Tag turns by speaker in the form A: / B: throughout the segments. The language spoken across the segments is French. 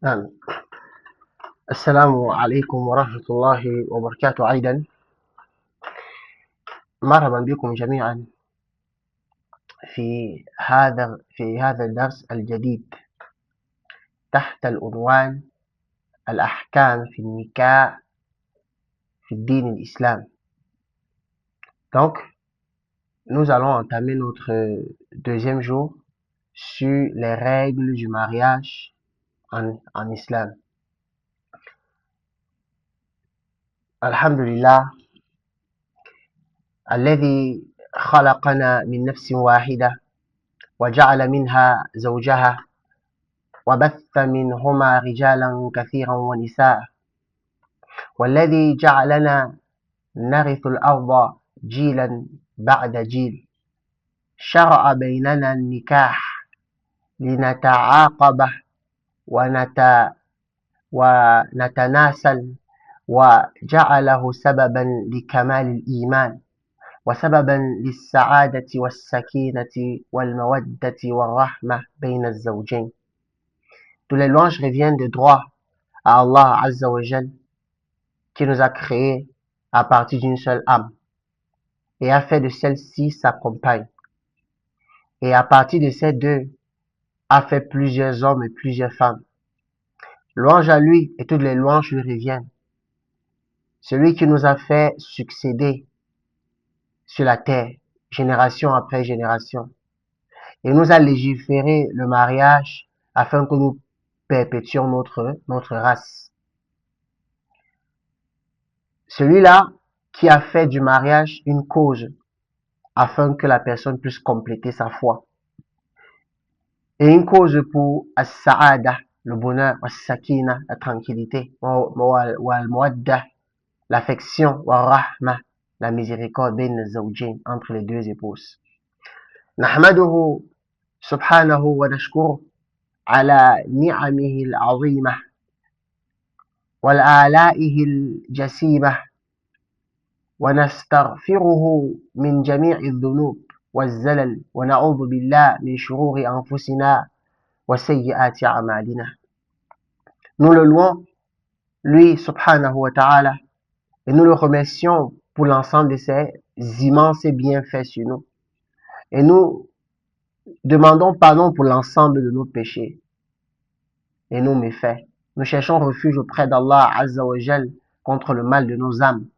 A: نعم. السلام عليكم ورحمة الله وبركاته أيضا. مرحبا بكم جميعا في هذا الدرس الجديد تحت العنوان الأحكام في النكاح في الدين الإسلام. Donc, nous allons entamer notre deuxième jour sur les règles du mariage en islam. Alhamdulillah, الذي خلقنا من نفس واحدة وجعل منها زوجها وبث منهما رجالا كثيرا ونساء، والذي جعلنا نرث الأرض جيلا بعد جيل، شرع بيننا النكاح لنتعاقب ونتناسل، وجعله سببا لكمال الإيمان وسببا للسعادة والسكينة والمودة والرحمة بين الزوجين. Toutes les louanges reviennent de droit à Allah Azza wa Jal, qui nous a créés à partir d'une seule âme et a fait de celle-ci sa compagne. Et à partir de ces deux, a fait plusieurs hommes et plusieurs femmes. Louange à lui et toutes les louanges lui reviennent. Celui qui nous a fait succéder sur la terre, génération après génération, et nous a légiféré le mariage afin que nous perpétuons notre race. Celui-là qui a fait du mariage une cause afin que la personne puisse compléter sa foi. Et une cause pour as-sa'ada, le bonheur, as-sakina, la tranquillité, wal-muwadda, l'affection, wal-rahma, la miséricorde, ben zawjin, entre les deux épouses. Nahmaduhu subhanahu wa nashkuruh ala ni'amihi al-azimah wal ala'ihi al-jasimah ونستغفره من جميع الذنوب والزلل ونعوذ بالله من شرور أنفسنا وسيئات أعمالنا. Nous le louons, lui, subhanahu wa ta'ala, et nous le remercions pour l'ensemble de ses immenses bienfaits sur nous. Et nous demandons pardon pour l'ensemble de nos péchés et nos méfaits. Nous cherchons refuge auprès d'Allah Azza wa Jal contre le mal de nos âmes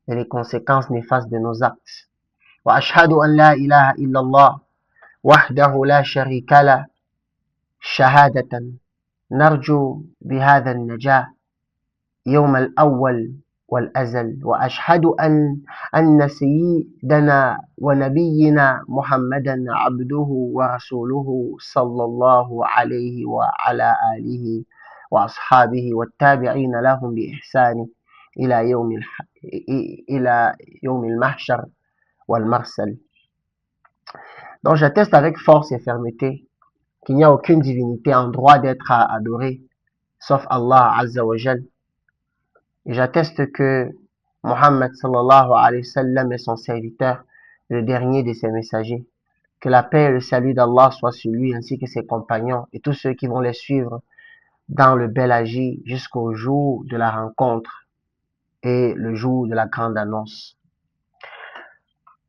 A: et les conséquences néfastes de nos actes. وأشهد أن لا إله إلا الله وحده لا شريك له شهادة نرجو بهذا النجاة يوم الأول والأزل، وأشهد أن سيدنا ونبينا محمدا عبده ورسوله صلى الله عليه وعلى آله وأصحابه والتابعين لهم بإحسان إلى يوم المحشر والمرسل. Donc j'atteste avec force et fermeté qu'il n'y a aucune divinité en droit d'être adorée sauf Allah Azza wa Jal. Et j'atteste que Muhammad sallallahu alayhi wa sallam est son serviteur, le dernier de ses messagers. Que la paix et le salut d'Allah soient sur lui ainsi que ses compagnons et tous ceux qui vont les suivre dans le bel agi jusqu'au jour de la rencontre et le jour de la grande annonce.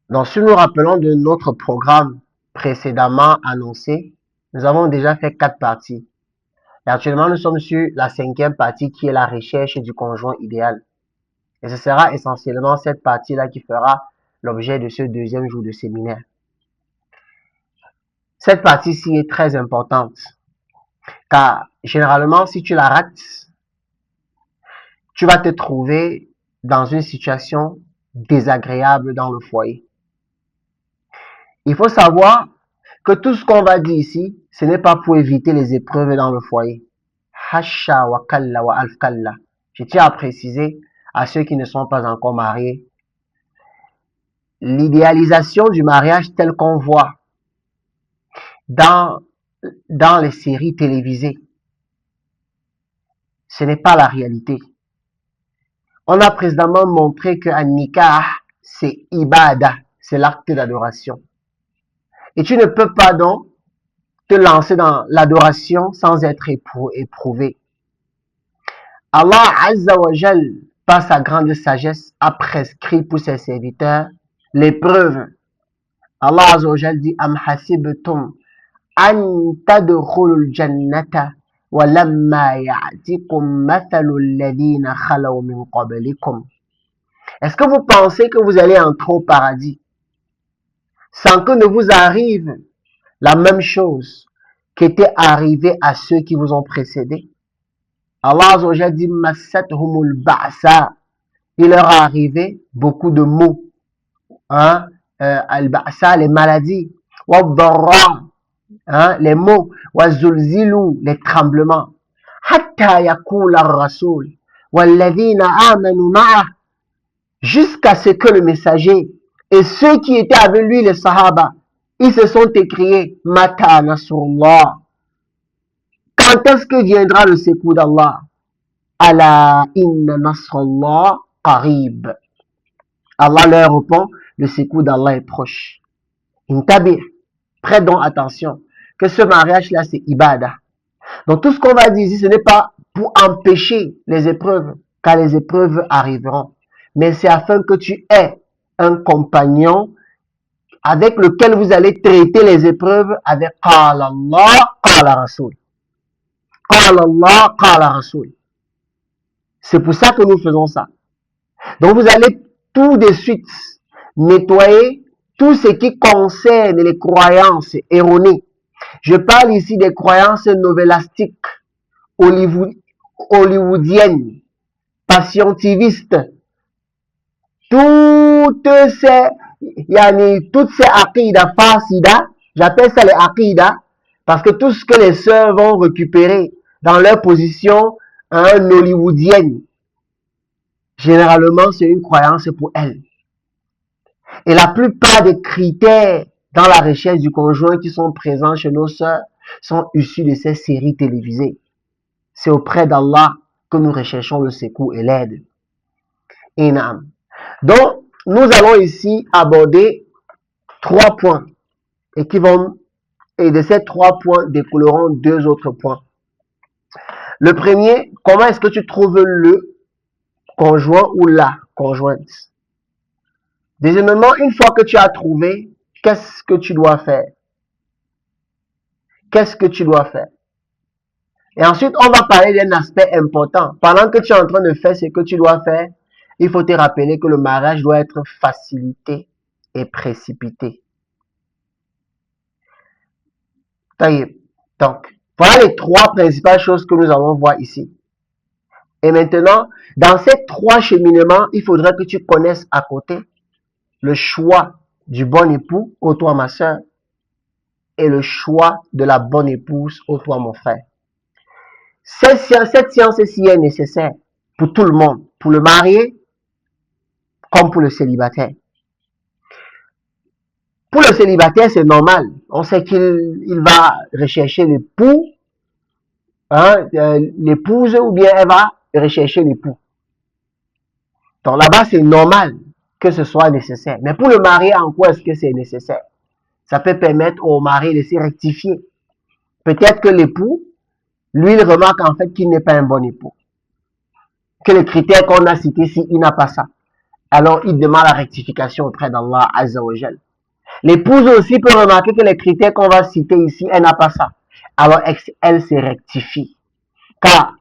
A: Donc, si nous rappelons de notre programme précédemment annoncé, nous avons déjà fait 4 parties. Et actuellement, nous sommes sur la 5e partie qui est la recherche du conjoint idéal. Et ce sera essentiellement cette partie-là qui fera l'objet de ce deuxième jour de séminaire. Cette partie-ci est très importante, car généralement, si tu la rates, tu vas te trouver dans une situation désagréable dans le foyer. Il faut savoir que tout ce qu'on va dire ici, ce n'est pas pour éviter les épreuves dans le foyer. Hasha wa kalla wa alf kalla. Je tiens à préciser à ceux qui ne sont pas encore mariés, l'idéalisation du mariage tel qu'on voit dans les séries télévisées, ce n'est pas la réalité. On a précédemment montré qu'un nikah, c'est ibada, c'est l'acte d'adoration. Et tu ne peux pas donc te lancer dans l'adoration sans être éprouvé. Allah Azza wa Jal, par sa grande sagesse, a prescrit pour ses serviteurs l'épreuve. Allah Azza wa Jal dit Am hasibtum an tadkhulul jannata wa lamma ya'tikum mathalul ladina khalaw min qablikum. Est-ce que vous pensez que vous allez entrer au paradis sans que ne vous arrive la même chose qui était arrivée à ceux qui vous ont précédés? Allah Azza wa Jal dit Massathumul ba'sa. Il leur est arrivé beaucoup de maux. Hein? Al-ba'sa, les maladies. Wad-darra, hein? Les maux. Waz-zulzilu, les tremblements. Hatta yakula ar-rasul. Walladhina amanu ma'ah. Jusqu'à ce que le messager et ceux qui étaient avec lui, les sahaba, ils se sont écriés Mata Nasrullah. Quand est-ce que viendra le secours d'Allah? Ala inna nasrullah qarib. Allah leur répond, le secours d'Allah est proche. Intabir, prête donc attention, que ce mariage-là, c'est ibadah. Donc tout ce qu'on va dire ici, ce n'est pas pour empêcher les épreuves, car les épreuves arriveront. Mais c'est afin que tu aies un compagnon avec lequel vous allez traiter les épreuves avec Qala Allah, Qala Rasul. Qala Allah, Qala Rasul. C'est pour ça que nous faisons ça. Donc vous allez tout de suite nettoyer tout ce qui concerne les croyances erronées. Je parle ici des croyances novellastiques, hollywoodiennes, passionnativistes, toutes ces aqidas fasida, j'appelle ça les aqidas, parce que tout ce que les sœurs vont récupérer dans leur position hollywoodienne, généralement c'est une croyance pour elles. Et la plupart des critères dans la recherche du conjoint qui sont présents chez nos sœurs sont issus de ces séries télévisées. C'est auprès d'Allah que nous recherchons le secours et l'aide. Inam. Donc, nous allons ici aborder 3 points et de ces 3 points découleront 2 autres points. Le premier, comment est-ce que tu trouves le conjoint ou la conjointe? Deuxièmement, une fois que tu as trouvé, qu'est-ce que tu dois faire? Qu'est-ce que tu dois faire? Et ensuite, on va parler d'un aspect important. Pendant que tu es en train de faire ce que tu dois faire, il faut te rappeler que le mariage doit être facilité et précipité. Donc, voilà les 3 principales choses que nous allons voir ici. Et maintenant, dans ces 3 cheminements, il faudrait que tu connaisses à côté le choix du bon époux, ô toi ma soeur, et le choix de la bonne épouse, ô toi mon frère. Cette science-ci est nécessaire pour tout le monde, pour le marié comme pour le célibataire. Pour le célibataire, c'est normal. On sait qu'il va rechercher l'époux, l'épouse, ou bien elle va rechercher l'époux. Donc là-bas, c'est normal que ce soit nécessaire. Mais pour le marié, en quoi est-ce que c'est nécessaire? Ça peut permettre au marié de se rectifier. Peut-être que l'époux, lui, il remarque en fait qu'il n'est pas un bon époux. Que les critères qu'on a cités ici, il n'a pas ça. Alors, il demande la rectification auprès d'Allah Azza wa Jal. L'épouse aussi peut remarquer que les critères qu'on va citer ici, elle n'a pas ça. Alors, elle se rectifie. Car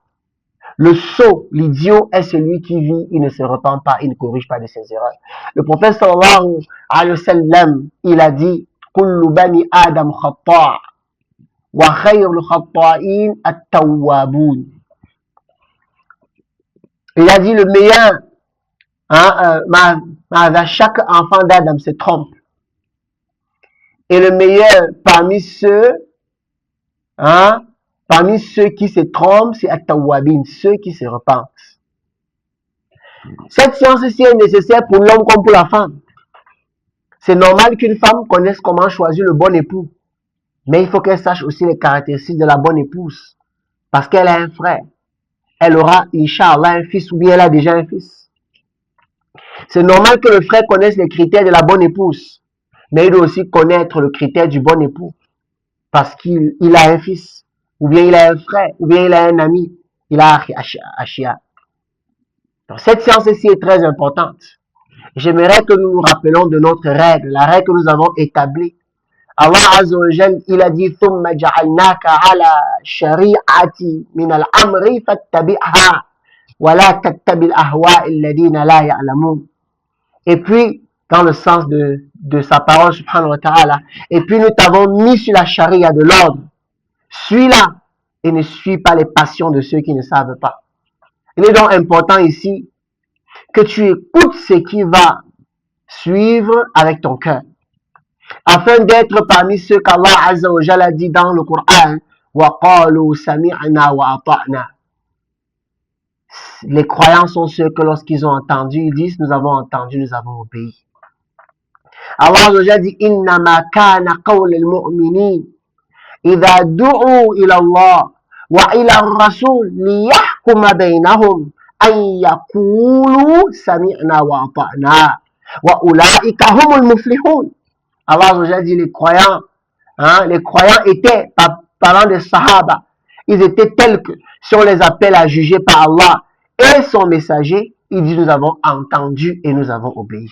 A: le sot, l'idiot, est celui qui vit, il ne se repent pas, il ne corrige pas de ses erreurs. Le prophète sallallahu alayhi wa sallam, il a dit, Kullu bani Adam khata' wa khayrul khata'in at-tawwabun. Il a dit le meilleur, chaque enfant d'Adam se trompe. Et le meilleur parmi ceux qui se trompent, c'est at-tawwabin, ceux qui se repentent. Cette science-ci est nécessaire pour l'homme comme pour la femme. C'est normal qu'une femme connaisse comment choisir le bon époux. Mais il faut qu'elle sache aussi les caractéristiques de la bonne épouse. Parce qu'elle a un frère. Elle aura, Inch'Allah, un fils ou bien elle a déjà un fils. C'est normal que le frère connaisse les critères de la bonne épouse. Mais il doit aussi connaître le critère du bon époux. Parce qu'il a un fils, ou bien il a un frère, ou bien il a un ami. ila ashia. Donc cette science-ci est très importante. J'aimerais que nous nous rappelions de notre règle, la règle que nous avons établie. Allah Azza wa Jal, il a dit ثم جعلناك على شريعة من الأمر فاتبعها ولا تتبع الأهواء الذين لا يعلمون. Et puis, dans le sens de sa parole, subhanahu wa ta'ala, et puis nous t'avons mis sur la charia de l'ordre. Suis-la et ne suis pas les passions de ceux qui ne savent pas. Il est donc important ici que tu écoutes ce qui va suivre avec ton cœur, afin d'être parmi ceux qu'Allah Azza wa Jalla a dit dans le Coran, وَقَالُوا سَمِعْنَا وَأَطَعْنَا. Les croyants sont ceux que lorsqu'ils ont entendu, ils disent nous avons entendu, nous avons obéi. Allah Azza wa Jalla dit إِنَّمَا كَانَ قَوْلَ الْمُؤْمِنِينَ إِذَا دُعُوا إِلَى اللَّهِ وَإِلَى الرَّسُولِ لِيَحْكُمَ بَيْنَهُمْ أَنْ يَقُولُوا سَمِعْنَا وَأَطَعْنَا وَأُولَئِكَ هُمُ الْمُفْلِحُونَ. Allah Azza wa Jalla dit les croyants étaient, parlant des Sahaba, ils étaient tels que si on les appelle à juger par Allah et son messager, ils disent nous avons entendu et nous avons obéi.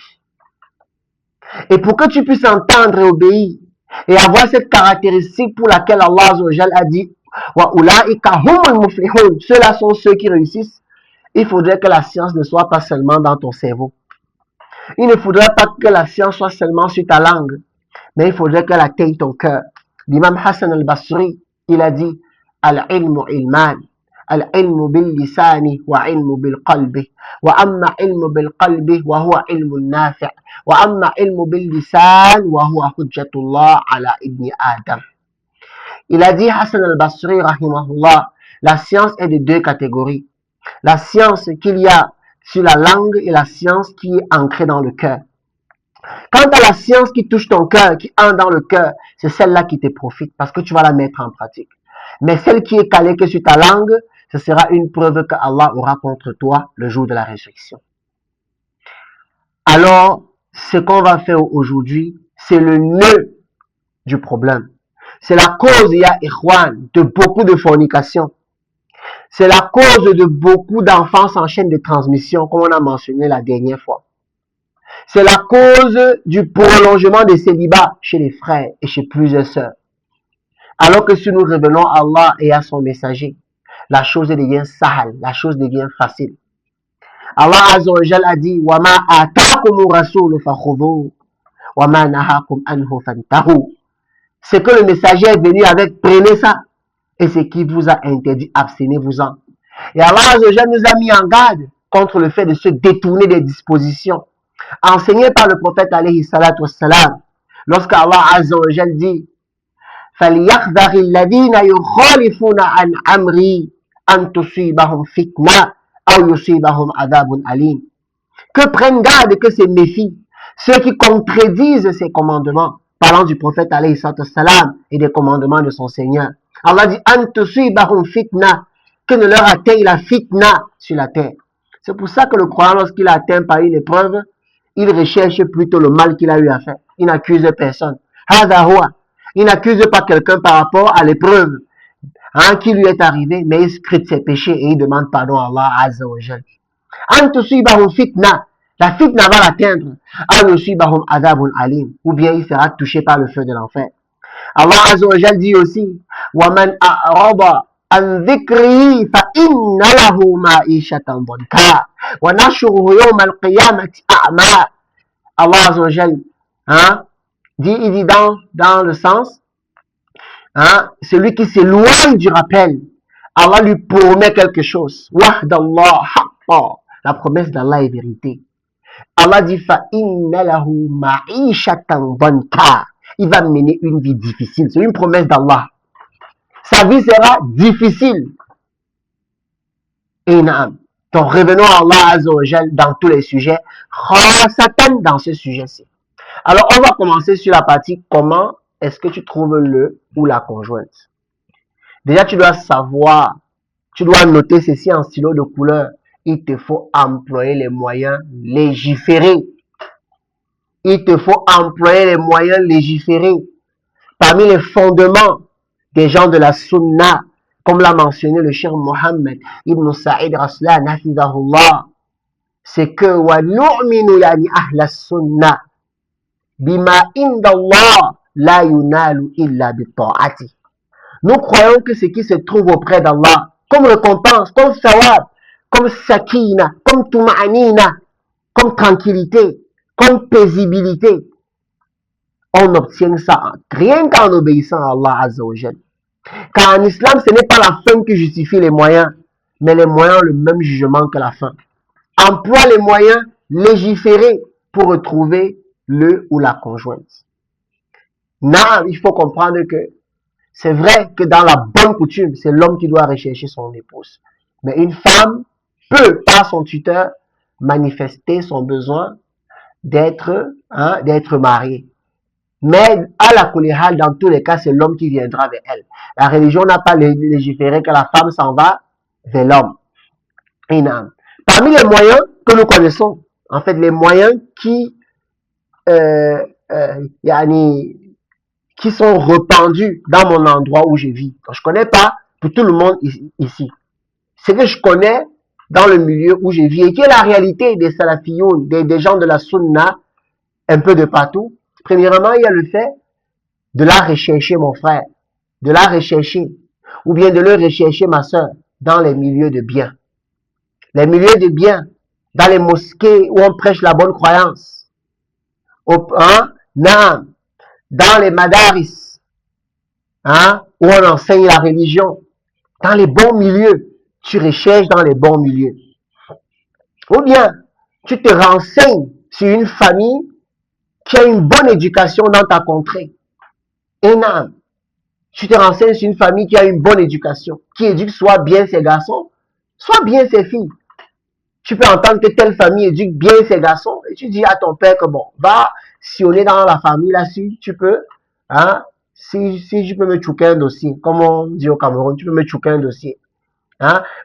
A: Et pour que tu puisses entendre et obéir et avoir cette caractéristique pour laquelle Allah Azza wa Jalla a dit ceux-là sont ceux qui réussissent, il faudrait que la science ne soit pas seulement dans ton cerveau. Il ne faudrait pas que la science soit seulement sur ta langue, mais il faudrait qu'elle atteigne ton cœur. L'imam Hassan al-Basri, il a dit Al-ilmu ilman, al-ilmu bil-lisani wa ilmu bil-qalbi, wa amma ilmu bil-qalbi wa huwa ilmu nafi', wa amma ilmu bil-lisan wa huwa hujjatullah ala ibni Adam. Il a dit Hassan al-Basri, rahimahullah, la science est de deux catégories. La science qu'il y a sur la langue et la science qui est ancrée dans le cœur. Quant à la science qui touche ton cœur, qui entre dans le cœur, c'est celle-là qui te profite parce que tu vas la mettre en pratique. Mais celle qui est calée que sur ta langue, ce sera une preuve que Allah aura contre toi le jour de la résurrection. Alors, ce qu'on va faire aujourd'hui, c'est le nœud du problème. C'est la cause, ya ikhwan, de beaucoup de fornication. C'est la cause de beaucoup d'enfants en chaîne de transmission, comme on a mentionné la dernière fois. C'est la cause du prolongement des célibats chez les frères et chez plusieurs sœurs. Alors que si nous revenons à Allah et à son messager, la chose devient sahal, la chose devient facile. Allah Azza wa Jalla a dit وَمَا آتَاكُمُ الرَّسُولُ فَخُذُوهُ وَمَا نَهَاكُمْ عَنْهُ فَانْتَهُوا. C'est que le messager est venu avec, prenez ça. Et ce qui vous a interdit, abstenez-vous-en. Et Allah Azza wa Jalla nous a mis en garde contre le fait de se détourner des dispositions enseignées par le prophète alayhi salatu wassalam. Lorsque Allah Azza wa Jalla dit فَلْيَحْذَرِ الَّذِينَ يُخَالِفُونَ عَنْ أَمْرِي أَنْ تُصِيبَهُمْ فِتْنَةٌ أَوْ يُصِيبَهُمْ عَذَابٌ أَلِيمٌ. Que prennent garde, que se méfient ceux qui contredisent ses commandements, parlant du prophète alayhi salatu wassalam et des commandements de son Seigneur. Allah dit أَنْ تُصِيبَهُمْ فِتْنَةٌ, que ne leur atteigne la fitna sur la terre. C'est pour ça que le croyant, lorsqu'il est atteint par une épreuve, il recherche plutôt le mal qu'il a eu à faire. Il n'accuse personne. Il n'accuse pas quelqu'un par rapport à l'épreuve qui lui est arrivée, mais il scrute ses péchés et il demande pardon à Allah Azza wa Jal. La fitna va l'atteindre. Ou bien il sera touché par le feu de l'enfer. Allah Azza wa Jal dit aussi وَمَنْ أَعْرَضَ عَنْ ذِكْرِي فَإِنَّ لَهُ مَعِيشَةً ضَنْكًا وَنَحْشُرُهُ يَوْمَ الْقِيَامَةِ أَعْمَى. Allah Azza wa Jal il dit dans le sens, celui qui s'éloigne du rappel, Allah lui promet quelque chose. Wahdallah haqqa. La promesse d'Allah est vérité. Allah dit فَإِنَّ لَهُ مَعِيشَةً ضَنْكًا. Il va mener une vie difficile. C'est une promesse d'Allah. Sa vie sera difficile. Et naam. Donc revenons à Allah Azza wa Jal dans tous les sujets. Khasatan dans ce sujet-ci. Alors on va commencer sur la partie comment est-ce que tu trouves le ou la conjointe. Déjà tu dois savoir, tu dois noter ceci en stylo de couleur. Il te faut employer les moyens légiférés. Il te faut employer les moyens légiférés. Parmi les fondements des gens de la sunna, comme l'a mentionné le cheikh Mohammed ibn Saïd Raslan, hafidahullah, c'est que wa nu'minu yani ahla sunnah bima indallah la yunalu illa bi ta'ati. Nous croyons que ce qui se trouve auprès d'Allah, comme récompense, comme sawab, comme sakina, comme tuma'anina, comme tranquillité, comme paisibilité, on obtient ça rien qu'en obéissant à Allah Azza wa Jal. Car en islam, ce n'est pas la fin qui justifie les moyens, mais les moyens ont le même jugement que la fin. Emploie les moyens légiférés pour retrouver le ou la conjointe. Non, il faut comprendre que c'est vrai que dans la bonne coutume, c'est l'homme qui doit rechercher son épouse. Mais une femme peut, par son tuteur, manifester son besoin d'être mariée. Mais à la colérale, dans tous les cas, c'est l'homme qui viendra vers elle. La religion n'a pas légiféré que la femme s'en va vers l'homme. Parmi les moyens que nous connaissons, en fait, les moyens qui sont répandus dans mon endroit où je vis. Donc, je ne connais pas pour tout le monde ici. Ce que je connais dans le milieu où je vis et qui est la réalité des salafiyoun, des gens de la sunna, un peu de partout. Premièrement, il y a le fait de la rechercher, mon frère, de la rechercher, ou bien de le rechercher, ma soeur, dans les milieux de bien. Les milieux de bien, dans les mosquées où on prêche la bonne croyance. Dans les madaris, où on enseigne la religion. Dans les bons milieux, tu recherches dans les bons milieux. Ou bien, tu te renseignes sur une famille qui a une bonne éducation dans ta contrée. Énorme. Tu te renseignes sur une famille qui a une bonne éducation, qui éduque soit bien ses garçons, soit bien ses filles. Tu peux entendre que telle famille éduque bien ses garçons et tu dis à ton père que bon, va sillonner dans la famille là, si tu peux, si je peux me chouquer un dossier, comme on dit au Cameroun, tu peux me chouquer un dossier.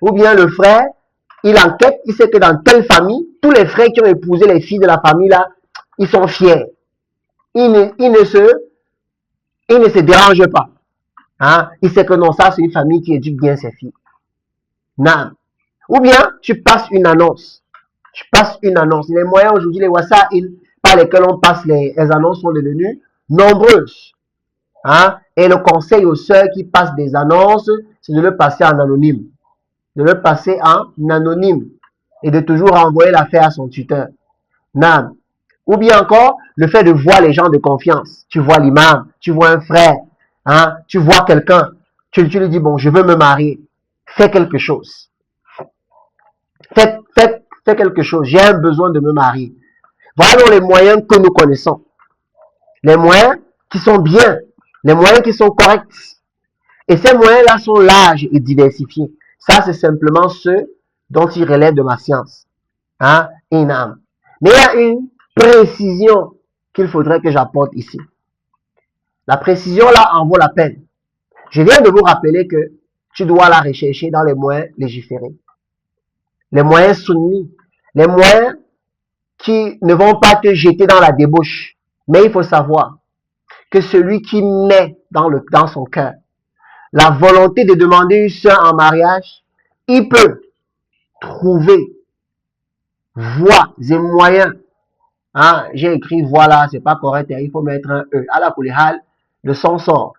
A: Ou bien le frère, il enquête, il sait que dans telle famille, tous les frères qui ont épousé les filles de la famille là, ils sont fiers. Ils ne se dérangent pas. Il sait que non, ça c'est une famille qui éduque bien ses filles. Non. Ou bien, tu passes une annonce. Les moyens aujourd'hui, les WhatsApp par lesquels on passe les annonces sont devenus nombreuses. Et le conseil aux sœurs qui passent des annonces, c'est de le passer en anonyme. Et de toujours renvoyer l'affaire à son tuteur. Non. Ou bien encore, le fait de voir les gens de confiance. Tu vois l'imam, tu vois un frère, tu vois quelqu'un. Tu lui dis, bon, je veux me marier. Fais quelque chose. Fais quelque chose. J'ai un besoin de me marier. Voilà les moyens que nous connaissons. Les moyens qui sont bien. Les moyens qui sont corrects. Et ces moyens-là sont larges et diversifiés. Ça, c'est simplement ceux dont ils relèvent de ma science. Mais il y a une précision qu'il faudrait que j'apporte ici. La précision, là, en vaut la peine. Je viens de vous rappeler que tu dois la rechercher dans les moyens légiférés. Les moyens soumis, les moyens qui ne vont pas te jeter dans la débauche. Mais il faut savoir que celui qui met dans son cœur la volonté de demander une sœur en mariage, il peut trouver voies et moyens. J'ai écrit voilà, c'est pas correct, il faut mettre un E. À la coulihal, le son sort.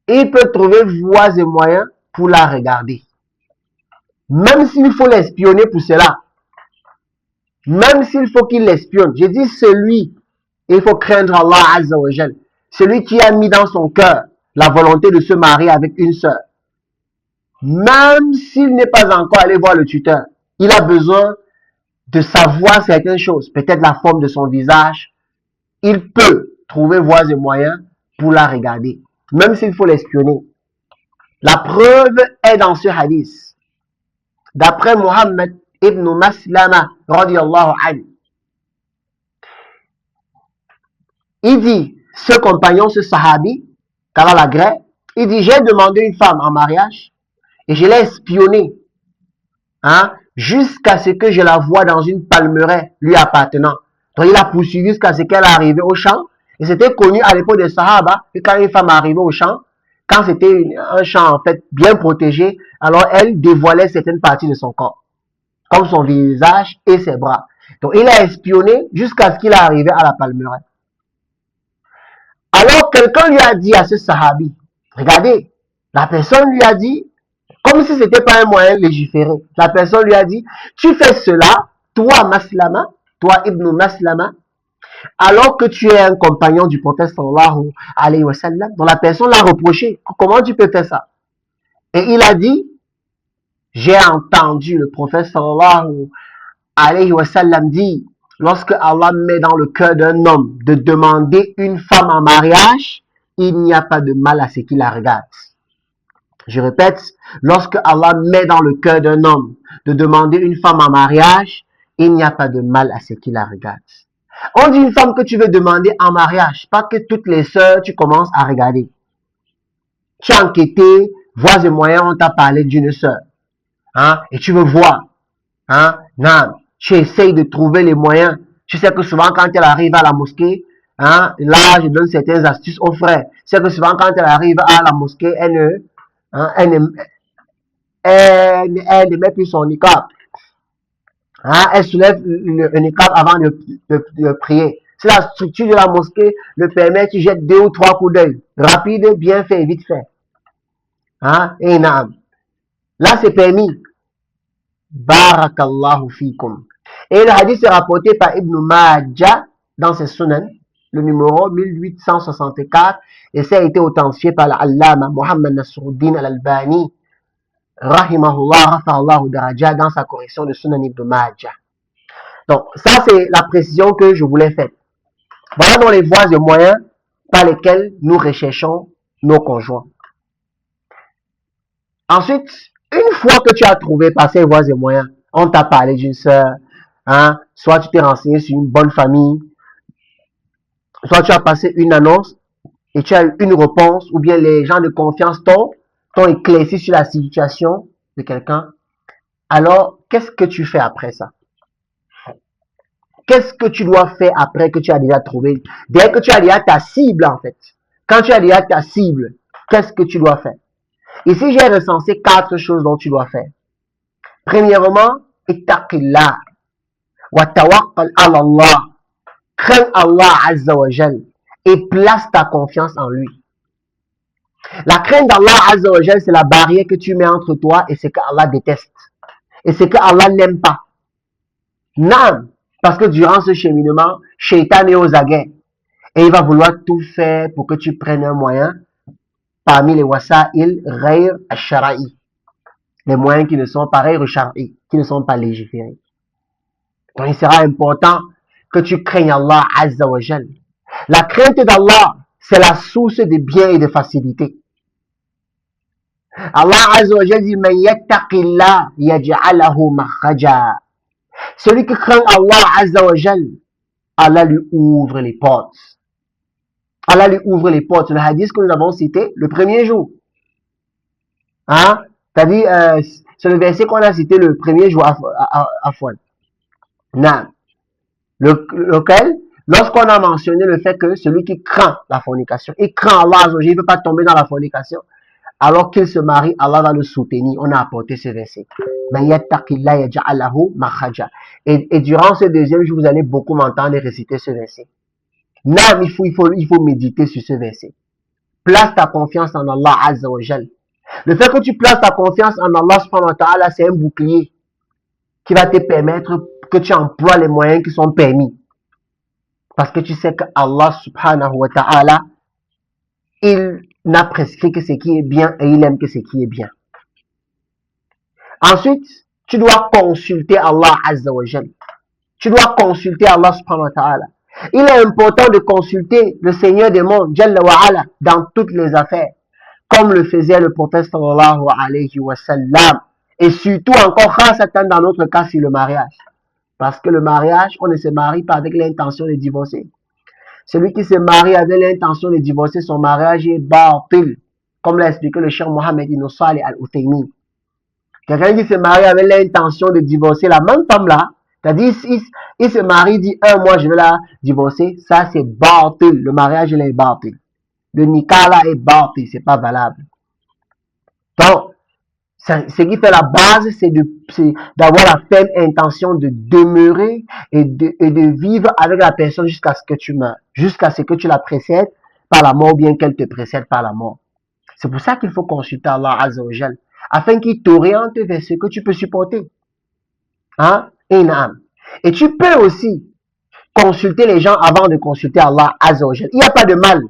A: Il peut trouver voies et moyens pour la regarder. Même s'il faut l'espionner pour cela. Même s'il faut qu'il l'espionne. Je dis celui, il faut craindre Allah Azza wa Jal. Celui qui a mis dans son cœur la volonté de se marier avec une sœur. Même s'il n'est pas encore allé voir le tuteur, il a besoin de savoir certaines choses. Peut-être la forme de son visage. Il peut trouver voies et moyens pour la regarder. Même s'il faut l'espionner. La preuve est dans ce hadith. D'après Mohammed ibn Maslama, radiyallahu anhu, il dit, ce compagnon, ce sahabi, Kala Lagré, il dit, j'ai demandé une femme en mariage et je l'ai espionnée jusqu'à ce que je la vois dans une palmeraie lui appartenant. Donc il a poursuivi jusqu'à ce qu'elle arrive au champ. Et c'était connu à l'époque des Sahaba que quand une femme arrivait au champ, quand c'était un champ en fait bien protégé, alors elle dévoilait certaines parties de son corps, comme son visage et ses bras. Donc il a espionné jusqu'à ce qu'il est arrivé à la palmeraie. Alors quelqu'un lui a dit à ce sahabi, regardez, la personne lui a dit, comme si c'était pas un moyen légiféré, la personne lui a dit, tu fais cela, toi Maslama, toi Ibn Maslama, alors que tu es un compagnon du prophète sallallahu alayhi wa sallam, dont la personne l'a reproché. Comment tu peux faire ça? Et il a dit, j'ai entendu le prophète sallallahu alayhi wa sallam dire, lorsque Allah met dans le cœur d'un homme de demander une femme en mariage, il n'y a pas de mal à ce qu'il la regarde. Je répète, lorsque Allah met dans le cœur d'un homme de demander une femme en mariage, il n'y a pas de mal à ce qu'il la regarde. On dit une femme que tu veux demander en mariage, pas que toutes les sœurs, tu commences à regarder. Tu as enquêté, voies et moyens, on t'a parlé d'une sœur. Hein, et tu veux voir. Hein, non, tu essayes de trouver les moyens. Tu sais que souvent, quand elle arrive à la mosquée, hein, là, je donne certaines astuces aux frères. Tu sais que souvent, quand elle arrive à la mosquée, elle ne met plus son niqab. Hein, elle soulève le niqab avant de prier. Si la structure de la mosquée le permet, tu jettes 2 ou 3 coups d'œil. Rapide, bien fait, vite fait. Hein, et naam. Là, c'est permis. Barakallahu fikum. Et le hadith est rapporté par Ibn Majah dans ses sunan, le numéro 1864, et ça a été authentifié par l'allama Muhammad Nasruddin al-Albani, rahimahullah, rafa'allahu daraja, dans sa correction de sunan Ibn Majah. Donc, ça, c'est la précision que je voulais faire. Voilà donc les voies et moyens par lesquels nous recherchons nos conjoints. Ensuite, une fois que tu as trouvé par ces voies et moyens, on t'a parlé d'une sœur, hein, soit tu t'es renseigné sur une bonne famille, soit tu as passé une annonce et tu as eu une réponse, ou bien les gens de confiance t'ont éclairci sur la situation de quelqu'un. Alors, qu'est-ce que tu fais après ça? Qu'est-ce que tu dois faire après que tu as déjà trouvé? Dès que tu as déjà ta cible, en fait. Quand tu as déjà ta cible, qu'est-ce que tu dois faire? Ici, j'ai recensé 4 choses dont tu dois faire. Premièrement, ittaqillah wa tawakkal ala Allah. Crains Allah Azza wa Jal et place ta confiance en lui. La crainte d'Allah Azza wa Jal, c'est la barrière que tu mets entre toi et ce que Allah déteste. Et ce que Allah n'aime pas. Non, parce que durant ce cheminement, Shaitan est aux aguets. Et il va vouloir tout faire pour que tu prennes un moyen parmi les wasa'il ghayr al-shara'i. Les moyens qui ne sont pas ghayr al-shara'i, qui ne sont pas légiférés. Donc il sera important que tu craignes Allah Azza wa Jal. La crainte d'Allah, c'est la source de bien et de facilité. Allah Azza wa Jal dit, man yattaqillah yaj'alahu makhraja. Celui qui craint Allah Azza wa Jal, Allah lui ouvre les portes. Allah lui ouvre les portes. Le hadith que nous avons cité le premier jour. Hein? C'est-à-dire, c'est le verset qu'on a cité le premier jour à Fouane. Non. Lequel, lorsqu'on a mentionné le fait que celui qui craint la fornication, il craint Allah, il ne veut pas tomber dans la fornication, alors qu'il se marie, Allah va le soutenir. On a apporté ce verset. Et durant ce deuxième jour, vous allez beaucoup m'entendre réciter ce verset. Non, il faut méditer sur ce verset. Place ta confiance en Allah Azza wa Jal. Le fait que tu places ta confiance en Allah subhanahu wa ta'ala, c'est un bouclier qui va te permettre que tu emploies les moyens qui sont permis. Parce que tu sais que Allah subhanahu wa ta'ala, il n'a prescrit que ce qui est bien et il aime que ce qui est bien. Ensuite, tu dois consulter Allah Azza wa Jal. Tu dois consulter Allah subhanahu wa ta'ala. Il est important de consulter le Seigneur des mondes, Jalla wa ala, dans toutes les affaires, comme le faisait le prophète sallallahu alayhi wa sallam. Et surtout encore, dans notre cas, sur le mariage. Parce que le mariage, on ne se marie pas avec l'intention de divorcer. Celui qui se marie avec l'intention de divorcer, son mariage est batil, comme l'a expliqué le cheikh Mohamed Ibn Salih al-Utaymi. Quelqu'un qui se marie avec l'intention de divorcer la même femme là, c'est-à-dire il se marie, dit 1 mois je vais la divorcer, ça c'est batil, le mariage il est batil. le nikah là est bâti, c'est pas valable. Donc, ce qui fait la base, c'est d'avoir la ferme intention de demeurer et de vivre avec la personne jusqu'à ce que tu meurs, jusqu'à ce que tu la précèdes par la mort ou bien qu'elle te précède par la mort. C'est pour ça qu'il faut consulter Allah Azza wa Jal, afin qu'il t'oriente vers ce que tu peux supporter. Hein? Et tu peux aussi consulter les gens avant de consulter Allah Azza wa Jal. Il n'y a pas de mal.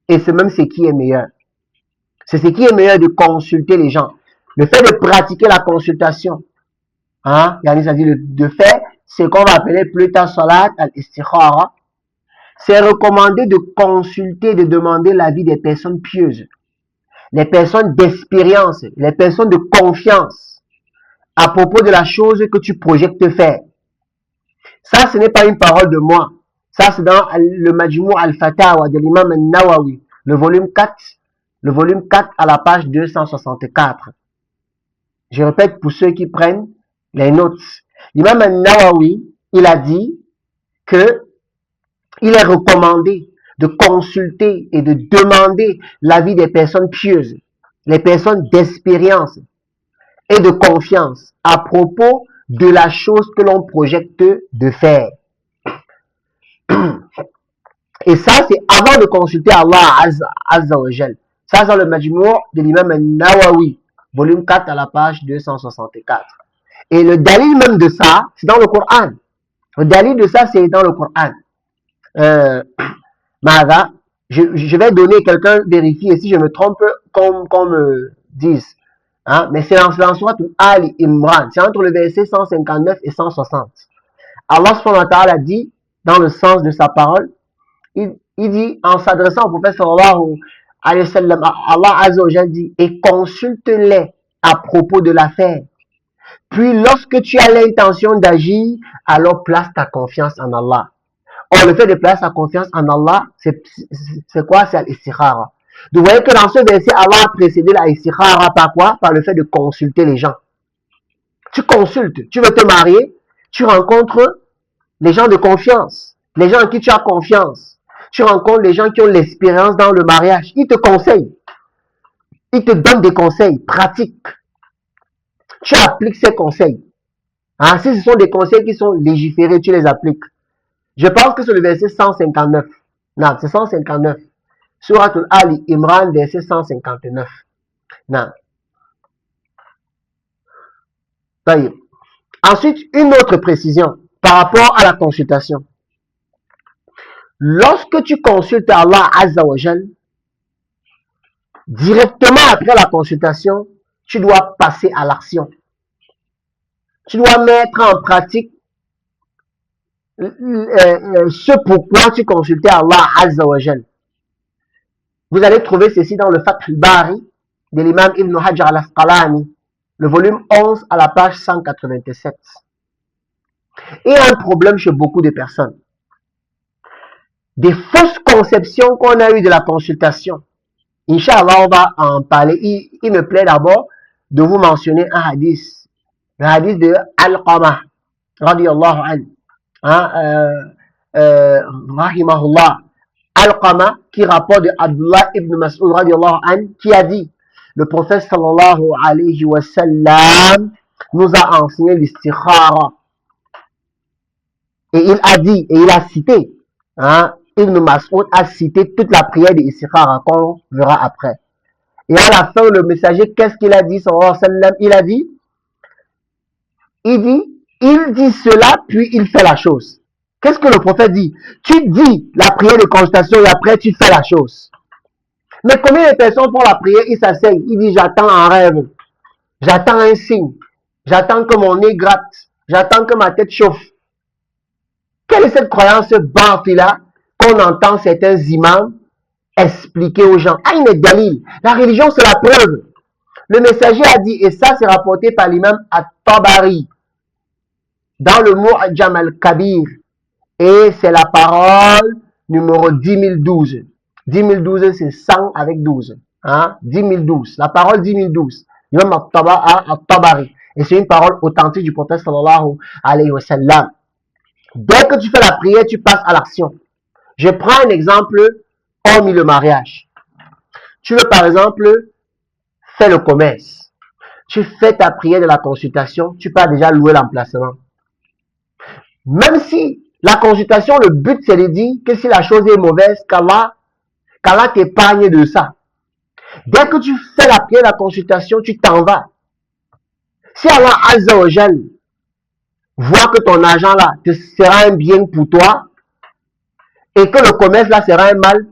A: Et c'est même ce qui est meilleur. C'est ce qui est meilleur de consulter les gens. Le fait de pratiquer la consultation, hein, de fait, c'est qu'on va appeler plus tard salat al-istikhara. C'est recommandé de consulter, de demander l'avis des personnes pieuses, les personnes d'expérience, les personnes de confiance à propos de la chose que tu projettes faire. Ça, ce n'est pas une parole de moi. Ça, c'est dans le Majmou' al-Fatawa de l'imam al-Nawawi, le volume 4 à la page 264. Je répète pour ceux qui prennent les notes. L'imam al-Nawawi, il a dit que il est recommandé de consulter et de demander l'avis des personnes pieuses, les personnes d'expérience et de confiance à propos de la chose que l'on projette de faire. Et ça, c'est avant de consulter Allah Azza wa Jal. Ça, c'est le Majmou' de l'imam al-Nawawi, volume 4 à la page 264. Et le dalil même de ça, c'est dans le Coran. Le dalil de ça, c'est dans le Coran. Je vais donner, quelqu'un vérifie, et si je me trompe, qu'on me dise. Hein? Mais c'est en Sourate Ali Imran. C'est entre le verset 159 et 160. Allah subhanahu wa ta'ala dit, dans le sens de sa parole, il dit, en s'adressant au prophète sallallahu alayhi wa sallam, Allah azza wa jalla dit, et consulte-les à propos de l'affaire. Puis lorsque tu as l'intention d'agir, alors place ta confiance en Allah. Or, le fait de placer sa confiance en Allah, c'est quoi? C'est l'istikhara. Vous voyez que dans ce verset, Allah a précédé la istikhara par quoi? Par le fait de consulter les gens. Tu consultes, tu veux te marier, tu rencontres les gens de confiance, les gens en qui tu as confiance. Tu rencontres les gens qui ont l'expérience dans le mariage. Ils te conseillent. Ils te donnent des conseils pratiques. Tu appliques ces conseils. Hein? Si ce sont des conseils qui sont légiférés, tu les appliques. Je pense que c'est le verset 159. Non, c'est 159. Surat Ali Imran, verset 159. Non. Ensuite, une autre précision par rapport à la consultation. Lorsque tu consultes Allah Azza wa Jal, directement après la consultation, tu dois passer à l'action. Tu dois mettre en pratique ce pourquoi tu consultais Allah Azza wa Jal. Vous allez trouver ceci dans le Fath al-Bari de l'imam Ibn Hajar al-Asqalani, le volume 11 à la page 187. Et un problème chez beaucoup de personnes. Des fausses conceptions qu'on a eues de la consultation. Inch'Allah, on va en parler. Il me plaît d'abord de vous mentionner un hadith. Le hadith de Al-Qamah, radiyallahu anhu. Rahimahullah. Al-Qamah, qui rapporte de Abdullah ibn Mas'ud, radiyallahu anhu, qui a dit, le prophète sallallahu alayhi wa sallam nous a enseigné l'istikhara. Et il a dit, et il a cité, hein, Ibn Mas'ud a cité toute la prière de l'istikhara qu'on verra après. Et à la fin, le messager, qu'est-ce qu'il a dit, sallallahu alayhi wa sallam? Il dit cela, puis il fait la chose. Qu'est-ce que le prophète dit? Tu dis la prière de consultation et après tu fais la chose. Mais combien de personnes font la prière, ils s'asseyent, ils disent j'attends un rêve, j'attends un signe, j'attends que mon nez gratte, j'attends que ma tête chauffe. Quelle est cette croyance baffe-là qu'on entend certains imams expliquer aux gens? Ah, il est dalil. La religion, c'est la preuve. Le messager a dit, et ça c'est rapporté par l'imam At-Tabari, dans le Mu'jam al-Kabir, et c'est la parole numéro 10012. 10012, c'est 100 avec 12. Hein? 10012. La parole 10012. L'imam At-Tabari. Et c'est une parole authentique du prophète sallallahu alayhi wa sallam. Dès que tu fais la prière, tu passes à l'action. Je prends un exemple, hormis le mariage. Tu veux par exemple faire le commerce. Tu fais ta prière de la consultation, tu peux déjà louer l'emplacement. Même si la consultation, le but c'est de dire que si la chose est mauvaise, qu'Allah t'épargne de ça. Dès que tu fais la prière de la consultation, tu t'en vas. Si Allah Azza wa Jal voit que ton argent là te sera un bien pour toi et que le commerce là sera un mal,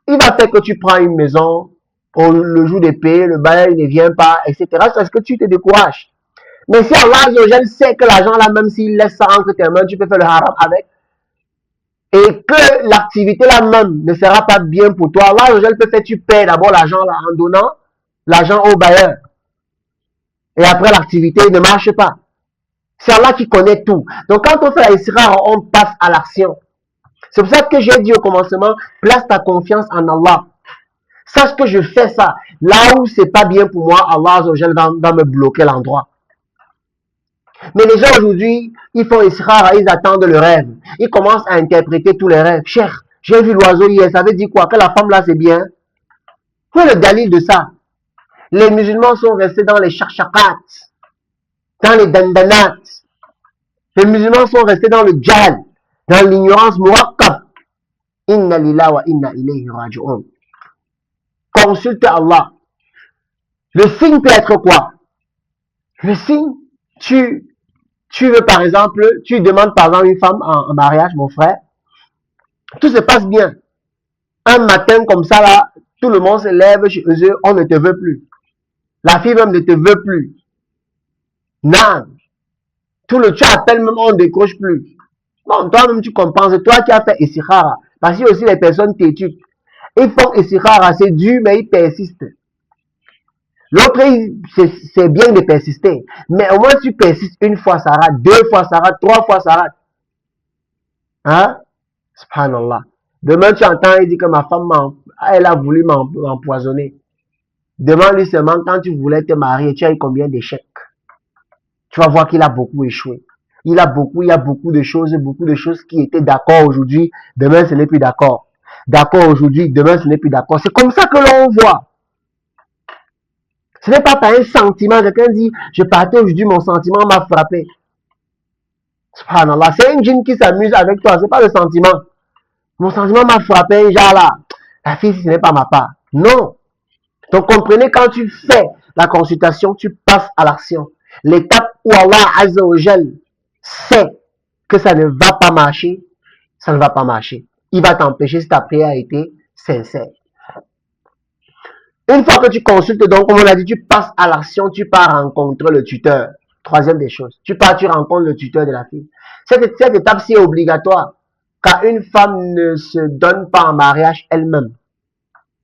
A: il va faire que tu prends une maison, le jour de payer, le bail ne vient pas, etc. C'est parce que tu te décourages. Mais si Allah Azza wa Jal sait que l'argent là, même s'il laisse ça entre tes mains, tu peux faire le haram avec, et que l'activité là même ne sera pas bien pour toi, Allah Azza wa Jal peut faire que tu paies d'abord l'argent là en donnant l'argent au bailleur. Et après l'activité ne marche pas. C'est Allah qui connaît tout. Donc quand on fait la isra, on passe à l'action. C'est pour ça que j'ai dit au commencement, place ta confiance en Allah. Sache que je fais ça. Là où c'est pas bien pour moi, Allah va me bloquer l'endroit. Mais les gens aujourd'hui, ils font isra, ils attendent le rêve. Ils commencent à interpréter tous les rêves. Cher, j'ai vu l'oiseau hier, ça veut dire quoi? Que la femme là c'est bien. Quel est le dalil de ça? Les musulmans sont restés dans les charchakats, dans les dandanats. Les musulmans sont restés dans le djal, dans l'ignorance murakkab. Inna lillahi wa inna ilayhi raji'un. Consulte Allah. Le signe peut être quoi? Le signe, tu veux par exemple, tu demandes par exemple une femme en mariage, mon frère. Tout se passe bien. Un matin comme ça là, tout le monde se lève chez eux, on ne te veut plus. La fille même ne te veut plus. Non. Tu appelles même, on ne décroche plus. Bon, toi-même tu comprends, c'est toi qui as fait istikhara. Parce qu'il y a aussi les personnes têtues. Ils font istikhara, c'est dur, mais ils persistent. L'autre, c'est bien de persister. Mais au moins, tu persistes une fois, ça rate. Deux fois, ça rate. Trois fois, ça rate. Hein? Subhanallah. Demain, tu entends, il dit que ma femme, elle a voulu m'empoisonner. Demande-lui seulement, quand tu voulais te marier, tu as eu combien d'échecs? Tu vas voir qu'il a beaucoup échoué. Il y a beaucoup de choses qui étaient d'accord aujourd'hui. Demain, ce n'est plus d'accord. D'accord aujourd'hui, demain, ce n'est plus d'accord. C'est comme ça que l'on voit. Ce n'est pas par un sentiment. Quelqu'un dit, je partais aujourd'hui, mon sentiment m'a frappé. Subhanallah. C'est un djinn qui s'amuse avec toi. Ce n'est pas le sentiment. Mon sentiment m'a frappé. Genre là, la fille, ce n'est pas ma part. Non. Donc comprenez, quand tu fais la consultation, tu passes à l'action. L'étape où Allah Azza wa Jal sait que ça ne va pas marcher, ça ne va pas marcher. Il va t'empêcher si ta prière a été sincère. Une fois que tu consultes, donc, comme on l'a dit, tu passes à l'action, tu pars rencontrer le tuteur. Troisième des choses. Tu rencontres le tuteur de la fille. Cette étape-ci est obligatoire, car une femme ne se donne pas en mariage elle-même.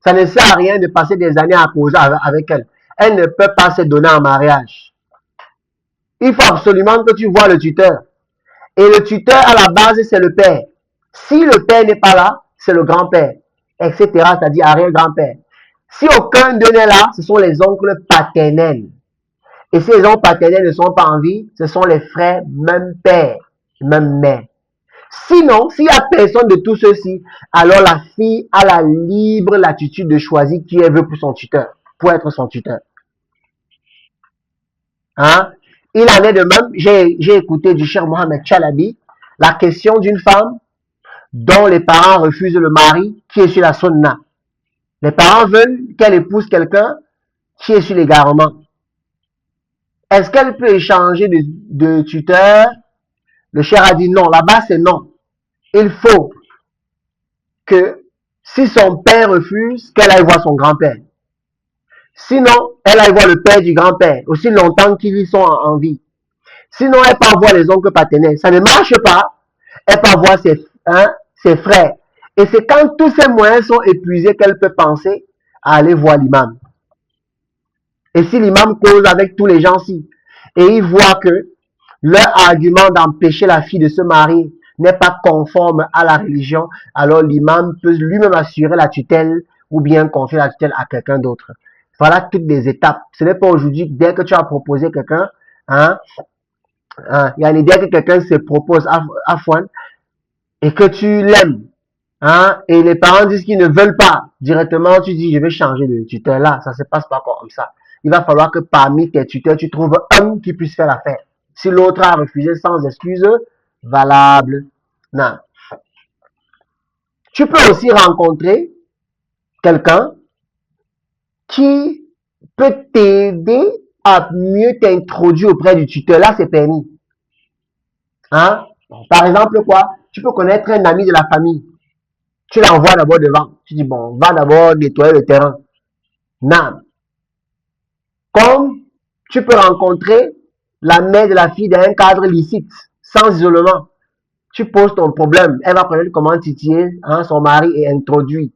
A: Ça ne sert à rien de passer des années à causer avec elle. Elle ne peut pas se donner en mariage. Il faut absolument que tu vois le tuteur. Et le tuteur, à la base, c'est le père. Si le père n'est pas là, c'est le grand-père, etc., c'est-à-dire arrière-grand-père. Si aucun d'eux n'est là, ce sont les oncles paternels. Et si les oncles paternels ne sont pas en vie, ce sont les frères, même père, même mère. Sinon, s'il n'y a personne de tout ceci, alors la fille a la libre latitude de choisir qui elle veut pour son tuteur, pour être son tuteur. Hein? Il en est de même, j'ai écouté du cher Mohamed Chalabi la question d'une femme dont les parents refusent le mari qui est sur la sunna. Les parents veulent qu'elle épouse quelqu'un qui est sur l'égarement. Est-ce qu'elle peut échanger de tuteur? Le cher a dit non. Là-bas, c'est non. Il faut que si son père refuse, qu'elle aille voir son grand-père. Sinon, elle aille voir le père du grand-père, aussi longtemps qu'ils y sont en vie. Sinon, elle part voir les oncles paternels. Ça ne marche pas. Elle part voir ses frères. Et c'est quand tous ces moyens sont épuisés qu'elle peut penser à aller voir l'imam. Et si l'imam cause avec tous les gens-ci, et il voit que leur argument d'empêcher la fille de se marier n'est pas conforme à la religion, alors l'imam peut lui-même assurer la tutelle ou bien confier la tutelle à quelqu'un d'autre. Voilà toutes les étapes. Ce n'est pas aujourd'hui, dès que tu as proposé quelqu'un, il y a l'idée que quelqu'un se propose à Fouane et que tu l'aimes. Hein, et les parents disent qu'ils ne veulent pas. Directement, tu dis, je vais changer de tuteur. Là, ça se passe pas comme ça. Il va falloir que parmi tes tuteurs, tu trouves un qui puisse faire l'affaire. Si l'autre a refusé sans excuse valable, non. Tu peux aussi rencontrer quelqu'un qui peut t'aider à mieux t'introduire auprès du tuteur. Là, c'est permis. Hein? Par exemple, quoi? Tu peux connaître un ami de la famille. Tu l'envoies d'abord devant. Tu dis, bon, va d'abord nettoyer le terrain. Non. Comme tu peux rencontrer la mère de la fille d'un cadre licite, sans isolement. Tu poses ton problème. Elle va connaître comment titiller, hein, son mari est introduit.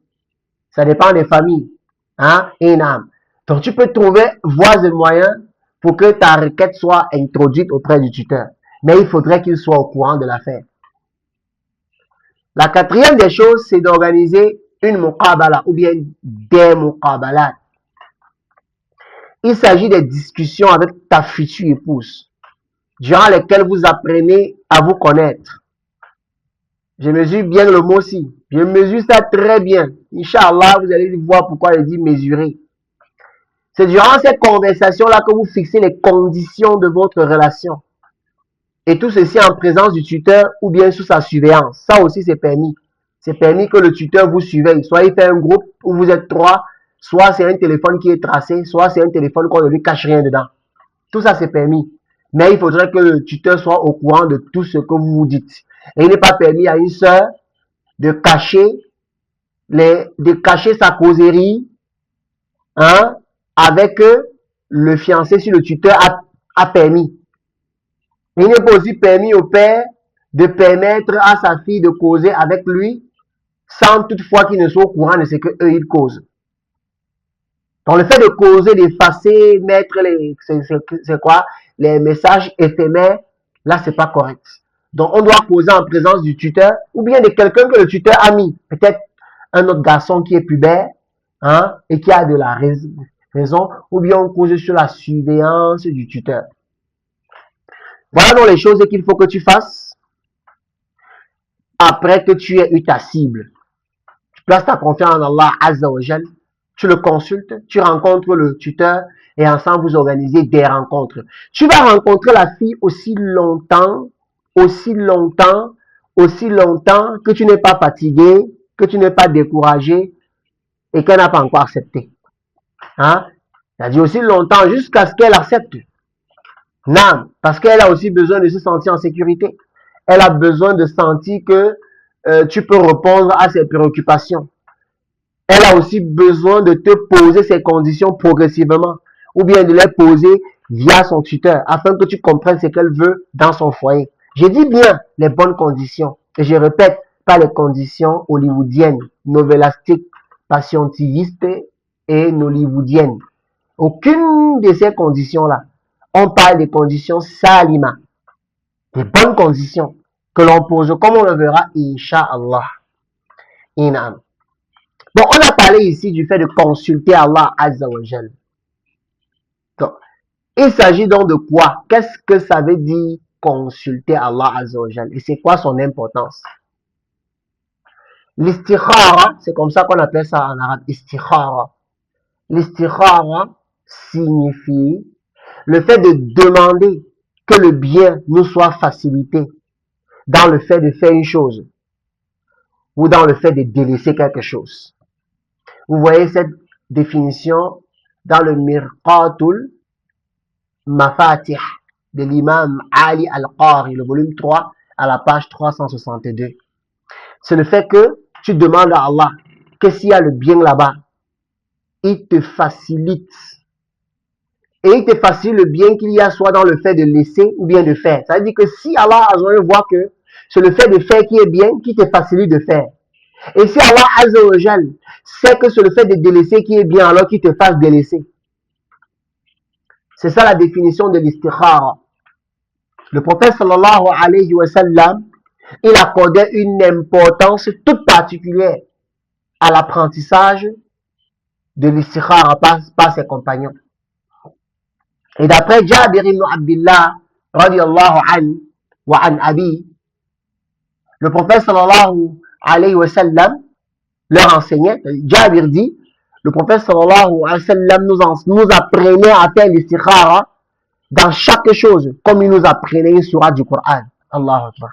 A: Ça dépend des familles. Hein, et non. Donc, tu peux trouver voies et moyens pour que ta requête soit introduite auprès du tuteur. Mais il faudrait qu'il soit au courant de l'affaire. La quatrième des choses, c'est d'organiser une muqabala ou bien des muqabalat. Il s'agit des discussions avec ta future épouse, durant lesquelles vous apprenez à vous connaître. Je mesure bien le mot ci. Je mesure ça très bien. Inch'Allah, vous allez voir pourquoi je dis mesurer. C'est durant cette conversation-là que vous fixez les conditions de votre relation. Et tout ceci en présence du tuteur ou bien sous sa surveillance. Ça aussi, c'est permis. C'est permis que le tuteur vous surveille. Soit il fait un groupe où vous êtes trois, soit c'est un téléphone qui est tracé, soit c'est un téléphone qu'on ne lui cache rien dedans. Tout ça, c'est permis. Mais il faudrait que le tuteur soit au courant de tout ce que vous vous dites. Et il n'est pas permis à une sœur de cacher sa causerie, hein, avec le fiancé si le tuteur a permis. Il n'est pas aussi permis au père de permettre à sa fille de causer avec lui sans toutefois qu'il ne soit au courant de ce qu'eux ils causent. Donc le fait de causer, d'effacer, mettre c'est quoi, les messages éphémères, là c'est pas correct. Donc on doit causer en présence du tuteur ou bien de quelqu'un que le tuteur a mis. Peut-être un autre garçon qui est pubère, hein, et qui a de la raison, ou bien on cause sur la surveillance du tuteur. Voilà donc les choses qu'il faut que tu fasses après que tu aies eu ta cible. Tu places ta confiance en Allah Azza wa Jal, tu le consultes, tu rencontres le tuteur et ensemble vous organisez des rencontres. Tu vas rencontrer la fille aussi longtemps que tu n'es pas fatigué, que tu n'es pas découragé et qu'elle n'a pas encore accepté. Hein? C'est-à-dire aussi longtemps jusqu'à ce qu'elle accepte. Non, parce qu'elle a aussi besoin de se sentir en sécurité. Elle a besoin de sentir que tu peux répondre à ses préoccupations. Elle a aussi besoin de te poser ses conditions progressivement ou bien de les poser via son tuteur afin que tu comprennes ce qu'elle veut dans son foyer. Je dis bien les bonnes conditions et je répète, pas les conditions hollywoodiennes, novellastiques, passiontivistes et nollywoodiennes. Aucune de ces conditions-là. On parle des conditions salima, des bonnes conditions que l'on pose comme on le verra, Inch'Allah. Inam. Donc, on a parlé ici du fait de consulter Allah Azza wa Jal. Donc, il s'agit donc de quoi? Qu'est-ce que ça veut dire consulter Allah Azza wa Jal? Et c'est quoi son importance? L'istikhara, c'est comme ça qu'on appelle ça en arabe, istikhara. L'istikhara signifie le fait de demander que le bien nous soit facilité dans le fait de faire une chose ou dans le fait de délaisser quelque chose. Vous voyez cette définition dans le Mirqatul Mafatih de l'imam Ali Al-Qari, le volume 3, à la page 362. C'est le fait que tu demandes à Allah que s'il y a le bien là-bas, il te facilite. Et il te facilite le bien qu'il y a soit dans le fait de laisser ou bien de faire. Ça veut dire que si Allah voit que c'est le fait de faire qui est bien, qui te facilite de faire. Et si Allah Azza wa Jal sait que c'est le fait de délaisser qui est bien, alors qu'il te fasse délaisser. C'est ça la définition de l'istikhara. Le prophète sallallahu alayhi wa sallam, il accordait une importance toute particulière à l'apprentissage de l'istikhara par ses compagnons. Et d'après Jabir ibn Abdullah, radiallahu anhu, wa an abi, le prophète sallallahu alayhi wa sallam leur enseignait. Jabir dit, le prophète sallallahu alayhi wa sallam nous apprenait à faire l'istikhara dans chaque chose, comme il nous apprenait une sourate du Coran. Allahu Akbar.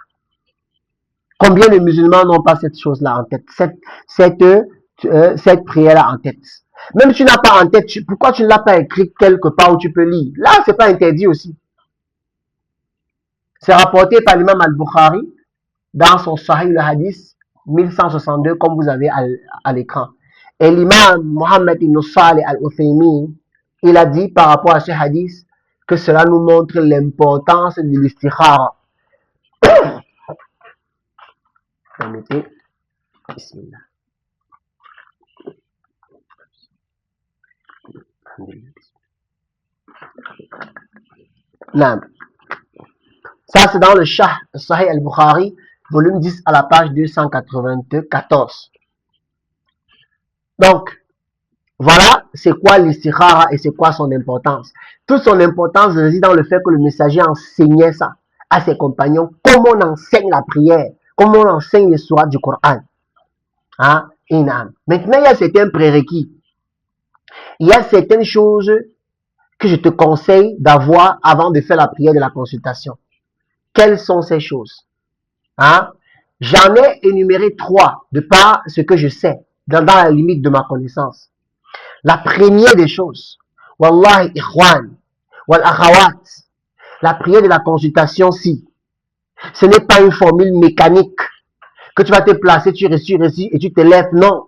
A: Combien de musulmans n'ont pas cette chose-là en tête, cette prière-là en tête? Même si tu n'as pas en tête, pourquoi tu ne l'as pas écrite quelque part où tu peux lire? Là, c'est pas interdit aussi. C'est rapporté par l'imam al-Bukhari dans son Sahih le Hadith 1162, comme vous avez à l'écran. Et l'imam Mohammed ibn Salih al-Uthaymin, il a dit par rapport à ce hadith que cela nous montre l'importance de l'istikhara. Permettez. Bismillah. Non. Ça, c'est dans le Sahih al-Bukhari, volume 10 à la page 294. Donc, voilà, c'est quoi l'istikhara et c'est quoi son importance. Toute son importance réside dans le fait que le messager enseignait ça à ses compagnons, comment on enseigne la prière, comment on enseigne les sourates du Coran. Hein? Maintenant, il y a certains prérequis. Il y a certaines choses que je te conseille d'avoir avant de faire la prière de la consultation. Quelles sont ces choses? Hein? J'en ai énuméré 3 de par ce que je sais, dans la limite de ma connaissance. La première des choses, Wallahi ikhwan, wal akhawat, la prière de la consultation, si ce n'est pas une formule mécanique que tu vas te placer, tu réussis et tu te lèves, non.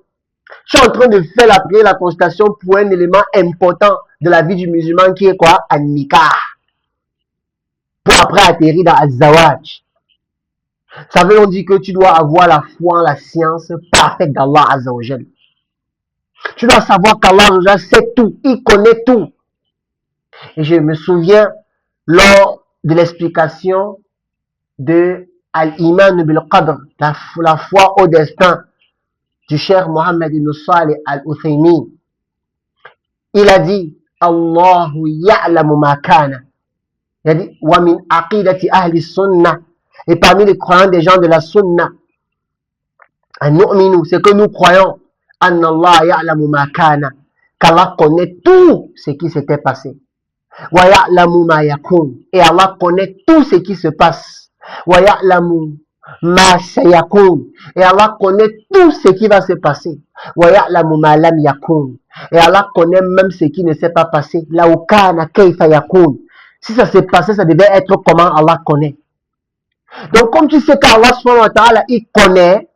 A: Tu es en train de faire la prière de la consultation pour un élément important de la vie du musulman qui est quoi? An-nikah. Pour après atterrir dans Al-Zawaj. Ça veut dire que tu dois avoir la foi en la science parfaite d'Allah Azza wa Jal. Tu dois savoir qu'Allah sait tout, il connaît tout. Et je me souviens, lors de l'explication de Al-Iman bil Qadr, la foi au destin du cher Mohammed ibn Salih al-Uthaymin, il a dit, Allahu ya'lamu ma kana. Il a dit, wa min aqidati ahli sunnah. Et parmi les croyants des gens de la sunnah, c'est que nous croyons, Anna Allah ya'lamu ma kana, qu'Allah connaît tout ce qui s'était passé. Wa ya'lamu ma yakun, et Allah connaît tout ce qui se passe. Wa ya'lamu ma sayakun, et Allah connaît tout ce qui va se passer. Wa ya'lamu ma lam yakun, et Allah connaît même ce qui ne s'est pas passé. La ukana kayfa yakun, si ça s'est passé, ça devait être comment Allah connaît. Donc, comme tu sais qu'Allah subhanahu wa ta'ala, il connaît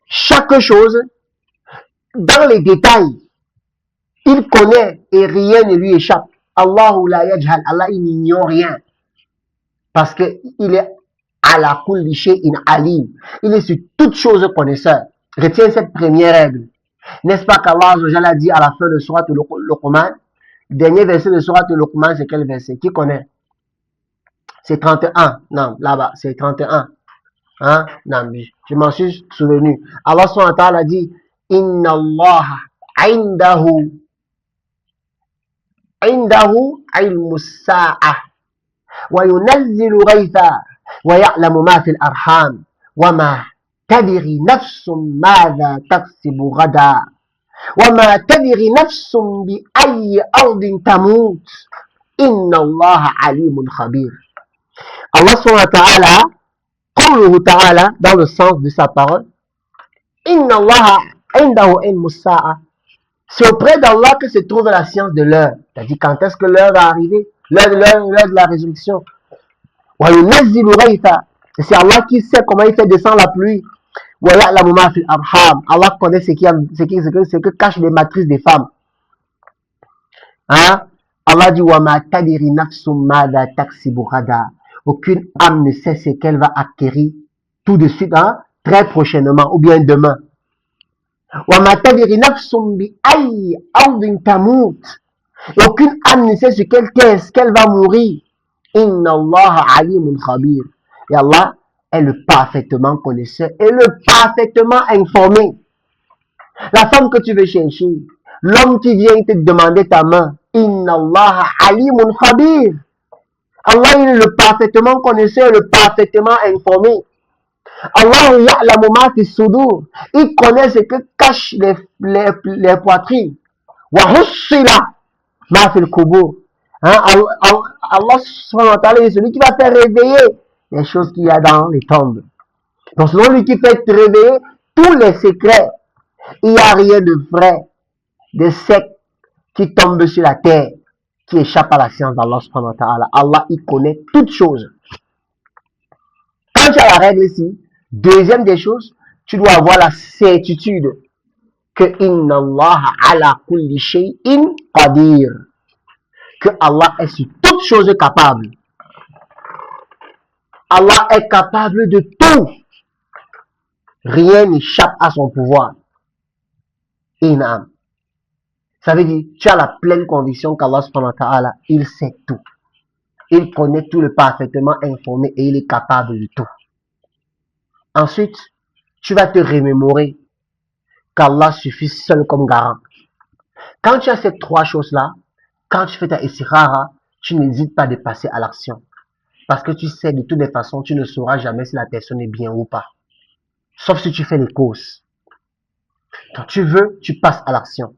A: chaque chose dans les détails. Il connaît et rien ne lui échappe. Allahu la yajhal, Allah il n'ignore rien. Parce qu'il est ala kulli shay'in alim. Il est sur toutes choses connaisseur. Retiens cette première règle. N'est-ce pas qu'Allah a dit à la fin de Surat al-Luqman, dernier verset de Surat al-Luqman, c'est quel verset? Qui connaît? C'est 31. Non, là-bas, c'est 31. Hein? Non, je m'en suis souvenu. Allah subhanahu wa ta'ala dit, Inna Allah indahu ilmu as-sa'ah wa yunazzilu ghaytha wa ya'lamu ma fil arham wa ma tadri nafsum madha taksibu ghada wa ma tadri nafsum bi ayyi ardin tamut inna Allah alimun khabir. Allah subhanahu wa ta'ala, qawluhu ta'ala, dans le sens de sa parole, Inna Allah indahu ilmu as-sa'ah. C'est auprès d'Allah que se trouve la science de l'heure. C'est-à-dire quand est-ce que l'heure va arriver, l'heure de la résurrection. Et c'est Allah qui sait comment il fait descendre la pluie. Allah connaît ce que cachent les matrices des femmes. Hein? Allah dit aucune âme ne sait ce qu'elle va acquérir tout de suite, hein? Très prochainement ou bien demain. Et aucune âme ne sait ce qu'elle va mourir. Inna Allah alimun khabir. Et Allah est le parfaitement connaisseur et le parfaitement informé. La femme que tu veux chercher, l'homme qui vient te demander ta main, Inna Allah alimun khabir. Allah il est le parfaitement connaisseur, le parfaitement informé. Allah ya'lamu ma fi sudur. Il connaît ce que cachent les poitrines. Wa hussila ma fi al-kubur. Hein, Allah subhanahu wa ta'ala est celui qui va faire réveiller les choses qu'il y a dans les tombes. Donc c'est lui qui fait réveiller tous les secrets. Il n'y a rien de vrai, de sec qui tombe sur la terre, qui échappe à la science d'Allah subhanahu wa ta'ala. Allah, il connaît toutes choses. Quand tu as la règle ici, deuxième des choses, tu dois avoir la certitude que inna Allah ala kulli shay'in qadir. Que Allah est sur toutes choses capable. Allah est capable de tout. Rien n'échappe à son pouvoir. Inam. Ça veut dire, tu as la pleine conviction qu'Allah subhanahu wa ta'ala, il sait tout. Il connaît tout, le parfaitement informé et il est capable de tout. Ensuite, tu vas te remémorer qu'Allah suffit seul comme garant. Quand tu as ces trois choses-là, quand tu fais ta istikhara, tu n'hésites pas de passer à l'action. Parce que tu sais, de toutes les façons, tu ne sauras jamais si la personne est bien ou pas. Sauf si tu fais les causes. Quand tu veux, tu passes à l'action.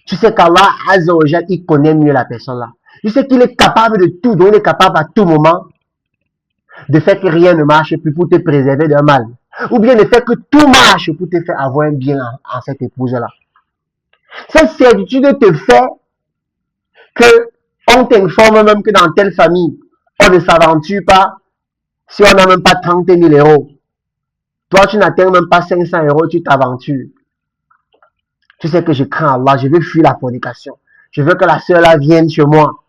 A: Tu sais qu'Allah, Azza wa Jal, il connaît mieux la personne là. Tu sais qu'il est capable de tout, donc il est capable à tout moment de faire que rien ne marche plus pour te préserver d'un mal. Ou bien de faire que tout marche pour te faire avoir un bien en cette épouse-là. Cette certitude te fait que on t'informe même que dans telle famille, on ne s'aventure pas si on n'a même pas 30 000 euros. Toi, tu n'atteins même pas 500 euros, tu t'aventures. Tu sais que je crains Allah, je veux fuir la fornication. Je veux que la sœur là vienne chez moi.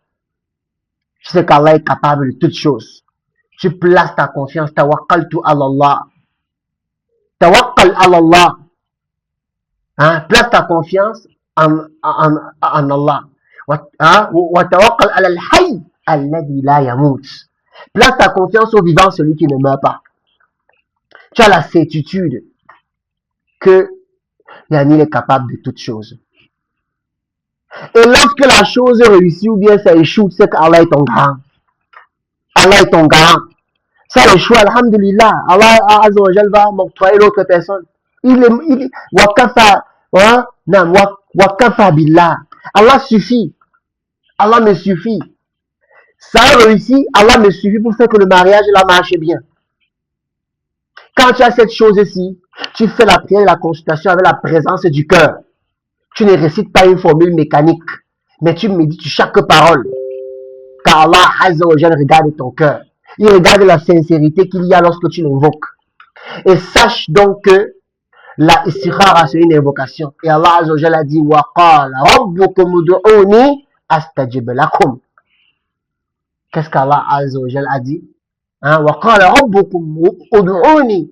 A: Tu sais qu'Allah est capable de toutes choses. Tu places ta confiance, tawakkaltu ala Allah. Tawakkal ala Allah. Hein? Place ta confiance en Allah. Wa tawakkal ala al-hayy alladhi la yamut. Place ta confiance au vivant, celui qui ne meurt pas. Tu as la certitude que Yanil est capable de toutes choses. Et lorsque la chose réussit ou bien ça échoue, c'est qu'Allah est ton garant. Allah est ton garant. Ça échoue, alhamdulillah. Allah Azza wa Jal va m'octroyer l'autre personne. Wakafa billah. Allah suffit. Allah me suffit. Ça a réussi, Allah me suffit pour faire que le mariage là marche bien. Quand tu as cette chose-ci, tu fais la prière et la consultation avec la présence du cœur. Tu ne récites pas une formule mécanique, mais tu médites chaque parole. Car Allah Azza wa Jal regarde ton cœur. Il regarde la sincérité qu'il y a lorsque tu l'invoques. Et sache donc que la istikhara, c'est une invocation. Et Allah Azza wa Jal a dit wa qala rabbukum ud'uni astajib lakum. Qu'est-ce qu'Allah Azza wa Jal a dit? Wa qala rabbukum ud'uni.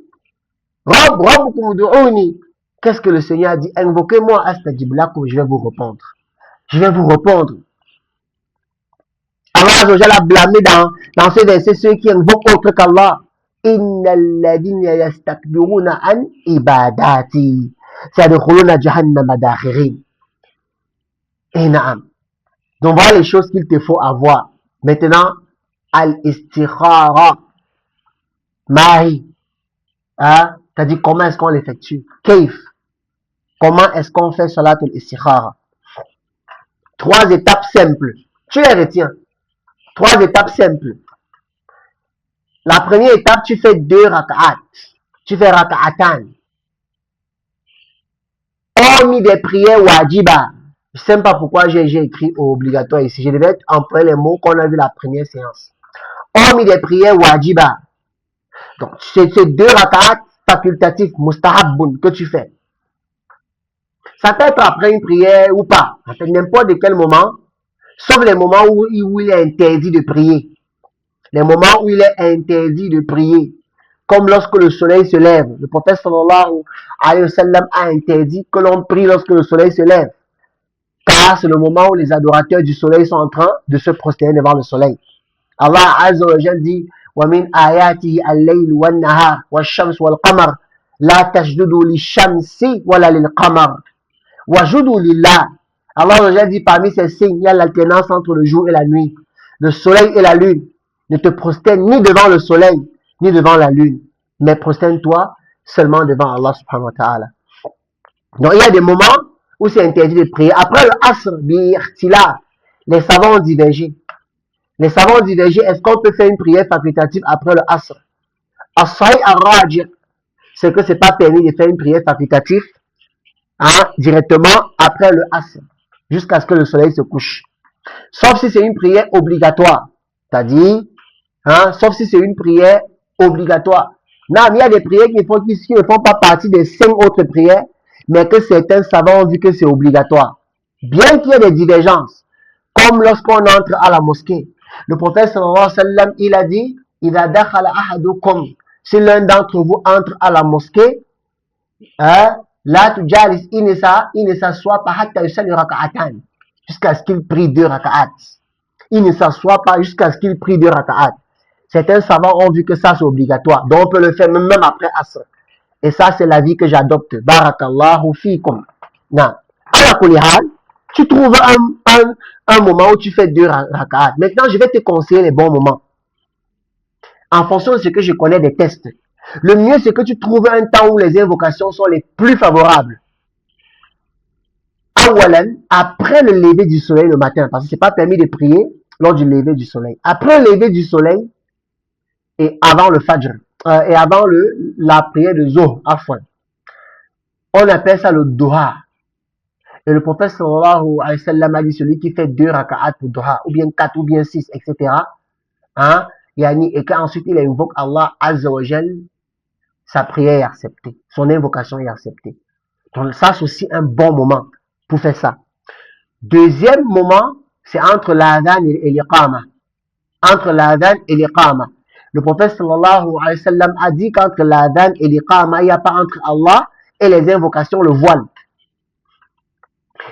A: Rabbukum ud'uni. Qu'est-ce que le Seigneur a dit? Invoquez-moi astajib lakum, je vais vous répondre. Je vais vous répondre. Allah Azza wa Jal a blâmé dans ce verset ceux qui invoquent autre qu'Allah. Innal ladina yastakbiruna an ibadati sayadkhuluna jahannama dakhirin. Et naam. Donc voilà les choses qu'il te faut avoir. Maintenant, al-istikhara. Mahi. Hein? T'as dit comment est-ce qu'on l'effectue? Kaif. Comment est-ce qu'on fait salatul istikhara? Trois étapes simples. Tu les retiens. Trois étapes simples. La première étape, tu fais 2 rak'at. Tu fais rak'atan. Hormis des prières wajiba. Je ne sais pas pourquoi j'ai écrit obligatoire ici. Je devais employer les mots qu'on a vu la première séance. Hormis des prières wajiba. Donc, c'est 2 rak'at facultatifs, mustahabun, que tu fais. Ça peut être après une prière ou pas. En fait, n'importe de quel moment. Sauf les moments où il est interdit de prier. Les moments où il est interdit de prier. Comme lorsque le soleil se lève. Le prophète sallallahu alayhi wa sallam a interdit que l'on prie lorsque le soleil se lève. Car c'est le moment où les adorateurs du soleil sont en train de se prosterner devant le soleil. Allah Azza wa Jal dit وَمِنْ آيَاتِهِ اللَّيْلُ وَالنَّهَارُ وَالشَّمْسُ وَالْقَمَرُ لَا تَسْجُدُوا لِلشَّمْسِ وَلَا لِلْقَمَرِ وَاسْجُدُوا لِلَّهِ. Allah Azza wa Jal dit parmi ces signes, il y a l'alternance entre le jour et la nuit. Le soleil et la lune. Ne te prosterne ni devant le soleil, ni devant la lune, mais prosterne-toi seulement devant Allah subhanahu wa ta'ala. Donc il y a des moments où c'est interdit de prier. Après le asr, les savants ont divergé. Les savants ont divergé, est-ce qu'on peut faire une prière facultative après le asr? As-sahih ar-rajih, c'est que c'est pas permis de faire une prière facultative directement après le asr, jusqu'à ce que le soleil se couche. Sauf si c'est une prière obligatoire. C'est-à-dire, sauf si c'est une prière obligatoire. Non, il y a des prières qui ne font pas partie des 5 autres prières, mais que certains savants ont dit que c'est obligatoire. Bien qu'il y ait des divergences, comme lorsqu'on entre à la mosquée. Le prophète sallallahu alayhi wa sallam, il a dit, إِذَا دَخَلَ أَحَدُكُمْ, si l'un d'entre vous entre à la mosquée, la tujalis, il ne s'assoit pas hatta yusalli raka'atan, jusqu'à ce qu'il prie 2 raka'at. Il ne s'assoit pas jusqu'à ce qu'il prie 2 raka'at. Certains savants ont vu que ça c'est obligatoire, donc on peut le faire même après Asr. Et ça c'est l'avis que j'adopte. Barakallahu fikum. Non. Tu trouves un moment où tu fais 2 raka'at. Maintenant je vais te conseiller les bons moments. En fonction de ce que je connais des tests. Le mieux, c'est que tu trouves un temps où les invocations sont les plus favorables. Awalan, après le lever du soleil le matin, parce que ce n'est pas permis de prier lors du lever du soleil. Après le lever du soleil et avant le fajr, et avant la prière de Zohr, on appelle ça le duha. Et le prophète sallallahu alayhi wa sallam a dit celui qui fait 2 raka'at pour duha, ou bien 4, ou bien 6, etc. Et qu'ensuite il invoque Allah Azza wa Jal, sa prière est acceptée, son invocation est acceptée. Donc ça c'est aussi un bon moment pour faire ça. Deuxième moment, c'est entre l'adhan et l'iqama. Entre l'adhan et l'iqama. Le prophète sallallahu alayhi wa sallam a dit qu'entre l'adhan et l'iqama, il n'y a pas entre Allah et les invocations le voile.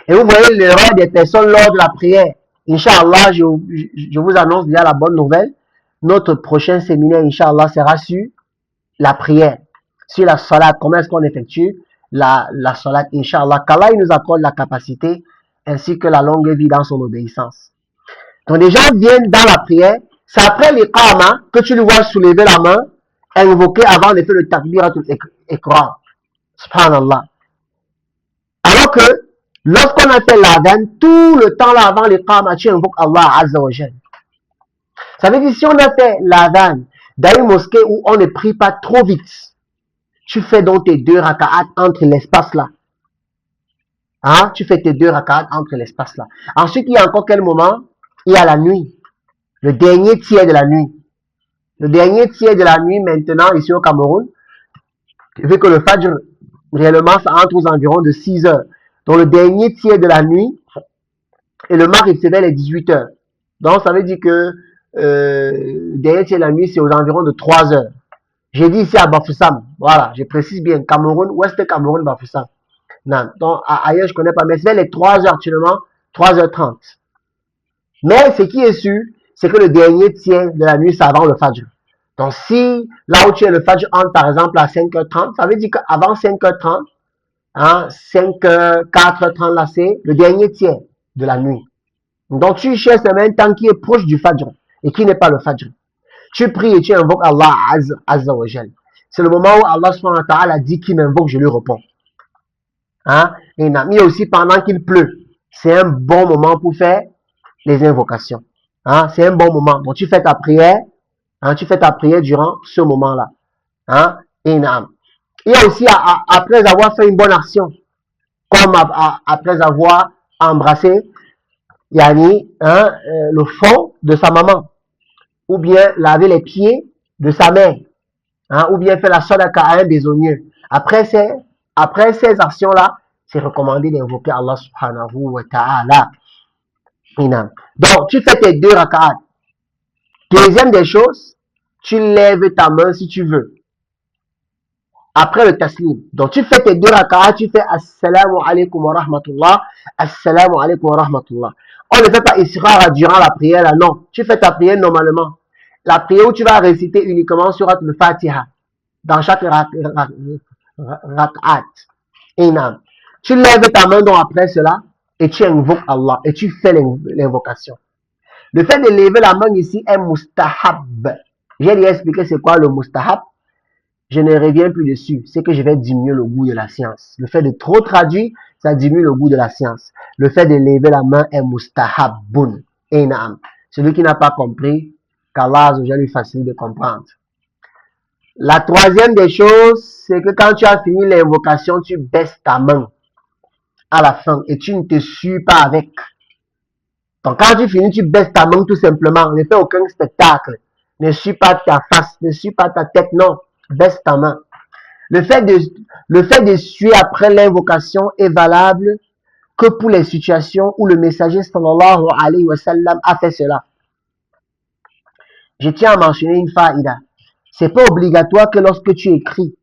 A: Et vous voyez l'erreur des personnes lors de la prière. Inch'Allah, je vous annonce déjà la bonne nouvelle. Notre prochain séminaire, Inch'Allah, sera sur la prière, sur la salat. Comment est-ce qu'on effectue la salat, Inch'Allah. Qu'Allah nous accorde la capacité ainsi que la longue vie dans son obéissance. Donc les gens viennent dans la prière. C'est après l'iqama que tu le vois soulever la main, invoquer avant de faire le takbiratul ikram. Subhanallah. Alors que lorsqu'on a fait l'adhan, tout le temps là avant l'iqama, tu invoques Allah Azza wa Jal. Ça veut dire si on a fait l'adhan dans une mosquée où on ne prie pas trop vite, tu fais donc tes 2 raka'at entre l'espace là. Tu fais tes 2 raka'at entre l'espace là. Ensuite, il y a encore quel moment? Il y a la nuit. Le dernier tiers de la nuit. Le dernier tiers de la nuit maintenant ici au Cameroun, vu que le Fajr, réellement, ça entre aux environs de 6 heures. Donc le dernier tiers de la nuit, et le Maghrib c'est vers les 18 heures. Donc ça veut dire que le dernier tiers de la nuit c'est aux environs de 3 heures. J'ai dit ici à Bafoussam, voilà, je précise bien, Cameroun, Ouest Cameroun, Bafoussam. Non, donc ailleurs je connais pas, mais c'est vers les 3 heures actuellement, 3h30. Mais ce qui est sûr, c'est que le dernier tiers de la nuit, c'est avant le Fajr. Donc si là où tu es le Fajr entre par exemple à 5h30, ça veut dire qu'avant 5h30, 5h, 4h30 là, c'est le dernier tiers de la nuit. Donc tu cherches un temps qui est proche du Fajr et qui n'est pas le Fajr. Tu pries et tu invoques Allah Azza wa Jal. C'est le moment où Allah subhanahu wa ta'ala dit qu'il m'invoque, je lui réponds. Et mais aussi pendant qu'il pleut. C'est un bon moment pour faire les invocations. C'est un bon moment. Donc tu fais ta prière. Tu fais ta prière durant ce moment-là. Et il y a aussi après avoir fait une bonne action, comme après avoir embrassé le fond de sa maman, ou bien laver les pieds de sa mère, ou bien faire la sadaqa à un besogneux. Après ces actions-là, c'est recommandé d'invoquer Allah subhanahu wa ta'ala. Donc, tu fais tes 2 raka'at. Deuxième des choses, tu lèves ta main si tu veux. Après le taslim. Donc, tu fais tes 2 raka'at, tu fais assalamu alaikum wa rahmatullah, assalamu alaikum wa rahmatullah. On ne fait pas israr durant la prière là, non. Tu fais ta prière normalement. La prière où tu vas réciter uniquement surat al-Fatiha dans chaque raka'at. Tu lèves ta main donc après cela et tu invoques Allah et tu fais l'invocation. Le fait de lever la main ici est mustahab. J'ai déjà expliqué c'est quoi le mustahab. je ne reviens plus dessus. C'est que je vais diminuer le goût de la science. Le fait de trop traduire, ça diminue le goût de la science. Le fait de lever la main est mustahabun. Enam. Celui qui n'a pas compris, qu'Allah lui facilite de comprendre. La troisième des choses, c'est que quand tu as fini l'invocation, tu baisses ta main à la fin et tu ne te suis pas avec. Donc quand tu finis, tu baisses ta main tout simplement. Ne fais aucun spectacle. Ne suis pas ta face, ne suis pas ta tête, non. Baisse ta main. Le fait de suer après l'invocation est valable que pour les situations où le messager sallallahu alayhi wa sallam a fait cela. Je tiens à mentionner une faïda. C'est pas obligatoire que lorsque tu écris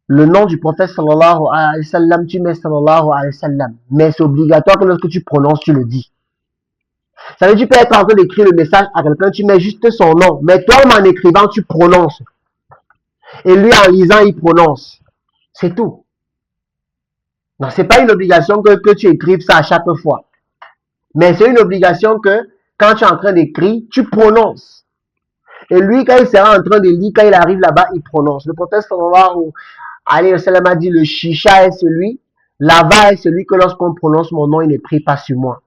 A: le nom du prophète sallallahu alayhi wa sallam, tu mets sallallahu alayhi wa sallam. Mais c'est obligatoire que lorsque tu prononces, tu le dis. Ça veut dire que tu peux être en train d'écrire le message à quelqu'un, tu mets juste son nom. Mais toi, en écrivant, tu prononces. Et lui, en lisant, il prononce. C'est tout. Non, c'est pas une obligation que tu écrives ça à chaque fois. Mais c'est une obligation que quand tu es en train d'écrire, tu prononces. Et lui, quand il sera en train de lire, quand il arrive là-bas, il prononce. Le prophète sallallahu alayhi wa sallam a dit, le chicha est celui, l'ava est celui que lorsqu'on prononce mon nom, il ne prie pas sur moi.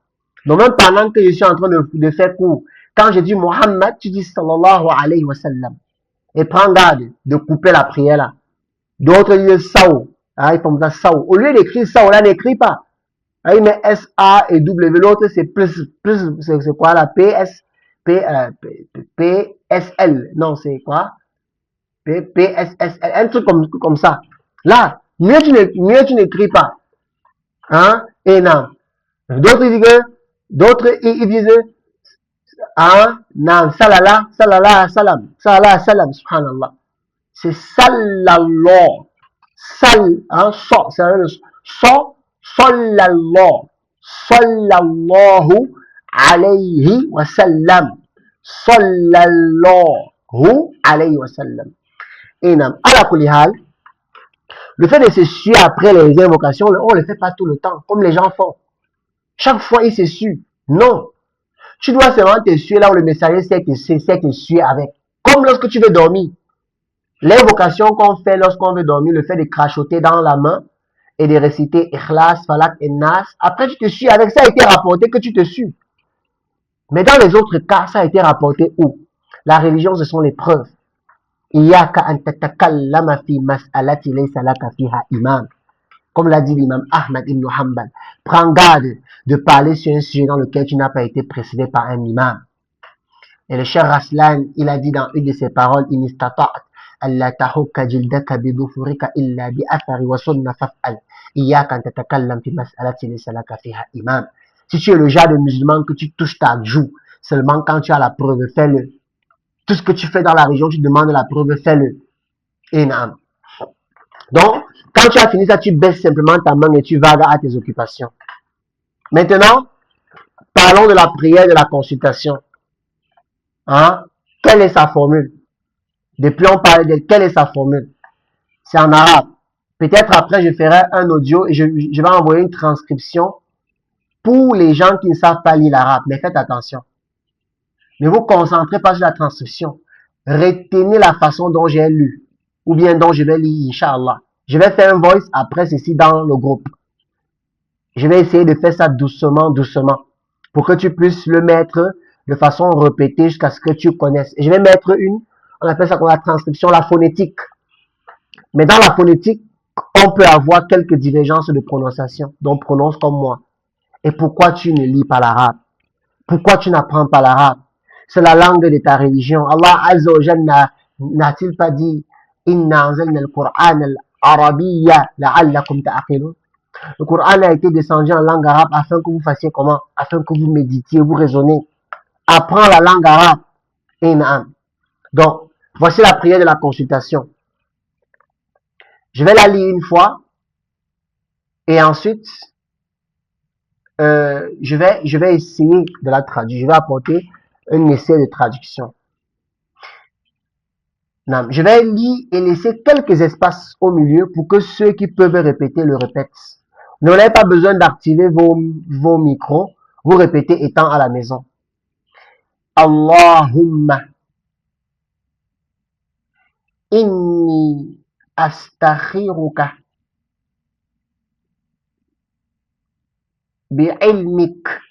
A: Donc même pendant que je suis en train de faire cours, quand je dis Mohammed, tu dis sallallahu alayhi wa sallam. Et prends garde de couper la prière là. D'autres disent Sao. Ah, ils font ça Sao. Au lieu d'écrire Sao, là, n'écris pas. Ah, il met S-A et W. L'autre, c'est plus, c'est quoi là? P-S-L. Non, c'est quoi? P-S-S-L. Un truc comme ça. Là, mieux tu n'écris pas. Hein? Et non. D'autres, ils disent, hein? Non, salala, salala, salam. Salala, salam, subhanallah. C'est sallallah. Sal, hein, c'est sallallah. Sallallahu alayhi wa sallam. Sallallahu alayhi wa sallam. Et non, à la kulihal, le fait de se suer après les invocations, on ne le fait pas tout le temps, comme les gens font. Chaque fois, ils se suent. Non. Tu dois seulement te suer là où le messager sait te suer avec. Comme lorsque tu veux dormir. L'invocation qu'on fait lorsqu'on veut dormir, le fait de crachoter dans la main et de réciter Ikhlas, Falak et Nas, après tu te suis avec, ça a été rapporté que tu te suis. Mais dans les autres cas, ça a été rapporté où? La religion, ce sont les preuves. Iyaka an tatakallama fi mas'alati laysa laka fiha imam. Comme l'a dit l'imam Ahmad ibn Hanbal. Prends garde de parler sur un sujet dans lequel tu n'as pas été précédé par un imam. Et le cher Raslan, il a dit dans une de ses paroles, Inistata'at. ألا تحك جلدك بظفرك إلا بأثر وسنة فافعل إياك أن تتكلم في مسألة ليس لك فيها إمام. Si tu es le genre de musulman que tu touches ta joue seulement quand tu as la preuve, fais-le. Tout ce que tu fais dans la région, tu demandes la preuve, fais-le. Inam. Donc, quand tu as fini ça, tu baisses simplement ta main et tu vas à tes occupations. Maintenant, parlons de la prière de la consultation. Hein? Quelle est sa formule? Depuis, on parlait de quelle est sa formule. C'est en arabe. Peut-être après, je ferai un audio et je vais envoyer une transcription pour les gens qui ne savent pas lire l'arabe. Mais faites attention. Ne vous concentrez pas sur la transcription. Retenez la façon dont j'ai lu. Ou bien dont je vais lire, Inch'Allah. Je vais faire un voice après ceci dans le groupe. Je vais essayer de faire ça doucement, doucement. Pour que tu puisses le mettre de façon répétée jusqu'à ce que tu connaisses. Et je vais mettre on appelle ça comme la transcription, la phonétique. Mais dans la phonétique, on peut avoir quelques divergences de prononciation. Donc prononce comme moi. Et pourquoi tu ne lis pas l'arabe? Pourquoi tu n'apprends pas l'arabe? C'est la langue de ta religion. Allah Azza wa Jalla n'a-t-il pas dit Inna anzalna al-Qur'an al-Arabiyya la'allakum ta'aqilun? Le Coran a été descendu en langue arabe afin que vous fassiez comment? Afin que vous méditiez, vous raisonnez. Apprends la langue arabe. Donc, voici la prière de la consultation. Je vais la lire une fois et ensuite je vais essayer de la traduire. Je vais apporter un essai de traduction. Je vais lire et laisser quelques espaces au milieu pour que ceux qui peuvent répéter le répètent. Vous n'avez pas besoin d'activer vos micros. Vous répétez étant à la maison. Allahumma إني أستخيرك بعلمك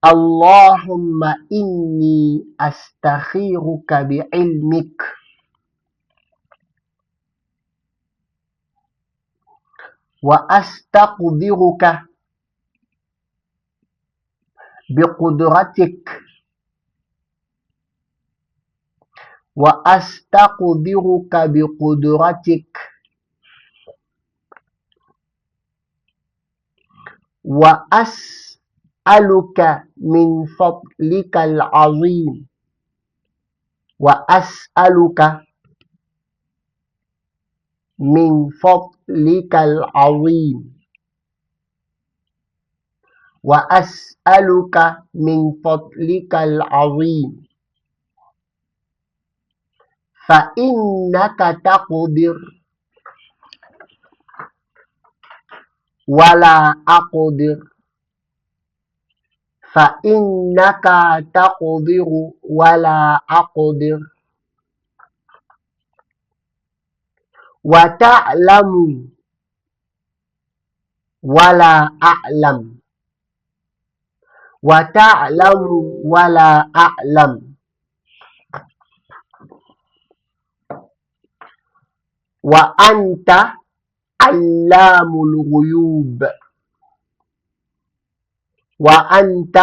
A: اللهم إني أستخيرك بعلمك وأستقدرك بقدرتك وأستقدرك بقدرتك وأسألك من فضلك العظيم وأسألك من فضلك العظيم وأسألك من فضلك العظيم فإنك تقدر ولا أقدر فإنك تقدر ولا أقدر وتعلم ولا أعلم وتعلم ولا أعلم وأنت علام الغيوب وأنت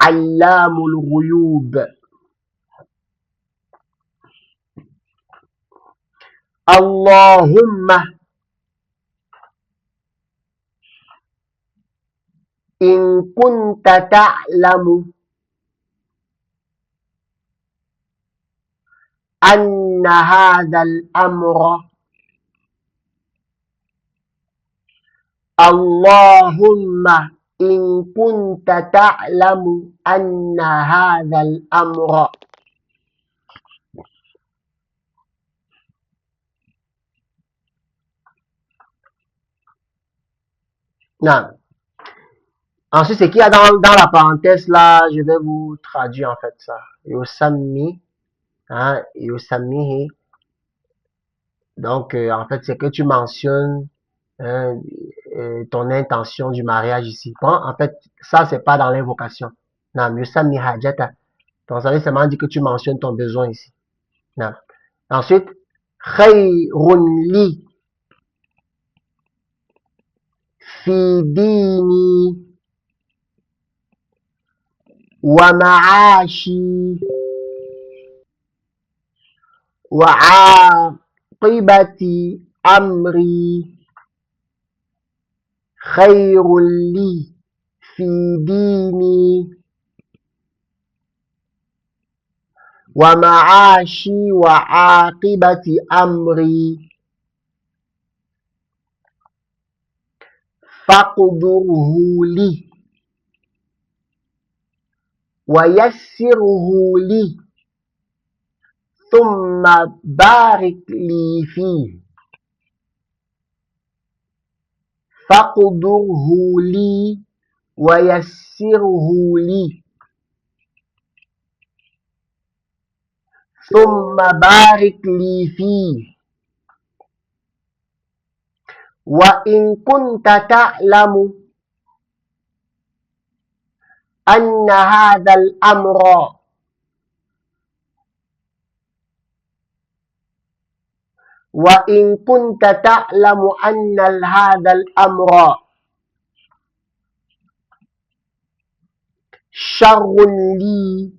A: علام الغيوب اللهم إن كنت تعلم أن هذا الأمر اللهم إن كنت تعلم أن هذا الأمر نعم. Ensuite, ce qu'il y a dans la parenthèse là, je vais vous traduire en fait ça. Yosami, hein, Yosamihi. Donc, en fait, c'est que tu mentionnes hein, ton intention du mariage ici. Bon, en fait, ça, c'est pas dans l'invocation. Non, Yosami Hajata. Donc, ça veut seulement dire que tu mentionnes ton besoin ici. Non. Ensuite, Khayrun li fi dini wa ma'ashi وعاقبة أمري خير لي في ديني ومعاشي وعاقبة أمري فاقدره لي ويسره لي ثم بارك لي فيه فاقدره لي ويسره لي ثم بارك لي فيه وإن كنت تعلم أن هذا الأمر وإن كنت تعلم أن هذا الأمر شر لي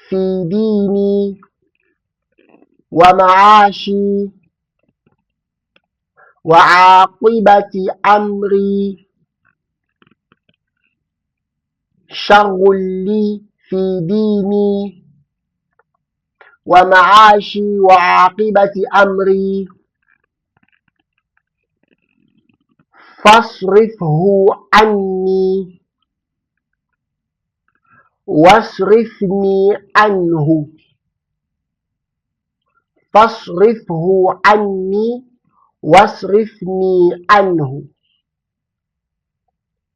A: في ديني ومعاشي وعاقبة أمري شر لي في ديني ومعاشي وعاقبة أمري فاصرفه عني واصرفني عنه فاصرفه عني واصرفني عنه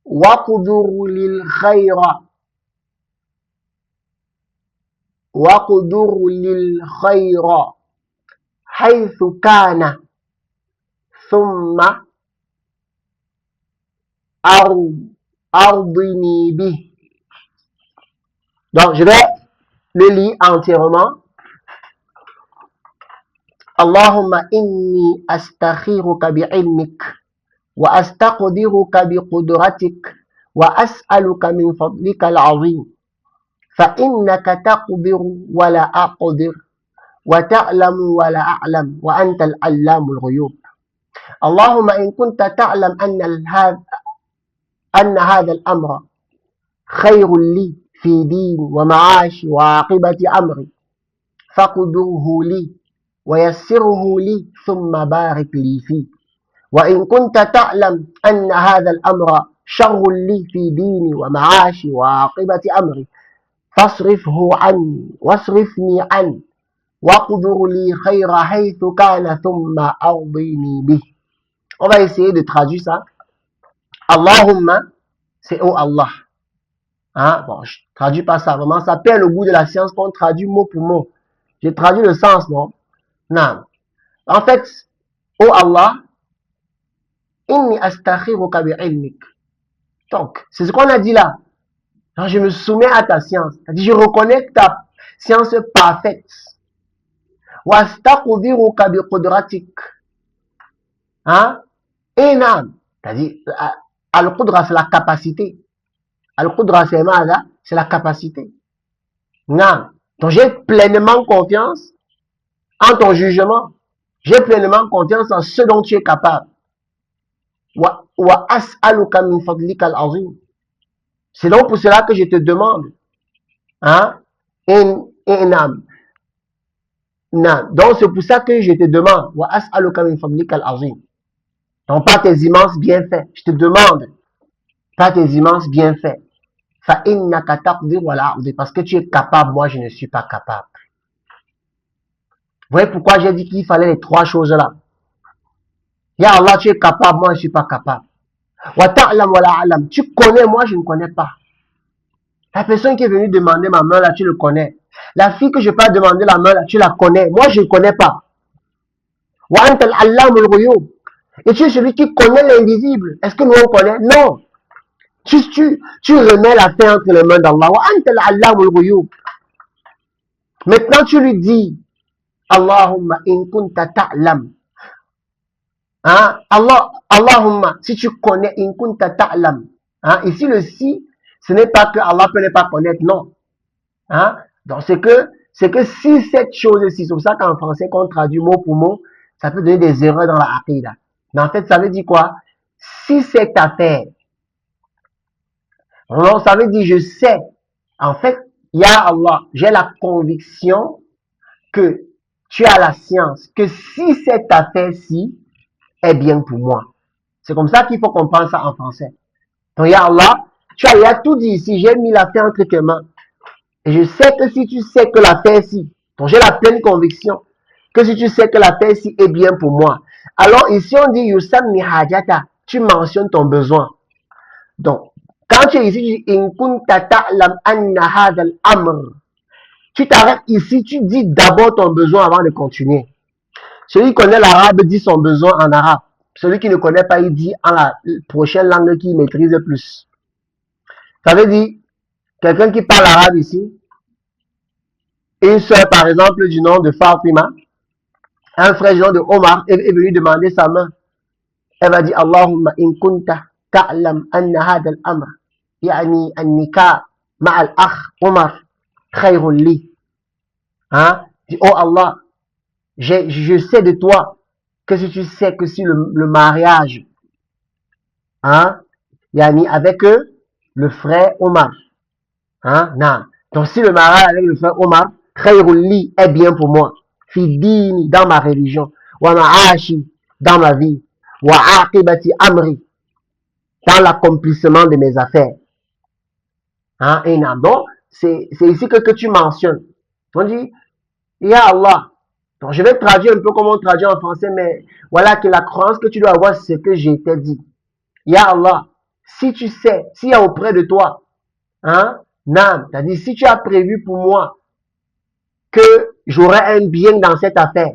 A: واقدر للخير وَقْدُرْ لِلْخَيْرَ حَيْثُ كَانَ ثُمَّ أَرْضِنِي بِهِ. Donc, je vais le lire entièrement. Allahumma inni astakhiruka bi'ilmik wa astaqdiruka biqudratik wa as'aluka min fadlika al-azim fa innaka taqdiru wa la aqdir wa ta'lamu wa la a'lam wa anta al-allamul ghuyub. Allahumma in kunta ta'lam anna hadha al-amra khayrun li fi dini wa ma'ashi wa aqibati amri faqdurhu li ويسره لي ثم بارك لي فيه وإن كنت تعلم أن هذا الأمر شر لي في ديني ومعاشي وعاقبة أمري فاصرفه عني واصرفني عنه واقدر لي خير حيث كان ثم أرضيني به. On va essayer de traduire ça. Allahumma, c'est oh Allah. Hein? Bon, je traduis pas ça. Vraiment, ça perd le goût de la science qu'on traduit mot pour mot. J'ai traduit le sens, non? Non. En fait, oh Allah, inni astakhiruka bi'ilmik. Donc, c'est ce qu'on a dit là. Alors, je me soumets à ta science. C'est-à-dire, je reconnais ta science parfaite. Wa astaqdiruka biqudratik. Hein? Enam. C'est-à-dire, al-qudra, c'est la capacité. Al-qudra, c'est mada, c'est la capacité. Non. Donc, j'ai pleinement confiance en ton jugement. J'ai pleinement confiance en ce dont tu es capable. C'est donc pour cela que je te demande. Hein? Donc c'est pour ça que je te demande. Donc pas tes immenses bienfaits. Je te demande. Pas tes immenses bienfaits. Parce que tu es capable, moi je ne suis pas capable. Vous voyez pourquoi j'ai dit qu'il fallait les trois choses là. Ya Allah, tu es capable, moi je ne suis pas capable. Wa ta'lam wa la alam. Tu connais, moi je ne connais pas. La personne qui est venue demander ma main là, tu le connais. La fille que je peux demander la main là, tu la connais. Moi je ne connais pas. Wa anta al-allamul ghuyub. Et tu es celui qui connaît l'invisible. Est-ce que nous on connaît? Non. Tu remets la fin entre les mains d'Allah. Wa anta al-allamul ghuyub. Maintenant tu lui dis Allahumma in kunta ta'lam. Hein? Allahumma, si tu connais, in kunta ta'lam. Hein? Ici, le si, ce n'est pas que Allah peut ne pas connaître, non. Hein? Donc, c'est que si cette chose-ci, c'est pour ça qu'en français, quand on traduit mot pour mot, ça peut donner des erreurs dans la aqidah. Mais en fait, ça veut dire quoi? Si cette affaire, alors, ça veut dire je sais. En fait, ya Allah, j'ai la conviction que tu as la science, que si cette affaire-ci est bien pour moi. C'est comme ça qu'il faut comprendre ça en français. Donc, ya Allah, tu as tout dit ici, j'ai mis l'affaire entre tes mains. Et je sais que si tu sais que l'affaire-ci, donc j'ai la pleine conviction que si tu sais que l'affaire-ci est bien pour moi. Alors ici on dit Yusammi hajata, tu mentionnes ton besoin. Donc, quand tu es ici, tu dis In kunta ta'lam anna hadha al-amr. Tu t'arrêtes ici, tu dis d'abord ton besoin avant de continuer. Celui qui connaît l'arabe dit son besoin en arabe. Celui qui ne connaît pas, il dit en la prochaine langue qu'il maîtrise plus. Ça veut dire, quelqu'un qui parle arabe ici, une soeur par exemple du nom de Fatima, un frère du nom de Omar est venu demander sa main. Elle va dire Allahumma in kunta ta'lam anna hadha al-amr yani an-nikah ma'al akh Omar khayrun li. Hein? Dit, oh Allah, je sais de toi que si tu sais que si le mariage, hein, yani avec le frère Omar, hein, non. Donc si le mariage avec le frère Omar, khayrul li est bien pour moi, fi dini dans ma religion, wa ma'ashi dans ma vie, wa aqibati amri dans l'accomplissement de mes affaires. Hein, et non. Donc c'est ici que tu mentionnes. On dit, ya Allah. Donc, je vais traduire un peu comme on traduit en français, mais voilà que la croyance que tu dois avoir, c'est ce que j'ai été dit. Ya Allah, si tu sais, s'il y a auprès de toi, hein, Nam, c'est-à-dire si tu as prévu pour moi, que j'aurai un bien dans cette affaire.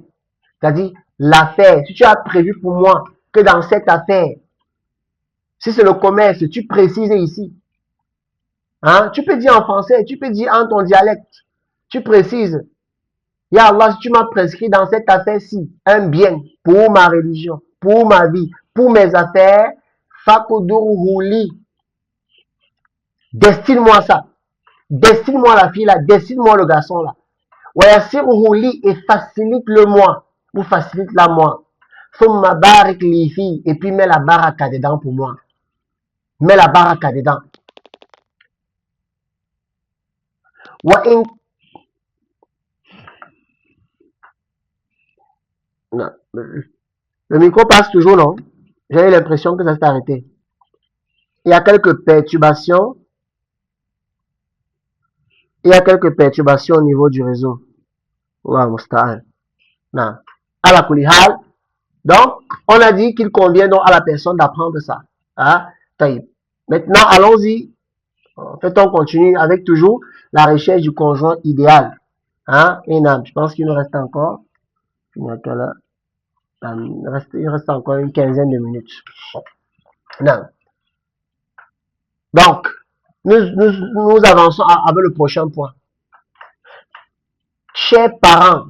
A: C'est-à-dire, l'affaire, si tu as prévu pour moi que dans cette affaire, si c'est le commerce, tu précises ici. Hein? Tu peux dire en français, tu peux dire en ton dialecte. Tu précises. Ya Allah, si tu m'as prescrit dans cette affaire-ci un bien pour ma religion, pour ma vie, pour mes affaires, fakoduruhuli. Destine-moi ça. Destine-moi la fille là, destine-moi le garçon là. Wayasiruhuli et facilite-le moi. Ou facilite-la moi. Thumma barik li fi. Et puis mets la baraka dedans pour moi. Mets la baraka dedans. Wa in... Non. Le micro passe toujours, non? J'ai eu l'impression que ça s'est arrêté. Il y a quelques perturbations. Il y a quelques perturbations au niveau du réseau. Wa musta'an. Non. Ala kulihal. Donc, on a dit qu'il convient donc à la personne d'apprendre ça. Hein? Maintenant, allons-y. En fait, on continue avec toujours la recherche du conjoint idéal. Hein? Je pense qu'il nous reste encore. Il reste encore une quinzaine de minutes. Non. Donc, nous avançons avec le prochain point. Chers parents,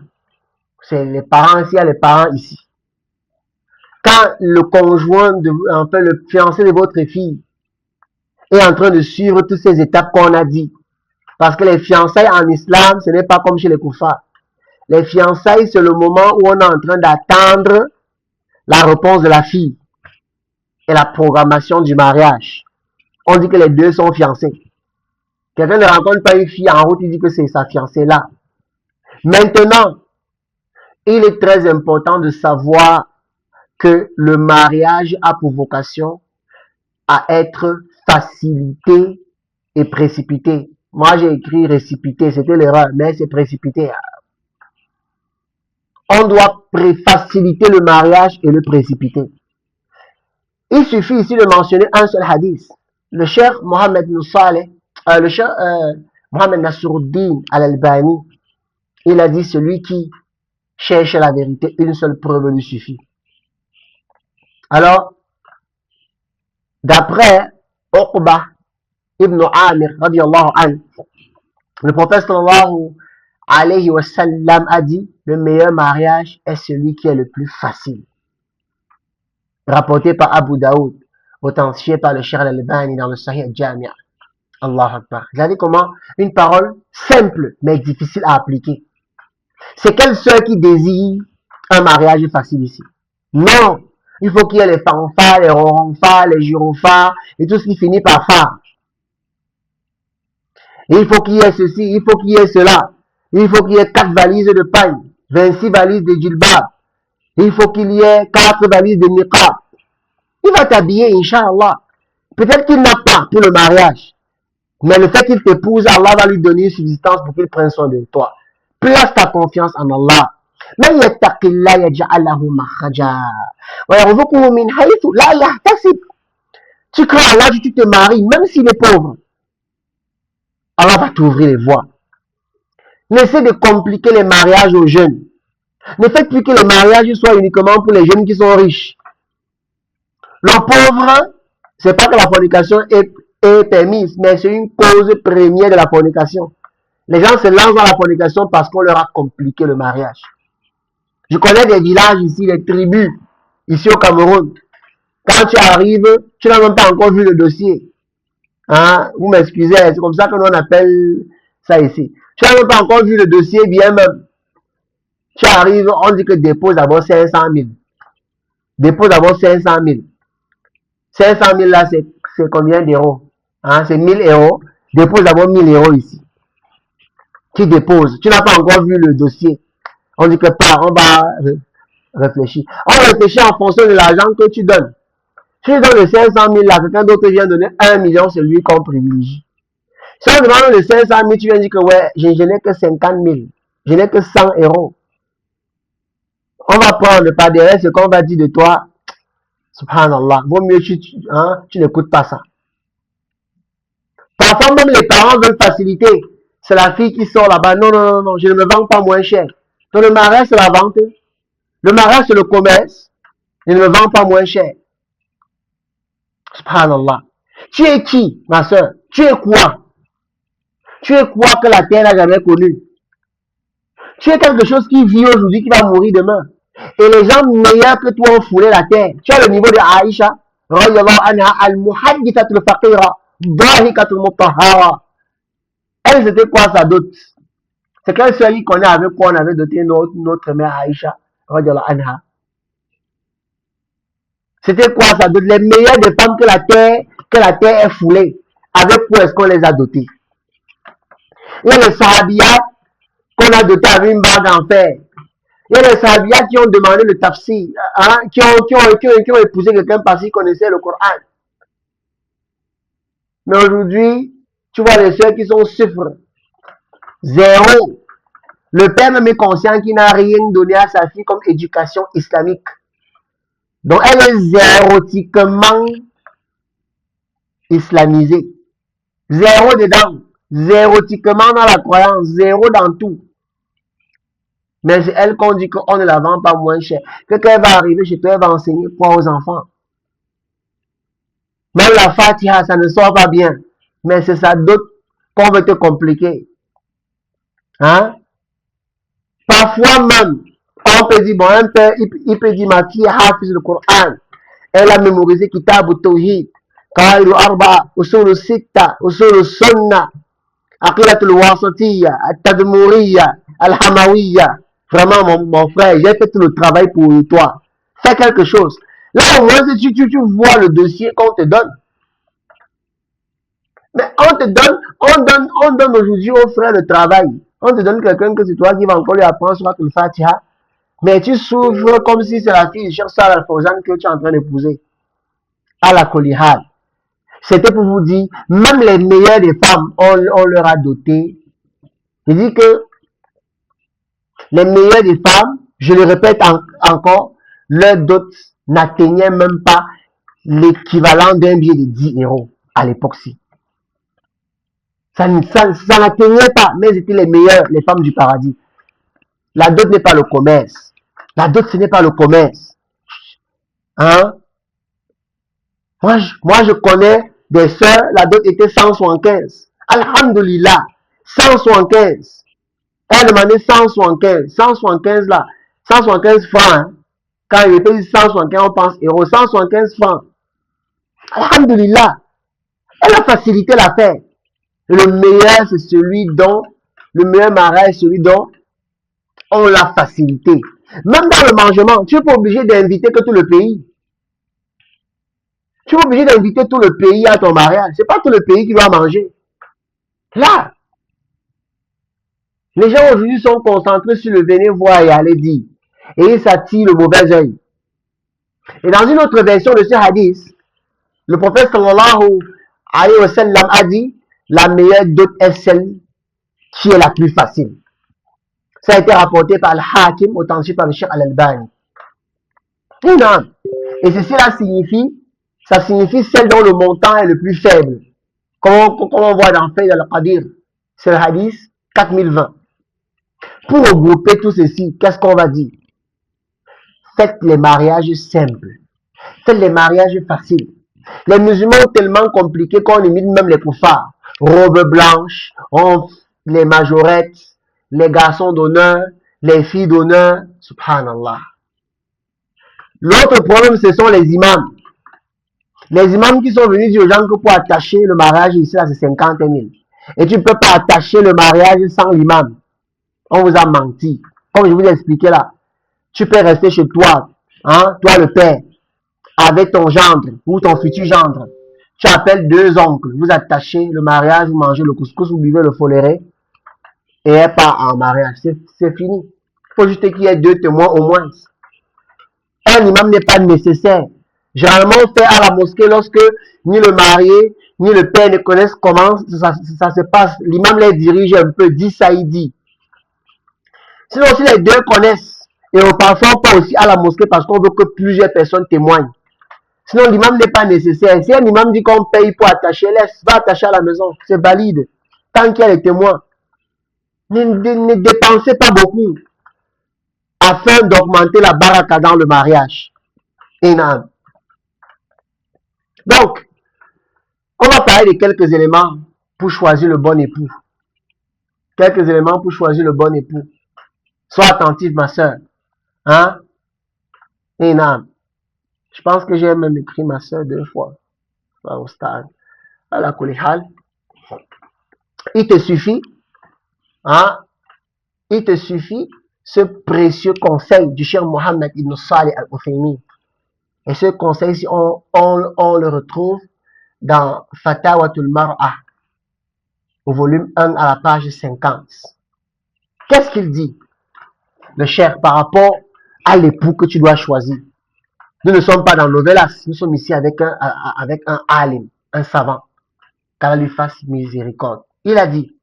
A: c'est les parents ici, il y a les parents ici. Quand le conjoint, enfin le fiancé de votre fille est en train de suivre toutes ces étapes qu'on a dit, parce que les fiançailles en islam, ce n'est pas comme chez les koufars. Les fiançailles, c'est le moment où on est en train d'attendre la réponse de la fille et la programmation du mariage. On dit que les deux sont fiancés. Quelqu'un ne rencontre pas une fille en route, il dit que c'est sa fiancée là. Maintenant, il est très important de savoir que le mariage a pour vocation à être facilité et précipité. Moi, j'ai écrit récipité, c'était l'erreur, mais c'est précipité. On doit faciliter le mariage et le précipiter. Il suffit ici de mentionner un seul hadith. Le cheikh Mohamed Saleh, le cheikh Mohamed Nasruddin al-Albani, il a dit celui qui cherche la vérité, une seule preuve lui suffit. Alors, d'après Uqba ibn Amir, radiallahu anhu, le prophète sallallahu alayhi wa sallam a dit, le meilleur mariage est celui qui est le plus facile. Rapporté par Abu Daoud, authentifié par le cheikh al-Albani dans le Sahih al-Jami'. Allah Akbar. Regardez comment une parole simple mais difficile à appliquer. C'est quelle sœur qui désire un mariage facile ici? Non. Il faut qu'il y ait les fanfares, les ronronfares, les gyrophares et tout ce qui finit par phare. Et il faut qu'il y ait ceci, il faut qu'il y ait cela. Il faut qu'il y ait 4 valises de paille, 26 valises de djilbab. Il faut qu'il y ait 4 valises de niqab. Il va t'habiller, Inch'Allah. Peut-être qu'il n'a pas pour le mariage. Mais le fait qu'il t'épouse, Allah va lui donner une subsistance pour qu'il prenne soin de toi. Place ta confiance en Allah. من يتق الله يجعل له مخرجا ويرزقه من حيث لا يحتسب. Tu crois à Allah, tu te maries, même s'il est pauvre. Allah va t'ouvrir les voies. N'essaie de compliquer les mariages aux jeunes. Ne faites plus que les mariages soient uniquement pour les jeunes qui sont riches. Le pauvre, c'est pas que la fornication est permise, mais c'est une cause première de la fornication. Les gens se lancent dans la fornication parce qu'on leur a compliqué le mariage. Je connais des villages ici, des tribus, ici au Cameroun. Quand tu arrives, tu n'as même pas encore vu le dossier. Hein? Vous m'excusez, c'est comme ça que l'on appelle ça ici. Tu n'as même pas encore vu le dossier, bien même. Tu arrives, on dit que dépose d'abord 500 000. Dépose d'abord 500 000. 500 000 là, c'est combien d'euros? Hein? C'est 1000 euros. Dépose d'abord 1000 euros ici. Tu déposes. Tu n'as pas encore vu le dossier. On dit que pas, on va réfléchir. On réfléchit en fonction de l'argent que tu donnes. Si tu donnes les 500 000 là, quelqu'un d'autre vient donner 1 million, c'est lui qu'on privilégie. Si on demande les 500 000, tu viens dire que ouais, je n'ai que 50 000. Je n'ai que 100 euros. On va prendre par derrière ce qu'on va dire de toi. Subhanallah. Vaut mieux tu n'écoutes pas ça. Parfois même les parents veulent faciliter. c'est la fille qui sort là-bas. Non, non, non, non, je ne me vends pas moins cher. Donc le mariage, c'est la vente. Le mariage, c'est le commerce. Je ne me vends pas moins cher. Subhanallah. Tu es qui, ma soeur? Tu es quoi? Tu es quoi que la terre n'a jamais connu? Tu es quelque chose qui vit aujourd'hui, qui va mourir demain. Et les gens meilleurs que toi ont foulé la terre. Tu as le niveau de Aïcha, radiallahu anha, al-muhaddithatul faqira, dahikatul mutahhara. Elle, c'était quoi sa dot? C'est quelle seule qui connaît avec quoi on avait doté notre mère Aïcha, radiallahu anha. C'était quoi sa dot? Les meilleures des femmes que la terre ait foulées. Avec quoi est-ce qu'on les a dotées? Il y a les sahabiyat qu'on a doté avec une bague en fer. Il y a les sahabiyat qui ont demandé le tafsir, hein, qui ont épousé quelqu'un parce qu'ils connaissaient le Coran. Mais aujourd'hui, tu vois les sœurs qui sont chiffres. Zéro. Le père même est conscient qu'il n'a rien donné à sa fille comme éducation islamique. Donc elle est zérotiquement islamisée. Zéro dedans. Zérotiquement dans la croyance. Zéro dans tout. Mais c'est elle qu'on dit qu'on ne la vend pas moins cher. Que quand elle va arriver chez toi, elle va enseigner quoi aux enfants. Même la Fatiha, ça ne sort pas bien. Mais c'est ça d'autres qu'on veut te compliquer. Hein? Parfois même, on peut dire, bon, un père, il peut dire, ma fille a hafiz le Coran. Elle a mémorisé Kitab al-Tawhid, Qaïd al-Arba, Usul al-Sitta, Usul al-Sunnah, Aqilat al-Wasatiyya, Al-Tadmouriyya, Al-Hamawiyya. Vraiment, mon frère, j'ai fait tout le travail pour toi. Fais quelque chose. Là, au moins, tu vois le dossier qu'on te donne. Mais on donne aujourd'hui aux frères le travail. On te donne quelqu'un que c'est toi qui va encore lui apprendre sur le Fatiha. Mais tu souffres comme si c'est la fille de Cheikh Salah Al-Fawzan que tu es en train d'épouser. À la Kolihal. C'était pour vous dire, même les meilleures des femmes, on leur a doté. Je dis que les meilleures des femmes, je le répète encore, leur dot n'atteignait même pas l'équivalent d'un billet de 10 euros à l'époque-ci. Ça n'atteignait pas, mais elles étaient les meilleures, les femmes du paradis. La dot n'est pas le commerce. La dot, ce n'est pas le commerce. Hein? Moi, je connais des sœurs, la dot était 175. Alhamdulillah, 175. Elle demandait 175. 175 là, 175 francs. Hein? Quand il était 175, on pense euros. 175 francs. Alhamdulillah. Elle a facilité l'affaire. Le meilleur, c'est celui dont, le meilleur mariage, celui dont on l'a facilité. Même dans le mangement, tu n'es pas obligé d'inviter que tout le pays. Tu es obligé d'inviter tout le pays à ton mariage. Ce n'est pas tout le pays qui doit manger. Là, les gens aujourd'hui sont concentrés sur le venez voir et aller dire. Et ils s'attirent le mauvais œil. Et dans une autre version de ce hadith, le prophète sallallahu alayhi wa sallam a dit, la meilleure dot est celle qui est la plus facile. Ça a été rapporté par Al-Hakim, authentifié par le Cheikh Al-Albani. Et ceci là signifie, ça signifie celle dont le montant est le plus faible. Comme on voit dans Fayd al-Qadir, c'est le hadith 4020. Pour regrouper tout ceci, qu'est-ce qu'on va dire? Faites les mariages simples. Faites les mariages faciles. Les musulmans sont tellement compliqués qu'on imite même les koufars. Robes blanches, les majorettes, les garçons d'honneur, les filles d'honneur. Subhanallah. L'autre problème, ce sont les imams. Les imams qui sont venus dire aux gens que pour attacher le mariage ici, là, c'est 50 000. Et tu ne peux pas attacher le mariage sans l'imam. On vous a menti. Comme je vous ai expliqué là. Tu peux rester chez toi, hein, toi le père, avec ton gendre ou ton futur gendre. Tu appelles deux oncles, vous attachez le mariage, vous mangez le couscous, vous buvez le foléré, et elle part en mariage. C'est fini. Il faut juste qu'il y ait deux témoins au moins. Un imam n'est pas nécessaire. Généralement, on fait à la mosquée lorsque ni le marié, ni le père ne connaissent comment ça se passe. L'imam les dirige un peu, dit ça, il dit. Sinon, si les deux connaissent, et parfois on part aussi à la mosquée parce qu'on veut que plusieurs personnes témoignent. Sinon, l'imam n'est pas nécessaire. Si un imam dit qu'on paye pour attacher, laisse, va attacher à la maison. C'est valide. Tant qu'il y a les témoins. Ne dépensez pas beaucoup afin d'augmenter la baraka dans le mariage. Énorme. Donc, on va parler de quelques éléments pour choisir le bon époux. Quelques éléments pour choisir le bon époux. Sois attentive, ma soeur. Hein? Énorme. Je pense que j'ai même écrit ma soeur 2 fois. Au stade. À la Kulihal. Il te suffit, hein? Il te suffit ce précieux conseil du cher Mohammed ibn Salih al-Uthaymin. Et ce conseil, on le retrouve dans Fatawatul Mar'a, au volume 1 à la page 50. Qu'est-ce qu'il dit, le cher, par rapport à l'époux que tu dois choisir? Nous ne sommes pas dans Novelas, nous sommes ici avec un alim, un savant, qu'Allah lui fasse miséricorde. Il a dit,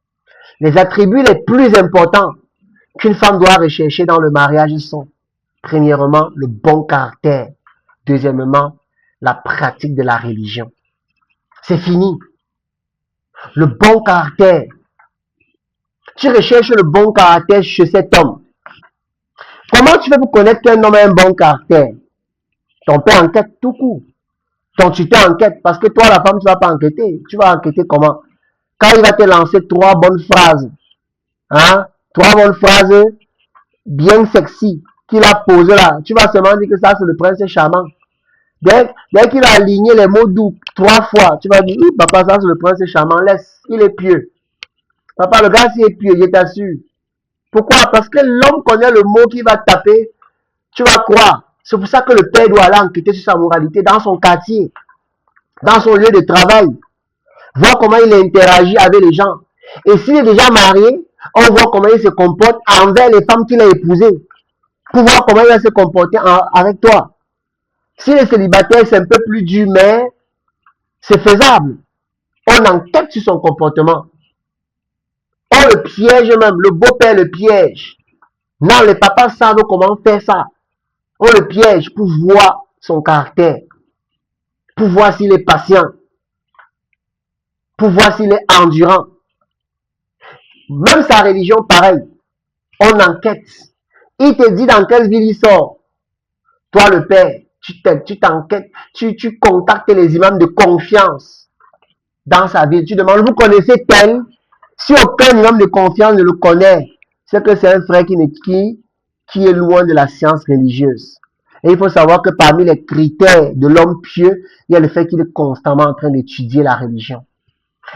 A: les attributs les plus importants qu'une femme doit rechercher dans le mariage sont, premièrement, le bon caractère. Deuxièmement, la pratique de la religion. C'est fini. Le bon caractère. Tu recherches le bon caractère chez cet homme. Comment tu fais pour connaître qu'un homme a un bon caractère? Ton père enquête tout court. Ton tuteur enquête. Parce que toi, la femme, tu ne vas pas enquêter. Tu vas enquêter comment? Quand il va te lancer 3 bonnes phrases. Hein? 3 bonnes phrases bien sexy qu'il a posées là. Tu vas seulement dire que ça, c'est le prince charmant. Dès qu'il a aligné les mots doux 3 fois, tu vas dire, papa, ça c'est le prince charmant, laisse, il est pieux. Papa, le gars, s'il est pieux, je t'assure. Pourquoi? Parce que l'homme connaît le mot qu'il va taper, tu vas croire. C'est pour ça que le père doit aller enquêter sur sa moralité dans son quartier, dans son lieu de travail. Voir comment il interagit avec les gens. Et s'il est déjà marié, on voit comment il se comporte envers les femmes qu'il a épousées. Pour voir comment il va se comporter avec toi. Si les célibataires, c'est un peu plus dur, mais c'est faisable. On enquête sur son comportement. On le piège même. Le beau-père le piège. Non, les papas savent comment faire ça. On le piège pour voir son caractère. Pour voir s'il est patient. Pour voir s'il est endurant. Même sa religion, pareil. On enquête. Il te dit dans quelle ville il sort. Toi, le père, tu t'enquêtes, tu contactes les imams de confiance dans sa ville. Tu demandes, vous connaissez tel? Si aucun imam de confiance ne le connaît, c'est que c'est un frère qui est loin de la science religieuse. Et il faut savoir que parmi les critères de l'homme pieux, il y a le fait qu'il est constamment en train d'étudier la religion.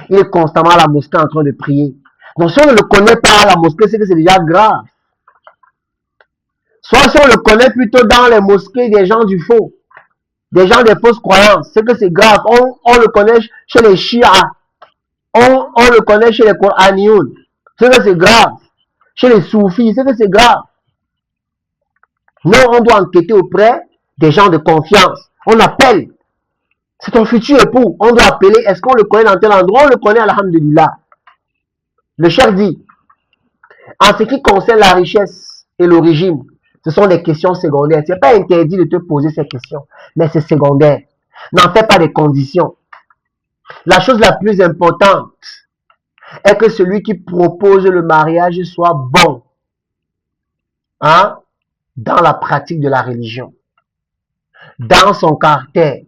A: Il est constamment à la mosquée en train de prier. Donc si on ne le connaît pas à la mosquée, c'est que c'est déjà grave. Soit si on le connaît plutôt dans les mosquées des gens du faux, des gens des fausses croyances, c'est que c'est grave. On le connaît chez les Shia, on le connaît chez les Koranioun, c'est que c'est grave. Chez les Soufis, c'est que c'est grave. Non, on doit enquêter auprès des gens de confiance. On appelle. C'est ton futur époux. On doit appeler. Est-ce qu'on le connaît dans tel endroit? On le connaît, alhamdulillah. Le chef dit, en ce qui concerne la richesse et l'origine, ce sont des questions secondaires. Ce n'est pas interdit de te poser ces questions, mais c'est secondaire. N'en fais pas des conditions. La chose la plus importante est que celui qui propose le mariage soit bon, hein, dans la pratique de la religion, dans son caractère.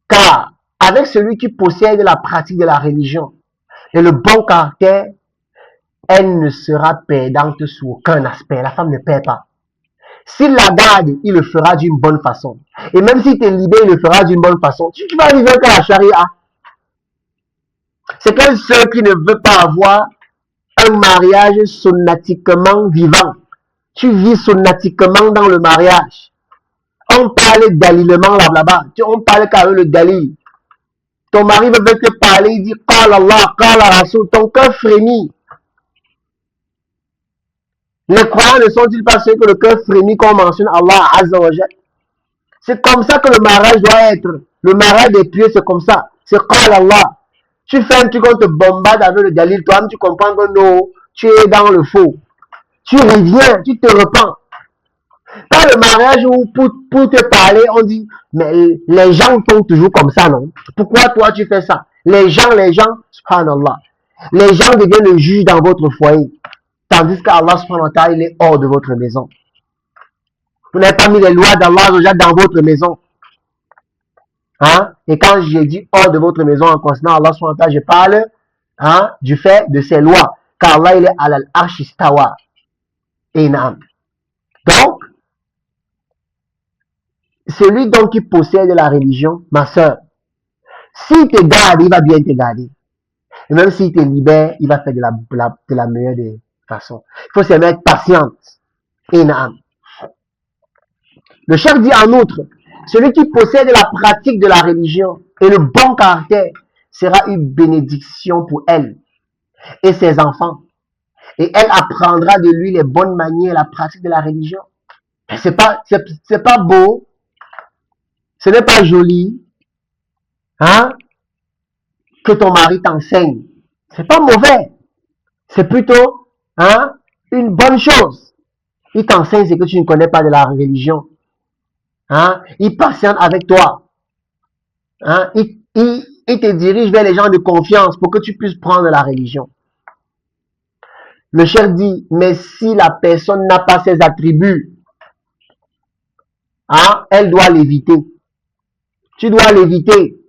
A: Car avec celui qui possède la pratique de la religion et le bon caractère, elle ne sera perdante sous aucun aspect. La femme ne perd pas. S'il la garde, il le fera d'une bonne façon. Et même s'il te libère, il le fera d'une bonne façon. Tu vas arriver à la charia. C'est qu'elle seule qui ne veut pas avoir un mariage sunnatiquement vivant. Tu vis sunnatiquement dans le mariage. On parle d'alilement là-bas. On parle qu'avec le dalil. Ton mari veut te parler, il dit Qala Allah, Qala Rasul. Ton cœur frémit. Les croyants ne sont-ils pas ceux que le cœur frémit quand on mentionne Allah Azza wa Jal? C'est comme ça que le mariage doit être. Le mariage des pieux, c'est comme ça. C'est Qala Allah. Tu fais un truc, on te bombarde avec le dalil. Toi-même, tu comprends que non, tu es dans le faux. Tu reviens, tu te repens. Pas le mariage où pour te parler, on dit, mais les gens font toujours comme ça, non? Pourquoi toi tu fais ça? Les gens, subhanallah. Les gens deviennent le juge dans votre foyer. Tandis qu'Allah subhanahu wa ta'ala, il est hors de votre maison. Vous n'avez pas mis les lois d'Allah dans votre maison. Hein? Et quand j'ai dit hors de votre maison en concernant Allah subhanahu wa ta'ala, je parle du fait de ses lois. Car Allah, il est al-arsh istawa. Inam. Donc, celui donc qui possède la religion, ma soeur, s'il te garde, il va bien te garder. Et même s'il te libère, il va faire de la meilleure des façons. Il faut se mettre patiente. Inam. Le chef dit en outre, celui qui possède la pratique de la religion et le bon caractère sera une bénédiction pour elle et ses enfants. Et elle apprendra de lui les bonnes manières et la pratique de la religion. C'est pas beau, ce n'est pas joli, hein, que ton mari t'enseigne. C'est pas mauvais, c'est plutôt, une bonne chose. Il t'enseigne ce que tu ne connais pas de la religion. Il patiente avec toi. Il te dirige vers les gens de confiance pour que tu puisses prendre la religion. Le chef dit, mais si la personne n'a pas ces attributs, elle doit l'éviter. Tu dois l'éviter.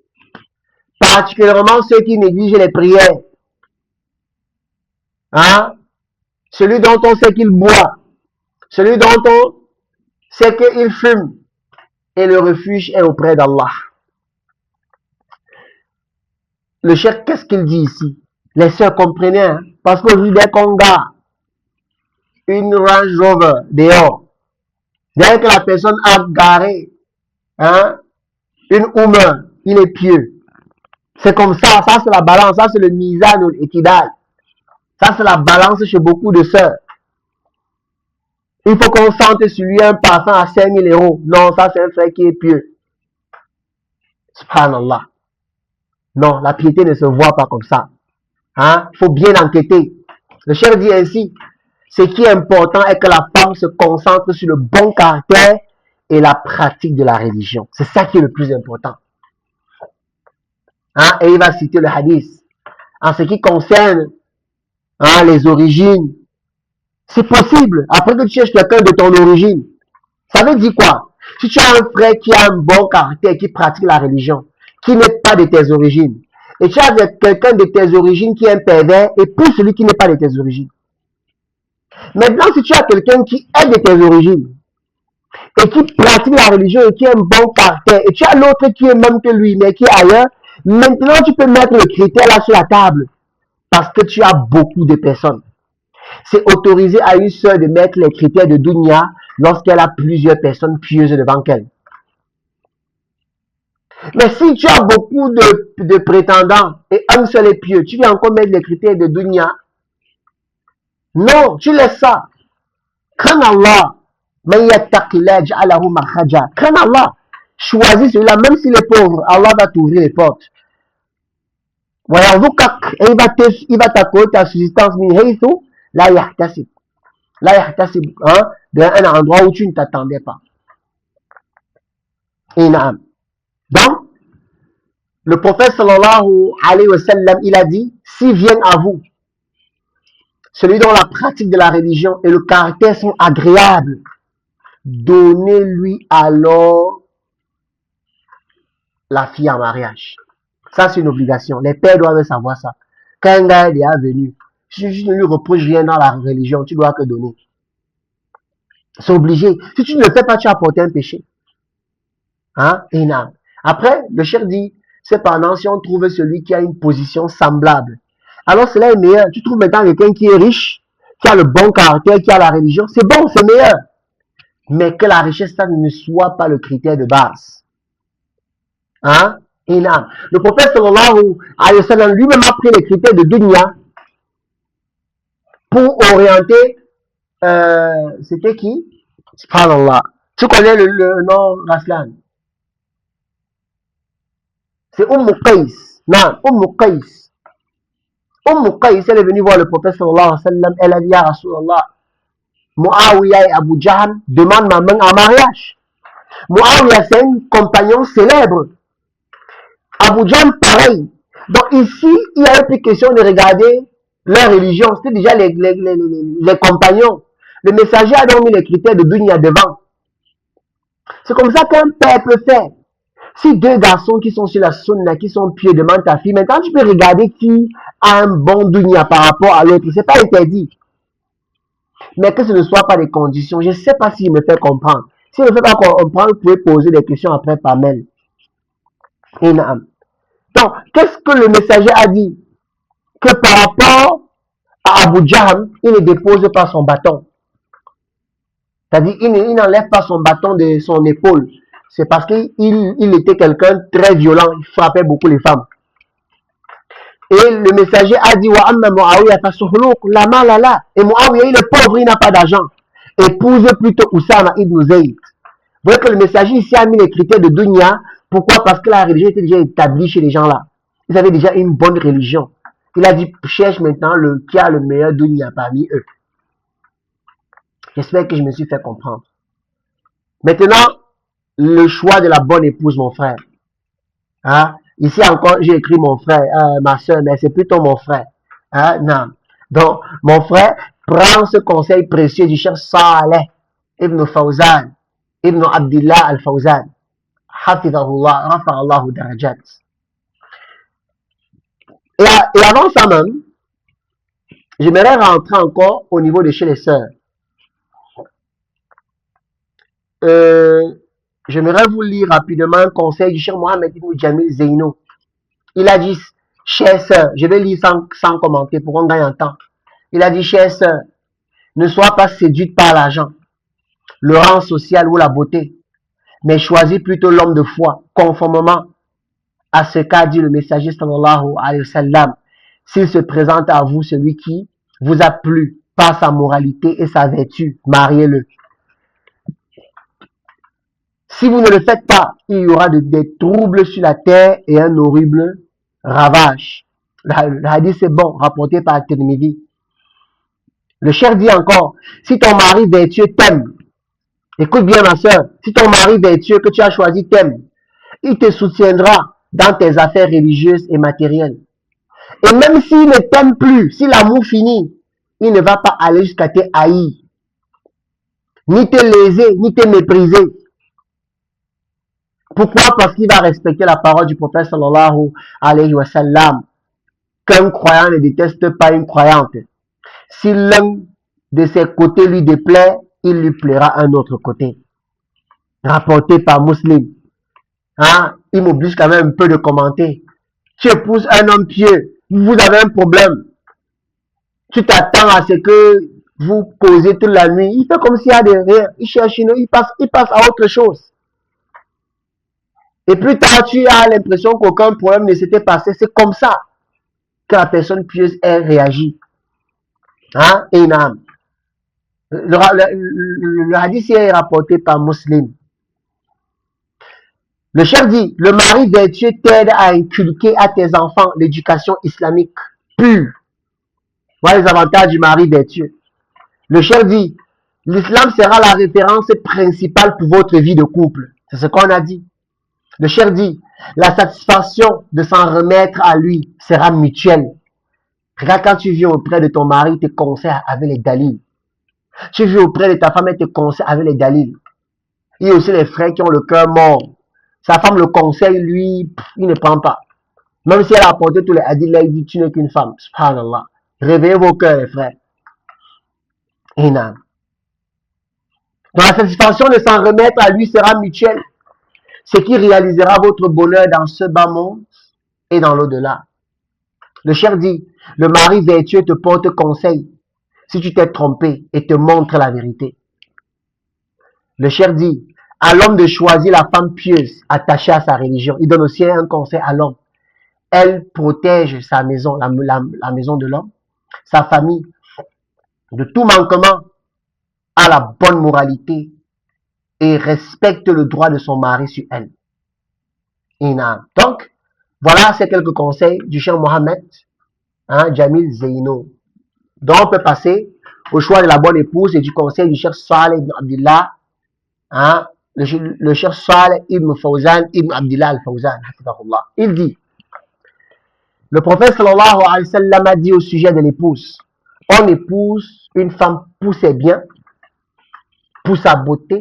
A: Particulièrement ceux qui négligent les prières. Celui dont on sait qu'il boit. Celui dont on sait qu'il fume. Et le refuge est auprès d'Allah. Le chef, qu'est-ce qu'il dit ici? Les sœurs, comprenez, parce qu'aujourd'hui, dès qu'on garde une Range Rover dehors, dès que la personne a garé une Hummer, il est pieux. C'est comme ça c'est la balance, ça c'est le mizan ou l'équidal. Ça c'est la balance chez beaucoup de sœurs. Il faut qu'on sente sur lui un parfum à 5000 €. Non, ça c'est un frère qui est pieux. Subhanallah. Non, la piété ne se voit pas comme ça. Il faut bien enquêter. Le chef dit ainsi, ce qui est important est que la femme se concentre sur le bon caractère et la pratique de la religion. C'est ça qui est le plus important. Et il va citer le hadith. En ce qui concerne les origines, c'est possible. Après que tu cherches quelqu'un de ton origine, ça veut dire quoi? Si tu as un frère qui a un bon caractère, qui pratique la religion, qui n'est pas de tes origines, et tu as quelqu'un de tes origines qui est un pervers, et pour celui qui n'est pas de tes origines. Maintenant, si tu as quelqu'un qui est de tes origines, et qui pratique la religion, et qui a un bon caractère, et tu as l'autre qui est même que lui, mais qui est ailleurs, maintenant tu peux mettre le critère là sur la table, parce que tu as beaucoup de personnes. C'est autorisé à une sœur de mettre les critères de Dunya lorsqu'elle a plusieurs personnes pieuses devant elle. Mais si tu as beaucoup de prétendants et un seul est pieux, tu viens encore mettre les critères de Dunya? Non, tu laisses ça. Crains Allah. Crains Allah. Choisis celui-là, même s'il est pauvre, Allah va t'ouvrir les portes. Il va t'accorder ta subsistance d'un endroit où tu ne t'attendais pas. Donc, le prophète sallallahu alayhi wa sallam, il a dit, s'ils viennent à vous, celui dont la pratique de la religion et le caractère sont agréables, donnez-lui alors la fille en mariage. Ça, c'est une obligation. Les pères doivent savoir ça. Quand un gars est venu, si tu ne lui reproches rien dans la religion, tu dois que donner. C'est obligé. Si tu ne le fais pas, tu as porté un péché. Énorme. Après, le chef dit, cependant, si on trouve celui qui a une position semblable, alors cela est meilleur. Tu trouves maintenant quelqu'un qui est riche, qui a le bon caractère, qui a la religion, c'est bon, c'est meilleur. Mais que la richesse, ça ne soit pas le critère de base. Énorme. Le prophète sallallahu alayhi wa sallam lui-même a pris les critères de dunya pour orienter, c'était qui? Subhanallah. Tu connais le nom Raslan? C'est Qais. Non, Qais. Qais, elle est venue voir le prophète sallallahu alayhi wa sallam. Elle a dit à Rasulallah, Muawiyah et Abu Jahl demandent ma main en mariage. Muawiyah, c'est un compagnon célèbre. Abu Jahl, pareil. Donc ici, il n'y a plus question de regarder leur religion. C'était déjà les compagnons. Le messager a donc mis les critères de dunya devant. C'est comme ça qu'un père peut faire. Si deux garçons qui sont sur la sunna, qui sont pieux, demandent ta fille, maintenant tu peux regarder qui a un bon dunya par rapport à l'autre. C'est pas interdit. Mais que ce ne soit pas des conditions. Je ne sais pas s'il me fait comprendre. S'il ne me fait pas comprendre, vous pouvez poser des questions après par mail. Donc, qu'est-ce que le messager a dit? Que par rapport à Abu Jahl, il ne dépose pas son bâton. C'est-à-dire, il n'enlève pas son bâton de son épaule. C'est parce qu'il était quelqu'un de très violent. Il frappait beaucoup les femmes. Et le messager a dit, wa amma Muawiya fasuhluq la malala. Et Muawiya, il est pauvre, il n'a pas d'argent. Épouse plutôt Oussama ibn Zayd. Vous voyez que le messager ici a mis les critères de dunya. Pourquoi? Parce que la religion était déjà établie chez les gens là. Ils avaient déjà une bonne religion. Il a dit, cherche maintenant qui a le meilleur dunya parmi eux. J'espère que je me suis fait comprendre. Maintenant, le choix de la bonne épouse, mon frère. Hein? Ici encore, j'ai écrit mon frère, ma soeur, mais c'est plutôt mon frère. Hein? Non. Donc, mon frère, prends ce conseil précieux du chef Saleh ibn Fawzan, ibn Abdillah al-Fawzan. Hafidahullah, rafa'allahu darajat. Et avant ça même, j'aimerais rentrer encore au niveau de chez les sœurs. J'aimerais vous lire rapidement un conseil du Cheikh Mohamed ibn Jamil Zeyno. Il a dit, chère sœur, je vais lire sans commenter pour qu'on gagne en temps. Il a dit, chère sœur, ne sois pas séduite par l'argent, le rang social ou la beauté, mais choisis plutôt l'homme de foi, conformément à ce qu'a dit le messager sallallahu alayhi wa sallam. S'il se présente à vous celui qui vous a plu par sa moralité et sa vertu, mariez-le. Si vous ne le faites pas, il y aura des troubles sur la terre et un horrible ravage. Le hadith est bon, rapporté par Tirmidhi. Le cheikh dit encore, si ton mari vertueux t'aime, écoute bien ma soeur, si ton mari vertueux que tu as choisi t'aime, il te soutiendra dans tes affaires religieuses et matérielles. Et même s'il ne t'aime plus, si l'amour finit, il ne va pas aller jusqu'à te haïr, ni te léser, ni te mépriser. Pourquoi? Parce qu'il va respecter la parole du prophète sallallahu alayhi wa sallam, qu'un croyant ne déteste pas une croyante. Si l'un de ses côtés lui déplaît, il lui plaira un autre côté. Rapporté par Muslim. Hein? Il m'oblige quand même un peu de commenter. Tu épouses un homme pieux, vous avez un problème. Tu t'attends à ce que vous causez toute la nuit. Il fait comme s'il y a des rien. Il cherche une, il passe à autre chose. Et plus tard, tu as l'impression qu'aucun problème ne s'était passé. C'est comme ça que la personne pieuse elle réagit. Hein? Et le hadith est rapporté par Muslim. Le chef dit, le mari vertueux t'aide à inculquer à tes enfants l'éducation islamique pure. Voilà les avantages du mari vertueux. Le chef dit, l'islam sera la référence principale pour votre vie de couple. C'est ce qu'on a dit. Le chef dit, la satisfaction de s'en remettre à lui sera mutuelle. Regarde, quand tu viens auprès de ton mari, il te conseille avec les dalils. Tu viens auprès de ta femme, elle te conseille avec les dalils. Il y a aussi les frères qui ont le cœur mort. Sa femme le conseille, lui, il ne prend pas. Même si elle a apporté tous les hadiths, là, il dit, tu n'es qu'une femme. Subhanallah. Réveillez vos cœurs, les frères. Inam. Donc la satisfaction de s'en remettre à lui sera mutuelle. Ce qui réalisera votre bonheur dans ce bas monde et dans l'au-delà. Le cheikh dit, le mari vertueux te porte conseil si tu t'es trompé et te montre la vérité. Le cheikh dit, à l'homme de choisir la femme pieuse attachée à sa religion. Il donne aussi un conseil à l'homme. Elle protège sa maison, la maison de l'homme, sa famille, de tout manquement à la bonne moralité et respecte le droit de son mari sur elle. Donc, voilà ces quelques conseils du cheikh Mohamed Jamil Zeyno. Donc, on peut passer au choix de la bonne épouse et du conseil du cheikh Saleh ibn Abdillah, le cheikh Saleh ibn Fawzan ibn Abdillah al-Fawzan. Il dit, Le prophète sallallahu alayhi wa sallam a dit au sujet de l'épouse, on épouse une femme pour ses biens, pour sa beauté,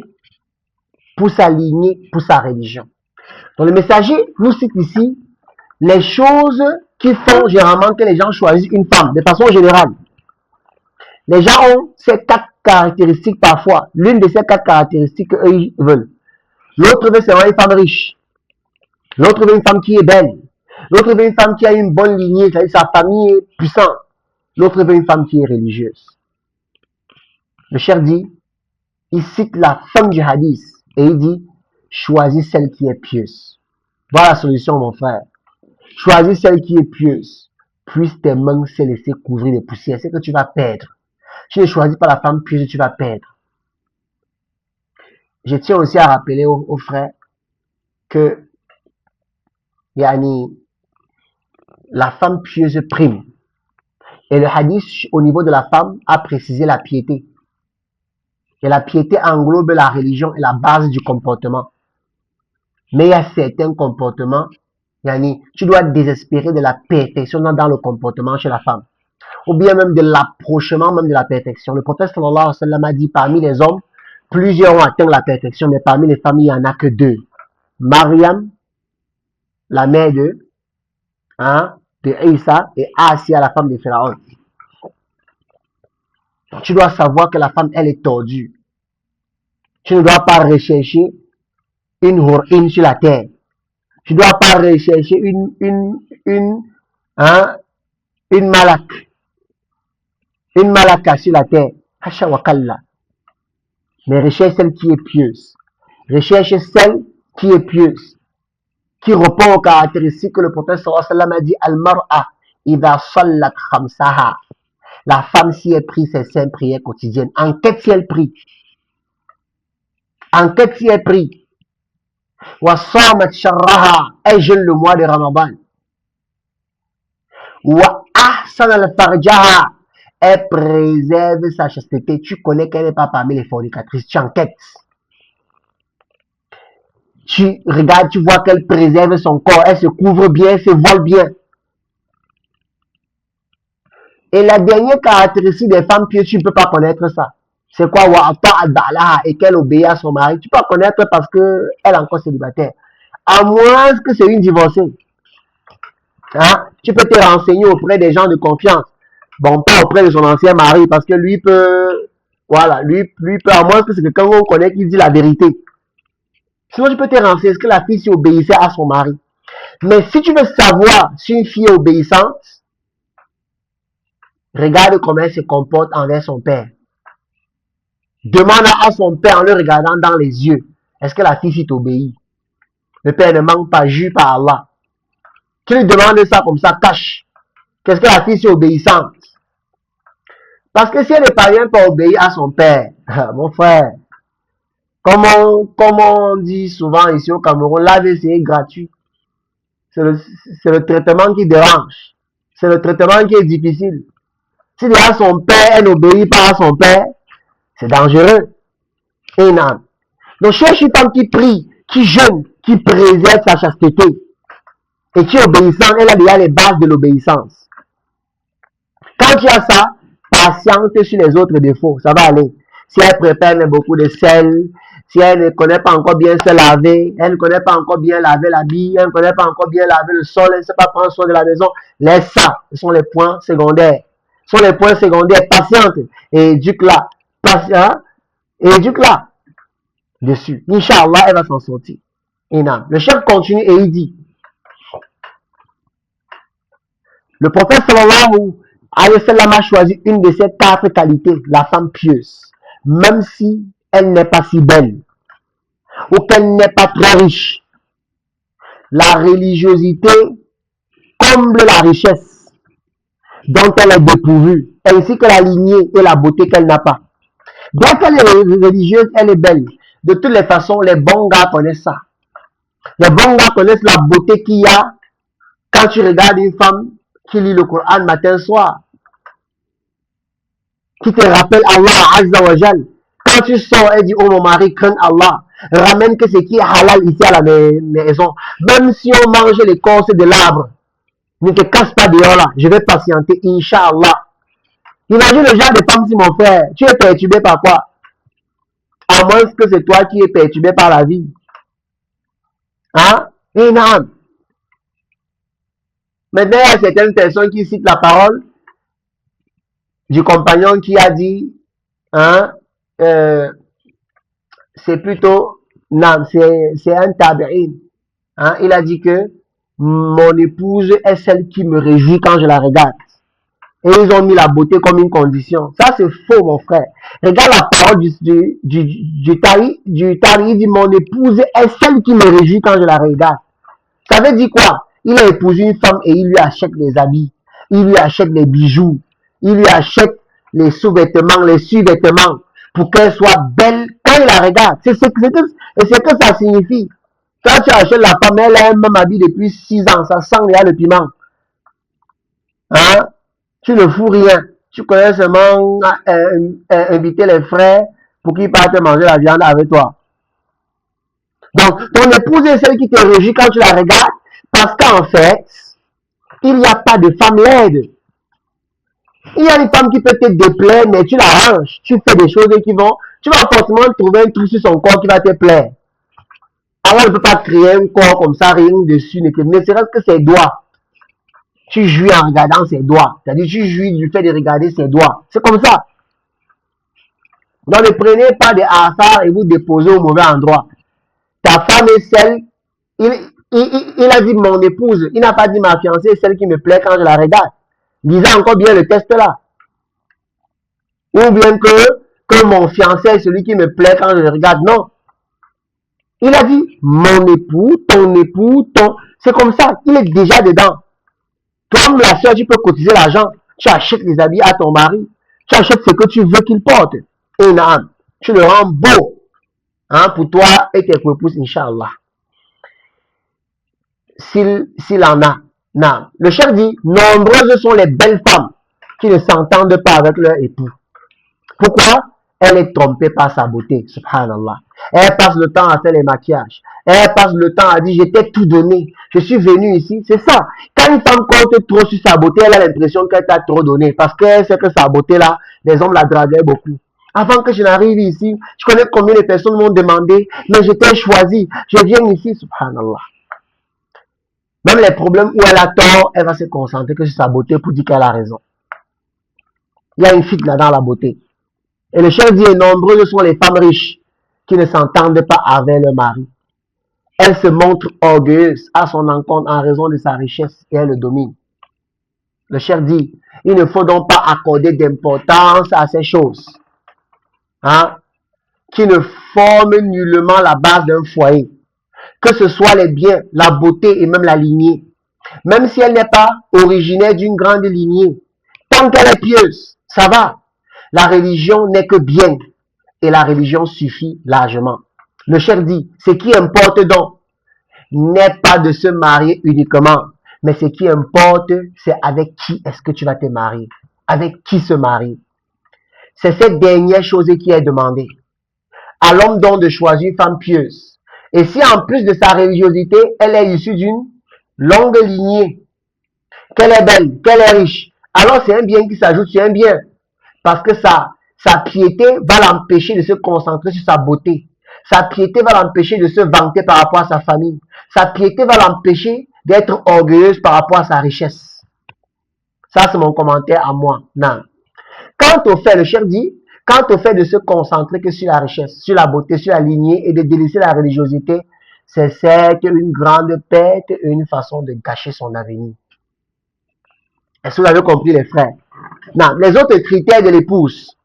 A: pour sa lignée, pour sa religion. Donc le messager nous cite ici les choses qui font généralement que les gens choisissent une femme, de façon générale. Les gens ont ces 4 caractéristiques parfois. L'une de ces 4 caractéristiques qu'eux veulent. L'autre veut seulement une femme riche. L'autre veut une femme qui est belle. L'autre veut une femme qui a une bonne lignée, c'est-à-dire sa famille est puissante. L'autre veut une femme qui est religieuse. Le cheikh dit, il cite la fin du hadith et il dit, choisis celle qui est pieuse. Voilà la solution, mon frère. Choisis celle qui est pieuse. Puisse tes mains se laisser couvrir de poussière. C'est que tu vas perdre. Tu ne choisis pas la femme pieuse, tu vas perdre. Je tiens aussi à rappeler aux frères que yani, la femme pieuse prime. Et le hadith au niveau de la femme a précisé la piété. Et la piété englobe la religion et la base du comportement. Mais il y a certains comportements, yani, tu dois désespérer de la perfection dans le comportement chez la femme. Ou bien même de l'approchement même de la perfection. Le prophète sallallahu alayhi wa sallam a dit, parmi les hommes, plusieurs ont atteint la perfection, mais parmi les familles, il n'y en a que 2. Mariam, la mère de Isa, et Asia, la femme de Pharaon. Donc, tu dois savoir que la femme, elle est tordue. Tu ne dois pas rechercher une hourine sur la terre. Tu ne dois pas rechercher une malak. Une malaka sur la terre. Hasha wakalla. Mais recherche celle qui est pieuse. Recherche celle qui est pieuse. Qui répond aux caractéristiques que le prophète sallallahu alayhi wa sallam a dit, Al-mar'a idha sallat khamsaha. La femme, si elle prie ses 5 prières quotidiennes, enquête si elle prie. Enquête si elle prie. Wa samat sharraha. Elle jeûne le mois de Ramadan. Wa ahsan al-farjaha. Elle préserve sa chasteté. Tu connais qu'elle n'est pas parmi les fornicatrices. Tu enquêtes. Tu regardes, tu vois qu'elle préserve son corps. Elle se couvre bien, elle se voile bien. Et la dernière caractéristique des femmes pieuses, tu ne peux pas connaître ça. C'est quoi? Et qu'elle obéit à son mari. Tu peux pas connaître parce qu'elle est encore célibataire. À moins que c'est une divorcée. Hein? Tu peux te renseigner auprès des gens de confiance. Bon, pas auprès de son ancien mari, parce que lui peut, voilà, lui peut, à moins que c'est quelqu'un qu'on connaît qui dit la vérité. Sinon, tu peux te renseigner, est-ce que la fille s'y obéissait à son mari? Mais si tu veux savoir si une fille est obéissante, regarde comment elle se comporte envers son père. Demande à son père en le regardant dans les yeux, est-ce que la fille s'y obéit? Le père ne manque pas, jure par Allah. Tu lui demandes ça comme ça, cache. Qu'est-ce que la fille s'y obéissante? Parce que si elle ne parvient pas à obéir à son père, mon frère, comme on dit souvent ici au Cameroun, l'AVC est gratuit. C'est le traitement qui dérange. C'est le traitement qui est difficile. Si déjà son père, elle n'obéit pas à son père, c'est dangereux. Énorme. Donc cherche une femme qui prie, qui jeûne, qui préserve sa chasteté et qui est obéissante. Elle a déjà les bases de l'obéissance. Quand tu as ça, patiente sur les autres défauts, ça va aller. Si elle prépare beaucoup de sel, si elle ne connaît pas encore bien se laver, elle ne connaît pas encore bien laver la bille, elle ne connaît pas encore bien laver le sol, elle ne sait pas prendre soin de la maison, laisse ça. Ce sont les points secondaires. Ce sont les points secondaires. Patiente et éduque-la. Patient et éduque-la dessus. Inch'Allah, elle va s'en sortir. Le chef continue et il dit, le prophète sallallahu alayhi wa sallam a choisi une de ces 4 qualités, la femme pieuse, même si elle n'est pas si belle ou qu'elle n'est pas très riche. La religiosité comble la richesse dont elle est dépourvue, ainsi que la lignée et la beauté qu'elle n'a pas. Bien qu'elle est religieuse, elle est belle. De toutes les façons, les bons gars connaissent ça. Les bons gars connaissent la beauté qu'il y a quand tu regardes une femme qui lit le Coran matin soir, qui te rappelle Allah Azza wa Jal. Quand tu sors, elle dit, oh mon mari, crains Allah. Ramène que ce qui est halal ici à la maison. Même si on mange l'écorce de l'arbre, Ne te casse pas dehors là. Je vais patienter, Inch'Allah. Imagine le genre de femme, si mon frère, tu es perturbé par quoi? À moins que c'est toi qui es perturbé par la vie. Hein? Et non. Maintenant, il y a certaines personnes qui citent la parole du compagnon qui a dit, hein, euh, c'est plutôt, non, c'est un tabi'in. Hein, il a dit que mon épouse est celle qui me réjouit quand je la regarde. Et ils ont mis la beauté comme une condition. Ça, c'est faux, mon frère. Regarde la parole du Tari. Il dit, mon épouse est celle qui me réjouit quand je la regarde. Ça veut dire quoi? Il a épousé une femme et il lui achète les habits. Il lui achète les bijoux. Il lui achète les sous-vêtements, les sous-vêtements pour qu'elle soit belle quand il la regarde. C'est ce que ça signifie. Quand tu achètes la femme, elle a un même habit depuis 6 ans. Ça sent déjà le piment. Hein? Tu ne fous rien. Tu connais seulement inviter les frères pour qu'ils partent manger la viande avec toi. Donc, ton épouse est celle qui te réjouit quand tu la regardes parce qu'en fait, il n'y a pas de femme laide. Il y a une femme qui peut te déplaire, mais tu l'arranges. Tu fais des choses qui vont... Tu vas forcément trouver un truc sur son corps qui va te plaire. Alors, on ne peut pas créer un corps comme ça, rien dessus, ne serait-ce que ses doigts. Tu jouis en regardant ses doigts. C'est-à-dire, tu jouis du fait de regarder ses doigts. C'est comme ça. Donc, ne prenez pas des hasards et vous déposez au mauvais endroit. Ta femme est celle, il a dit mon épouse, il n'a pas dit ma fiancée est celle qui me plaît quand je la regarde. Lisez encore bien le test là. Ou bien que mon fiancé est celui qui me plaît quand je le regarde. Non. Il a dit mon époux, ton. C'est comme ça. Il est déjà dedans. Toi, la soeur, tu peux cotiser l'argent. Tu achètes les habits à ton mari. Tu achètes ce que tu veux qu'il porte. Et non, tu le rends beau. Hein, pour toi et tes épouses, Inch'Allah. S'il en a. Non. Le chef dit, nombreuses sont les belles femmes qui ne s'entendent pas avec leur époux. Pourquoi? Elle est trompée par sa beauté, subhanallah. Elle passe le temps à faire les maquillages. Elle passe le temps à dire, je t'ai tout donné. Je suis venu ici. C'est ça. Quand une femme compte trop sur sa beauté, elle a l'impression qu'elle t'a trop donné. Parce qu'elle sait que sa beauté là, les hommes la draguaient beaucoup. Avant que je n'arrive ici, je connais combien de personnes m'ont demandé, mais je t'ai choisi. Je viens ici, subhanallah. Même les problèmes où elle a tort, elle va se concentrer que sur sa beauté pour dire qu'elle a raison. Il y a une fuite là dans la beauté. Et le chef dit, nombreuses sont les femmes riches qui ne s'entendent pas avec leur mari. Elle se montre orgueilleuse à son encontre en raison de sa richesse et elle le domine. Le chef dit, il ne faut donc pas accorder d'importance à ces choses, hein, qui ne forment nullement la base d'un foyer. Que ce soit les biens, la beauté et même la lignée. Même si elle n'est pas originaire d'une grande lignée, tant qu'elle est pieuse, ça va. La religion n'est que bien et la religion suffit largement. Le chef dit, ce qui importe donc n'est pas de se marier uniquement, mais ce qui importe, c'est avec qui est-ce que tu vas te marier, avec qui se marier. C'est cette dernière chose qui est demandée. À l'homme donc de choisir une femme pieuse. Et si en plus de sa religiosité, elle est issue d'une longue lignée, qu'elle est belle, qu'elle est riche, alors c'est un bien qui s'ajoute sur un bien. Parce que sa piété va l'empêcher de se concentrer sur sa beauté. Sa piété va l'empêcher de se vanter par rapport à sa famille. Sa piété va l'empêcher d'être orgueilleuse par rapport à sa richesse. Ça, c'est mon commentaire à moi. Non. Quant au fait, le chef dit, quant au fait de se concentrer que sur la richesse, sur la beauté, sur la lignée et de délaisser la religiosité, c'est certes une grande perte et une façon de gâcher son avenir. Est-ce que vous avez compris, les frères? Non, les autres critères de l'épouse,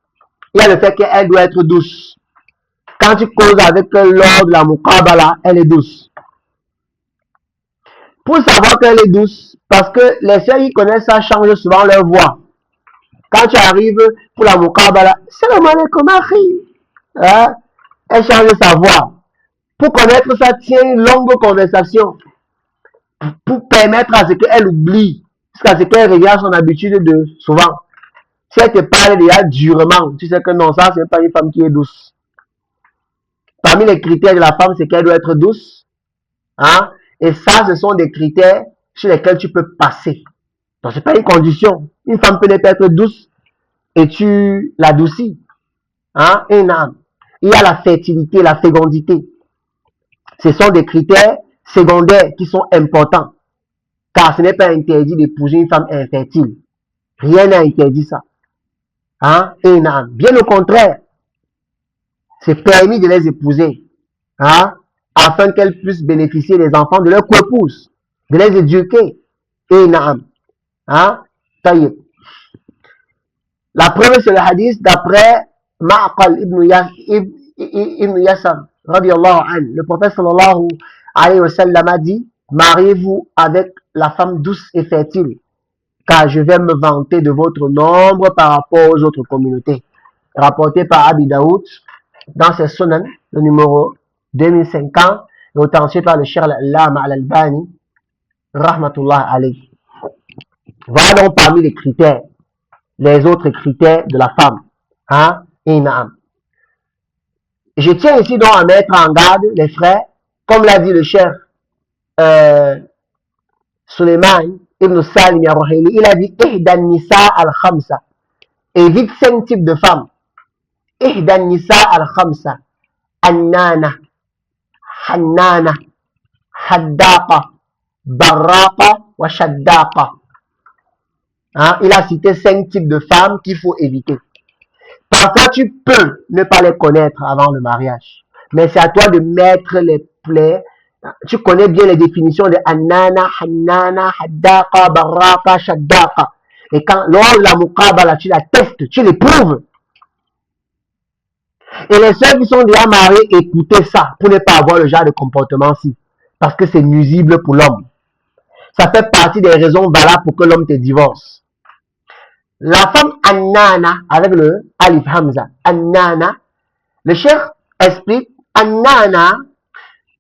A: il y a le fait qu'elle doit être douce. Quand tu causes avec elle lors de la muqabala, elle est douce. Pour savoir qu'elle est douce, parce que les sœurs qui connaissent ça changent souvent leur voix. Quand tu arrives pour la muqabala, salam alaikum akhi. Hein? Elle change sa voix. Pour connaître ça, tiens une longue conversation. Pour permettre à ce qu'elle oublie, jusqu'à ce qu'elle regarde son habitude de souvent. Si elle te parle déjà durement, tu sais que non, ça, c'est pas une femme qui est douce. Parmi les critères de la femme, c'est qu'elle doit être douce. Hein? Et ça, ce sont des critères sur lesquels tu peux passer. Donc, c'est pas une condition. Une femme peut être douce et tu l'adoucis. Hein? Et il y a la fertilité, la fécondité. Ce sont des critères secondaires qui sont importants. Car ce n'est pas interdit d'épouser une femme infertile. Rien n'a interdit ça. Hein? Et bien au contraire, c'est permis de les épouser. Hein? Afin qu'elles puissent bénéficier des enfants de leur co-épouse, de les éduquer. Et hein? La preuve, c'est le hadith d'après Ma'qal ibn Yasar, radiallahu anhu. Le prophète sallallahu alayhi wa sallam a dit, mariez-vous avec la femme douce et fertile, car je vais me vanter de votre nombre par rapport aux autres communautés. Rapporté par Abi Daoud dans ses sunan, le numéro 2050, et authentifié par le Cheikh al-Allama al-Albani, rahmatullah alayhi. Voilà donc parmi les critères, les autres critères de la femme. Hein? Je tiens ici donc à mettre en garde les frères, comme l'a dit le Cheikh Suleiman ibn Salim Yarouhili, il a dit Ihdan Nisa al-Khamsa. Évite 5 types de femmes. Ihdan Nisa al-Khamsa. Annana, Hannana, Haddaqa, Barraqa wa Shaddaqa. Hein? Il a cité 5 types de femmes qu'il faut éviter. Parfois, tu peux ne pas les connaître avant le mariage. Mais c'est à toi de mettre les plaies. Tu connais bien les définitions de Annana, Hannana, Haddaqa, Barraqa, Shaddaqa. Et quand, lors de la muqabala, tu la testes, tu l'éprouves. Et les sœurs qui sont déjà mariées, écoutez ça pour ne pas avoir le genre de comportement-ci. Parce que c'est nuisible pour l'homme. Ça fait partie des raisons valables pour que l'homme te divorce. La femme Annana, avec le Alif Hamza, Annana, le cheikh explique, Annana,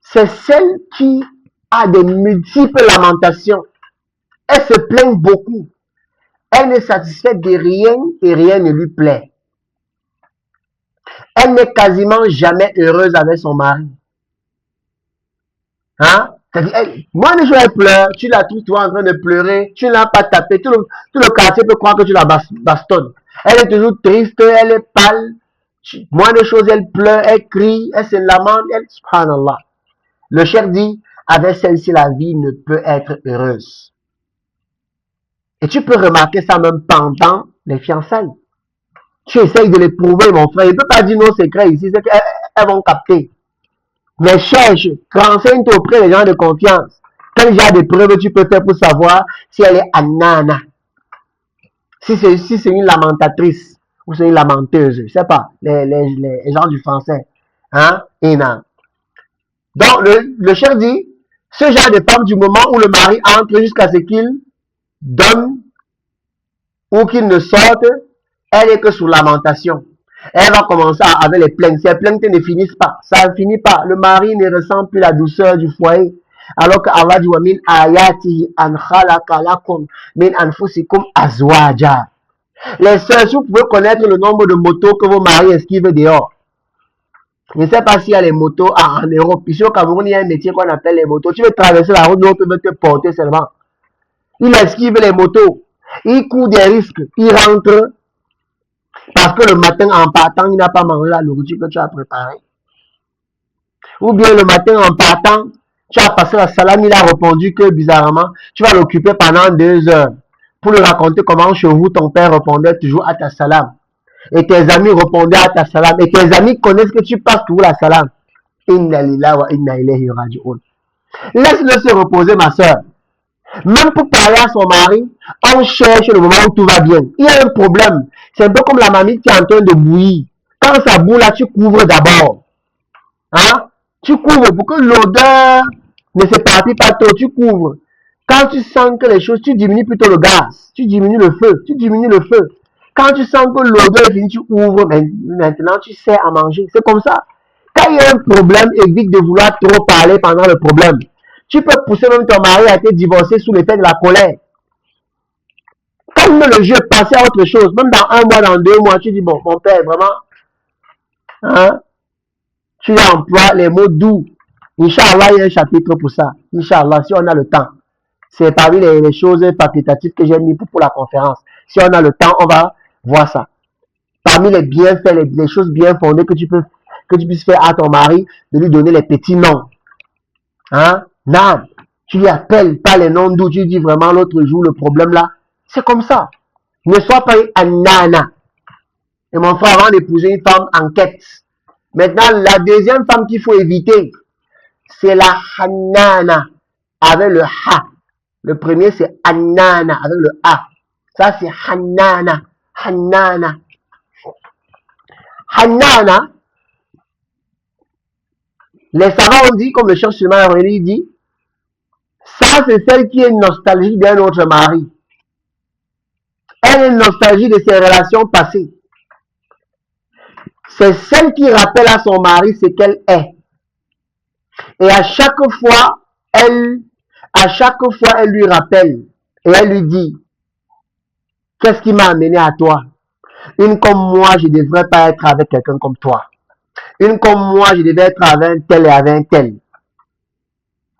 A: c'est celle qui a de multiples lamentations. Elle se plaint beaucoup. Elle n'est satisfaite de rien et rien ne lui plaît. Elle n'est quasiment jamais heureuse avec son mari. Hein? Moi, les jours, elle pleure, tu la trouves toi en train de pleurer, tu ne l'as pas tapé, tout le quartier peut croire que tu la bastonnes. Elle est toujours triste, elle est pâle. Moi, les choses, elle pleure, elle crie, elle se lamente, elle, subhanallah. Le cheikh dit, avec celle-ci, la vie ne peut être heureuse. Et tu peux remarquer ça même pendant les fiançailles. Tu essayes de l'éprouver, mon frère. Il ne peut pas dire nos secrets ici, c'est qu'elles vont capter. Mais cherche, renseigne-toi auprès des gens de confiance. Quel genre de preuves tu peux faire pour savoir si elle est Annana? Si c'est une lamentatrice ou c'est une lamenteuse. Je ne sais pas, les gens du français. Hein? Et non. Donc, le cheikh dit, ce genre de femme, du moment où le mari entre jusqu'à ce qu'il donne ou qu'il ne sorte, elle est que sous lamentation. Elle va commencer avec les plaintes. Ces plaintes ne finissent pas. Ça ne finit pas. Le mari ne ressent plus la douceur du foyer. Alors que Allah dit, min ayatihi an khalaqa lakum min anfusikum azwaja. Les sœurs, si vous pouvez connaître le nombre de motos que vos maris esquivent dehors. Je ne sais pas s'il y a les motos en Europe. Ici au Cameroun, il y a un métier qu'on appelle les motos. Tu veux traverser la route, l'autre peut te porter seulement. Il esquive les motos. Il court des risques. Il rentre. Parce que le matin, en partant, il n'a pas mangé la nourriture que tu as préparée. Ou bien le matin, en partant, tu as passé la salade, il a répondu que bizarrement, tu vas l'occuper pendant 2 heures pour lui raconter comment chez vous, ton père répondait toujours à ta salam. Et tes amis répondaient à ta salam. Et tes amis connaissent que tu passes toujours la salam. Inna lillahi wa inna ilayhi raji'un. Laisse-le se reposer, ma soeur. Même pour parler à son mari, on cherche le moment où tout va bien. Il y a un problème. C'est un peu comme la mamie qui est en train de bouillir. Quand ça boue là, tu couvres d'abord. Hein? Tu couvres pour que l'odeur ne se partit pas trop. Tu couvres. Quand tu sens que les choses, tu diminues plutôt le gaz. Tu diminues le feu. Tu diminues le feu. Quand tu sens que l'odeur est finie, tu ouvres. Maintenant, tu sais à manger. C'est comme ça. Quand il y a un problème, évite de vouloir trop parler pendant le problème. Tu peux pousser même ton mari à te divorcer sous l'effet de la colère. Calme le jeu, passer à autre chose. Même dans 1 mois, dans 2 mois, tu dis, bon, mon père, vraiment, hein, tu emploies les mots doux. Inch'Allah, il y a un chapitre pour ça. Inch'Allah, si on a le temps. C'est parmi les choses facultatives que j'ai mis pour la conférence. Si on a le temps, on va voir ça. Parmi les bienfaits, les choses bien fondées que tu puisses faire à ton mari, de lui donner les petits noms. Hein? Non, tu lui appelles pas les noms d'où tu dis vraiment l'autre jour le problème là. C'est comme ça. Ne sois pas un nana. Et mon frère, avant d'épouser une femme, enquête. Maintenant, la deuxième femme qu'il faut éviter, c'est la hanana avec le ha. Le premier, c'est Hanana avec le A. Ça, c'est Hanana. Hanana. Hanana. Les savants ont dit, comme le chef Suleiman Aurélie dit, ça, c'est celle qui est nostalgique d'un autre mari. Elle est nostalgique de ses relations passées. C'est celle qui rappelle à son mari ce qu'elle est. Et à chaque fois, elle lui rappelle. Et elle lui dit, qu'est-ce qui m'a amené à toi? Une comme moi, je ne devrais pas être avec quelqu'un comme toi. Une comme moi, je devais être avec un tel et avec un tel.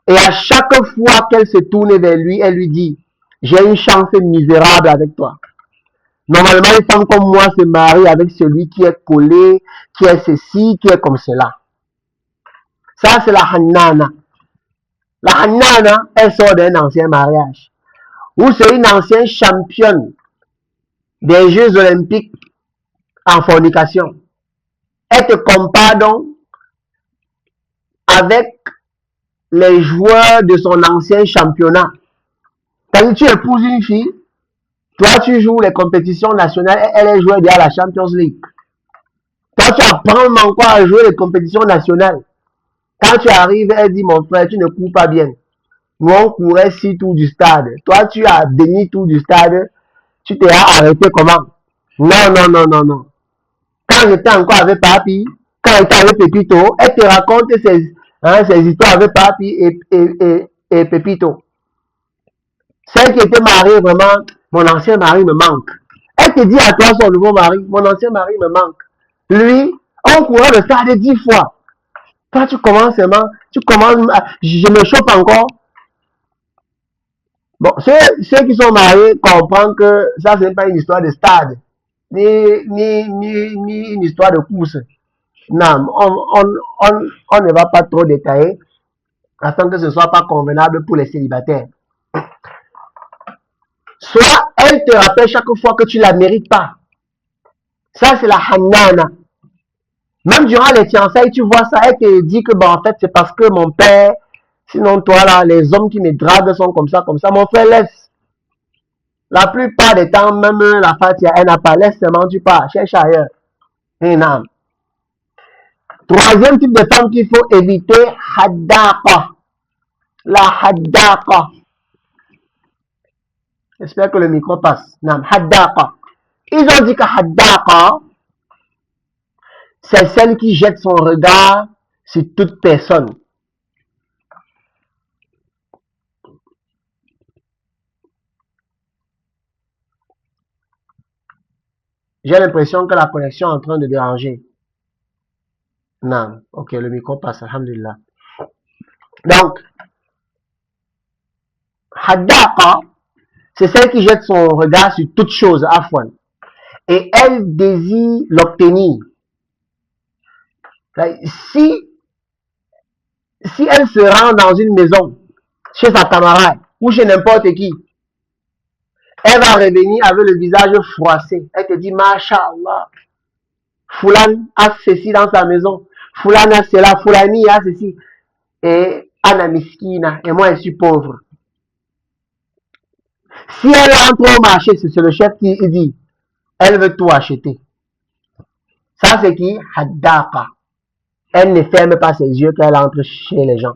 A: Et à chaque fois qu'elle se tourne vers lui, elle lui dit, j'ai une chance misérable avec toi. Normalement, une femme comme moi se marie avec celui qui est collé, qui est ceci, qui est comme cela. Ça, c'est la Hanana. La Hanana, elle sort d'un ancien mariage. Ou c'est une ancienne championne des Jeux Olympiques en fornication. Elle te compare donc avec les joueurs de son ancien championnat. Quand tu épouses une fille, toi tu joues les compétitions nationales, elle est jouée derrière la Champions League. Toi tu apprends encore à jouer les compétitions nationales. Quand tu arrives, elle dit, mon frère, tu ne cours pas bien. Nous on courait 6 tours du stade. Toi tu as demi-tour du stade, tu t'es arrêté comment? Non, non, non, non, non. Quand j'étais encore avec Papi, quand j'étais avec Pépito, elle te raconte ses histoires avec Papi et Pépito. Celle qui était mariée, vraiment, mon ancien mari me manque. Elle te dit à toi son nouveau mari, mon ancien mari me manque. Lui, on courait le stade 10 fois. Toi, tu commences, je me chauffe encore. Bon, ceux qui sont mariés comprennent que ça, ce n'est pas une histoire de stade, ni une histoire de course. Non, on ne va pas trop détailler afin que ce ne soit pas convenable pour les célibataires. Soit elle te rappelle chaque fois que tu ne la mérites pas. Ça, c'est la hanana. Même durant les fiançailles, tu vois ça, elle te dit que, bon, en fait, c'est parce que mon père, sinon toi, là, les hommes qui me draguent sont comme ça, comme ça. Mon frère, laisse. La plupart des temps, même la fatia, elle n'a pas, laisse seulement, tu pars, cherche ailleurs. Énorme. Troisième type de femme qu'il faut éviter, haddaqa. La haddaqa. J'espère que le micro passe. Non, haddaqa. Ils ont dit que haddaqa, c'est celle qui jette son regard sur toute personne. J'ai l'impression que la connexion est en train de déranger. Non, ok, le micro passe, alhamdulillah. Donc, haddaqa, c'est celle qui jette son regard sur toute chose à fois. Et elle désire l'obtenir. Si elle se rend dans une maison, chez sa camarade, ou chez n'importe qui, elle va revenir avec le visage froissé. Elle te dit, Masha'Allah, Fulan a ceci dans sa maison, Fulan a cela, Fulani a ceci. Et Anna Miskina, et moi je suis pauvre. Si elle entre au marché, c'est le chef qui dit, elle veut tout acheter. Ça c'est qui? Haddaqa. Elle ne ferme pas ses yeux quand elle entre chez les gens.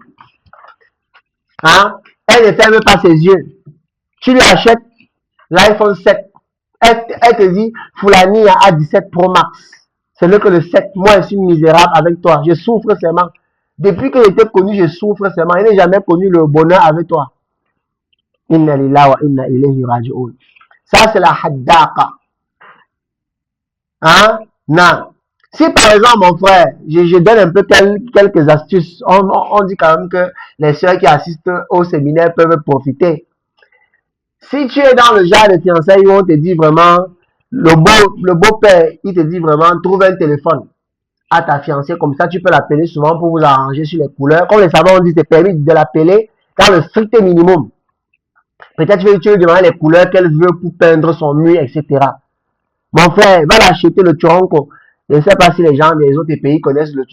A: Hein? Elle ne ferme pas ses yeux. Tu lui achètes l'iPhone 7. Elle te dit, Fulani a 17 Pro Max. C'est le que le 7. Moi, je suis misérable avec toi. Je souffre seulement. Depuis que j'étais connu, je souffre seulement. Je n'ai jamais connu le bonheur avec toi. Inna lillahi wa inna ilayhi raji'un. Ça, c'est la haddaqa. Hein? Non. Si par exemple, mon frère, je donne un peu quelques astuces, on dit quand même que les sœurs qui assistent au séminaire peuvent profiter. Si tu es dans le genre de fiançailles où on te dit vraiment, le beau-père, il te dit vraiment, trouve un téléphone à ta fiancée, comme ça tu peux l'appeler souvent pour vous arranger sur les couleurs. Comme les savants ont dit, c'est permis de l'appeler dans le strict minimum. Peut-être que tu veux demander les couleurs qu'elle veut pour peindre son mur, etc. Mon frère, va l'acheter le Choronco. Je ne sais pas si les gens des autres pays connaissent le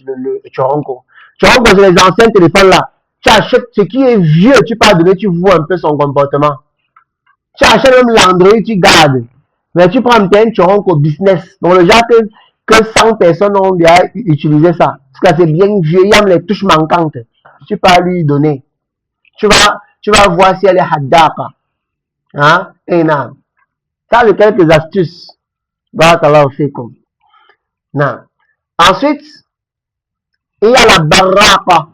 A: Choronco. Choronco, c'est les anciens téléphones là. Tu achètes ce qui est vieux, tu peux donner, tu vois un peu son comportement. Tu achètes même l'Android, tu gardes. Mais tu prends un Choronco business. Donc le genre que 100 personnes ont déjà utilisé ça. Parce que c'est bien vieux, il y a les touches manquantes. Tu peux lui donner. Tu vas voir si elle est haddaka. Hein? Et non. Ça, c'est quelques astuces. Barakallahu fikum. Non. Ensuite, il y a la barrapa.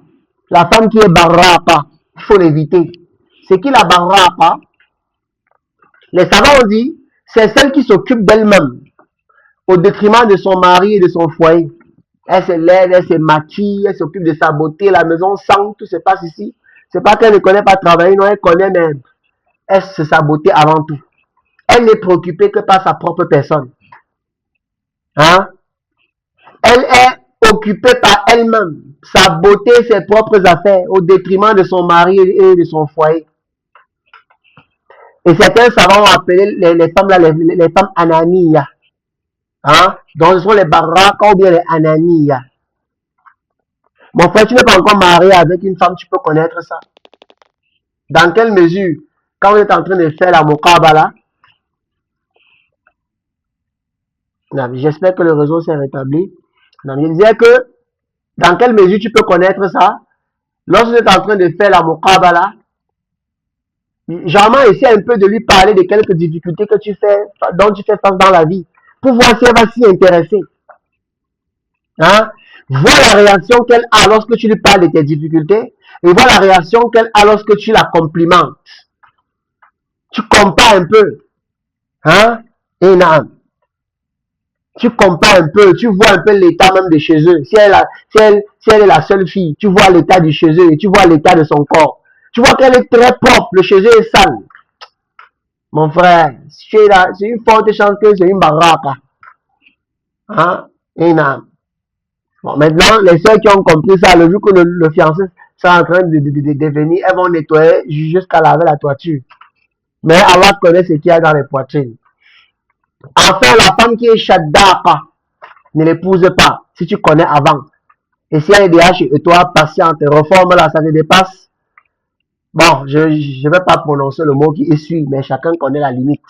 A: La femme qui est barrapa. Il faut l'éviter. C'est qui la barrapa? Les savants ont dit, c'est celle qui s'occupe d'elle-même au détriment de son mari et de son foyer. Elle se lève, elle se maquille, elle s'occupe de sa beauté, la maison sent, tout se passe ici. C'est pas qu'elle ne connaît pas travailler, non, elle connaît même. Elle se saboter avant tout. Elle n'est préoccupée que par sa propre personne. Hein? Elle est occupée par elle-même, sa beauté, ses propres affaires, au détriment de son mari et de son foyer. Et certains savants ont appelé les femmes là, les femmes ananiya. Hein? Donc ce sont les baraka ou bien les ananiya. Mon frère, tu n'es pas encore marié avec une femme, tu peux connaître ça. Dans quelle mesure, quand vous êtes en train de faire la mokabala, j'espère que le réseau s'est rétabli. Je disais que dans quelle mesure tu peux connaître ça? Lorsque vous êtes en train de faire la mokabala, généralement essaie un peu de lui parler de quelques difficultés que tu fais, dont tu fais face dans la vie, pour voir si elle va s'y intéresser. Hein? Vois la réaction qu'elle a lorsque tu lui parles de tes difficultés et vois la réaction qu'elle a lorsque tu la complimentes. Tu compares un peu. Hein? Et non. Tu compares un peu, tu vois un peu l'état même de chez eux. Si elle est la seule fille, tu vois l'état de chez eux et tu vois l'état de son corps. Tu vois qu'elle est très propre, le chez eux est sale. Mon frère, c'est une forte chance que c'est une baraka. Hein? Et non. Bon, maintenant, les sœurs qui ont compris ça, le jour que le fiancé sera en train de venir, elles vont nettoyer jusqu'à laver la toiture. Mais Allah connaît ce qu'il y a dans les poitrines. Enfin, la femme qui est shaddaka, ne l'épouse pas si tu connais avant. Et si elle est déjà chez toi, patiente, reforme là, ça te dépasse. Bon, je ne vais pas prononcer le mot qui essuie, mais chacun connaît la limite.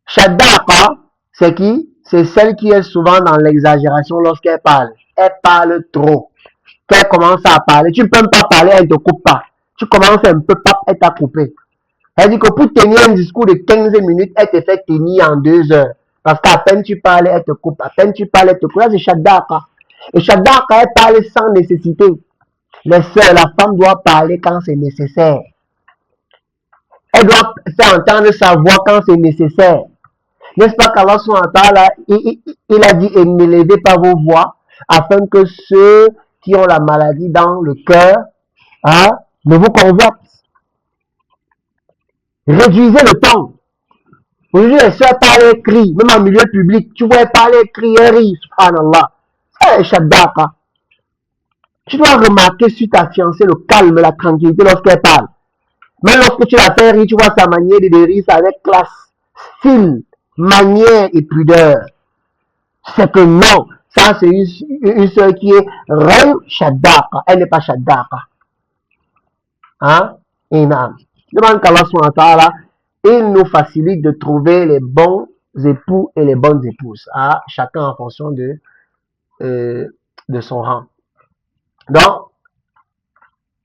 A: Shaddaka, c'est qui? C'est celle qui est souvent dans l'exagération lorsqu'elle parle. Elle parle trop. Quand elle commence à parler, tu ne peux même pas parler, elle ne te coupe pas. Tu commences un peu, pap, elle t'a coupé. Elle dit que pour tenir un discours de 15 minutes, elle te fait tenir en 2 heures. Parce qu'à peine tu parles, elle te coupe. À peine tu parles, elle te coupe. Là, c'est Shaddaka. Et Shaddaka, elle parle sans nécessité. Les sœurs, la femme doit parler quand c'est nécessaire. Elle doit faire entendre sa voix quand c'est nécessaire. N'est-ce pas qu'Allah il a dit et ne levez pas vos voix afin que ceux qui ont la maladie dans le cœur hein, ne vous convoitent. Réduisez le temps. Aujourd'hui, les soeurs parlent et crient, même en milieu public. Tu vois, elles parlent et crient et rient, subhanallah. Ça est shaddaka. Tu dois remarquer sur ta fiancée le calme, la tranquillité lorsqu'elle parle. Même lorsque tu la fais rire, tu vois sa manière de rire avec classe, style, manière et pudeur. C'est que non, ça c'est une soeur qui est reine shaddaka. Elle n'est pas shaddaka. Hein? Et non. Demande qu'Allah SWT, il nous facilite de trouver les bons époux et les bonnes épouses. Hein? Chacun en fonction de son rang. Donc,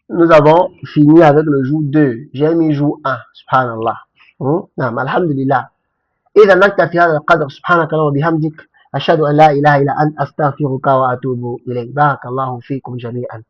A: nous avons fini avec le jour 2. J'ai mis jour 1. Subhanallah. نعم الحمد لله إذا نكتفي هذا القدر سبحانك اللهم وبحمدك أشهد أن لا إله إلا أنت أستغفرك وأتوب إليك بارك الله فيكم جميعا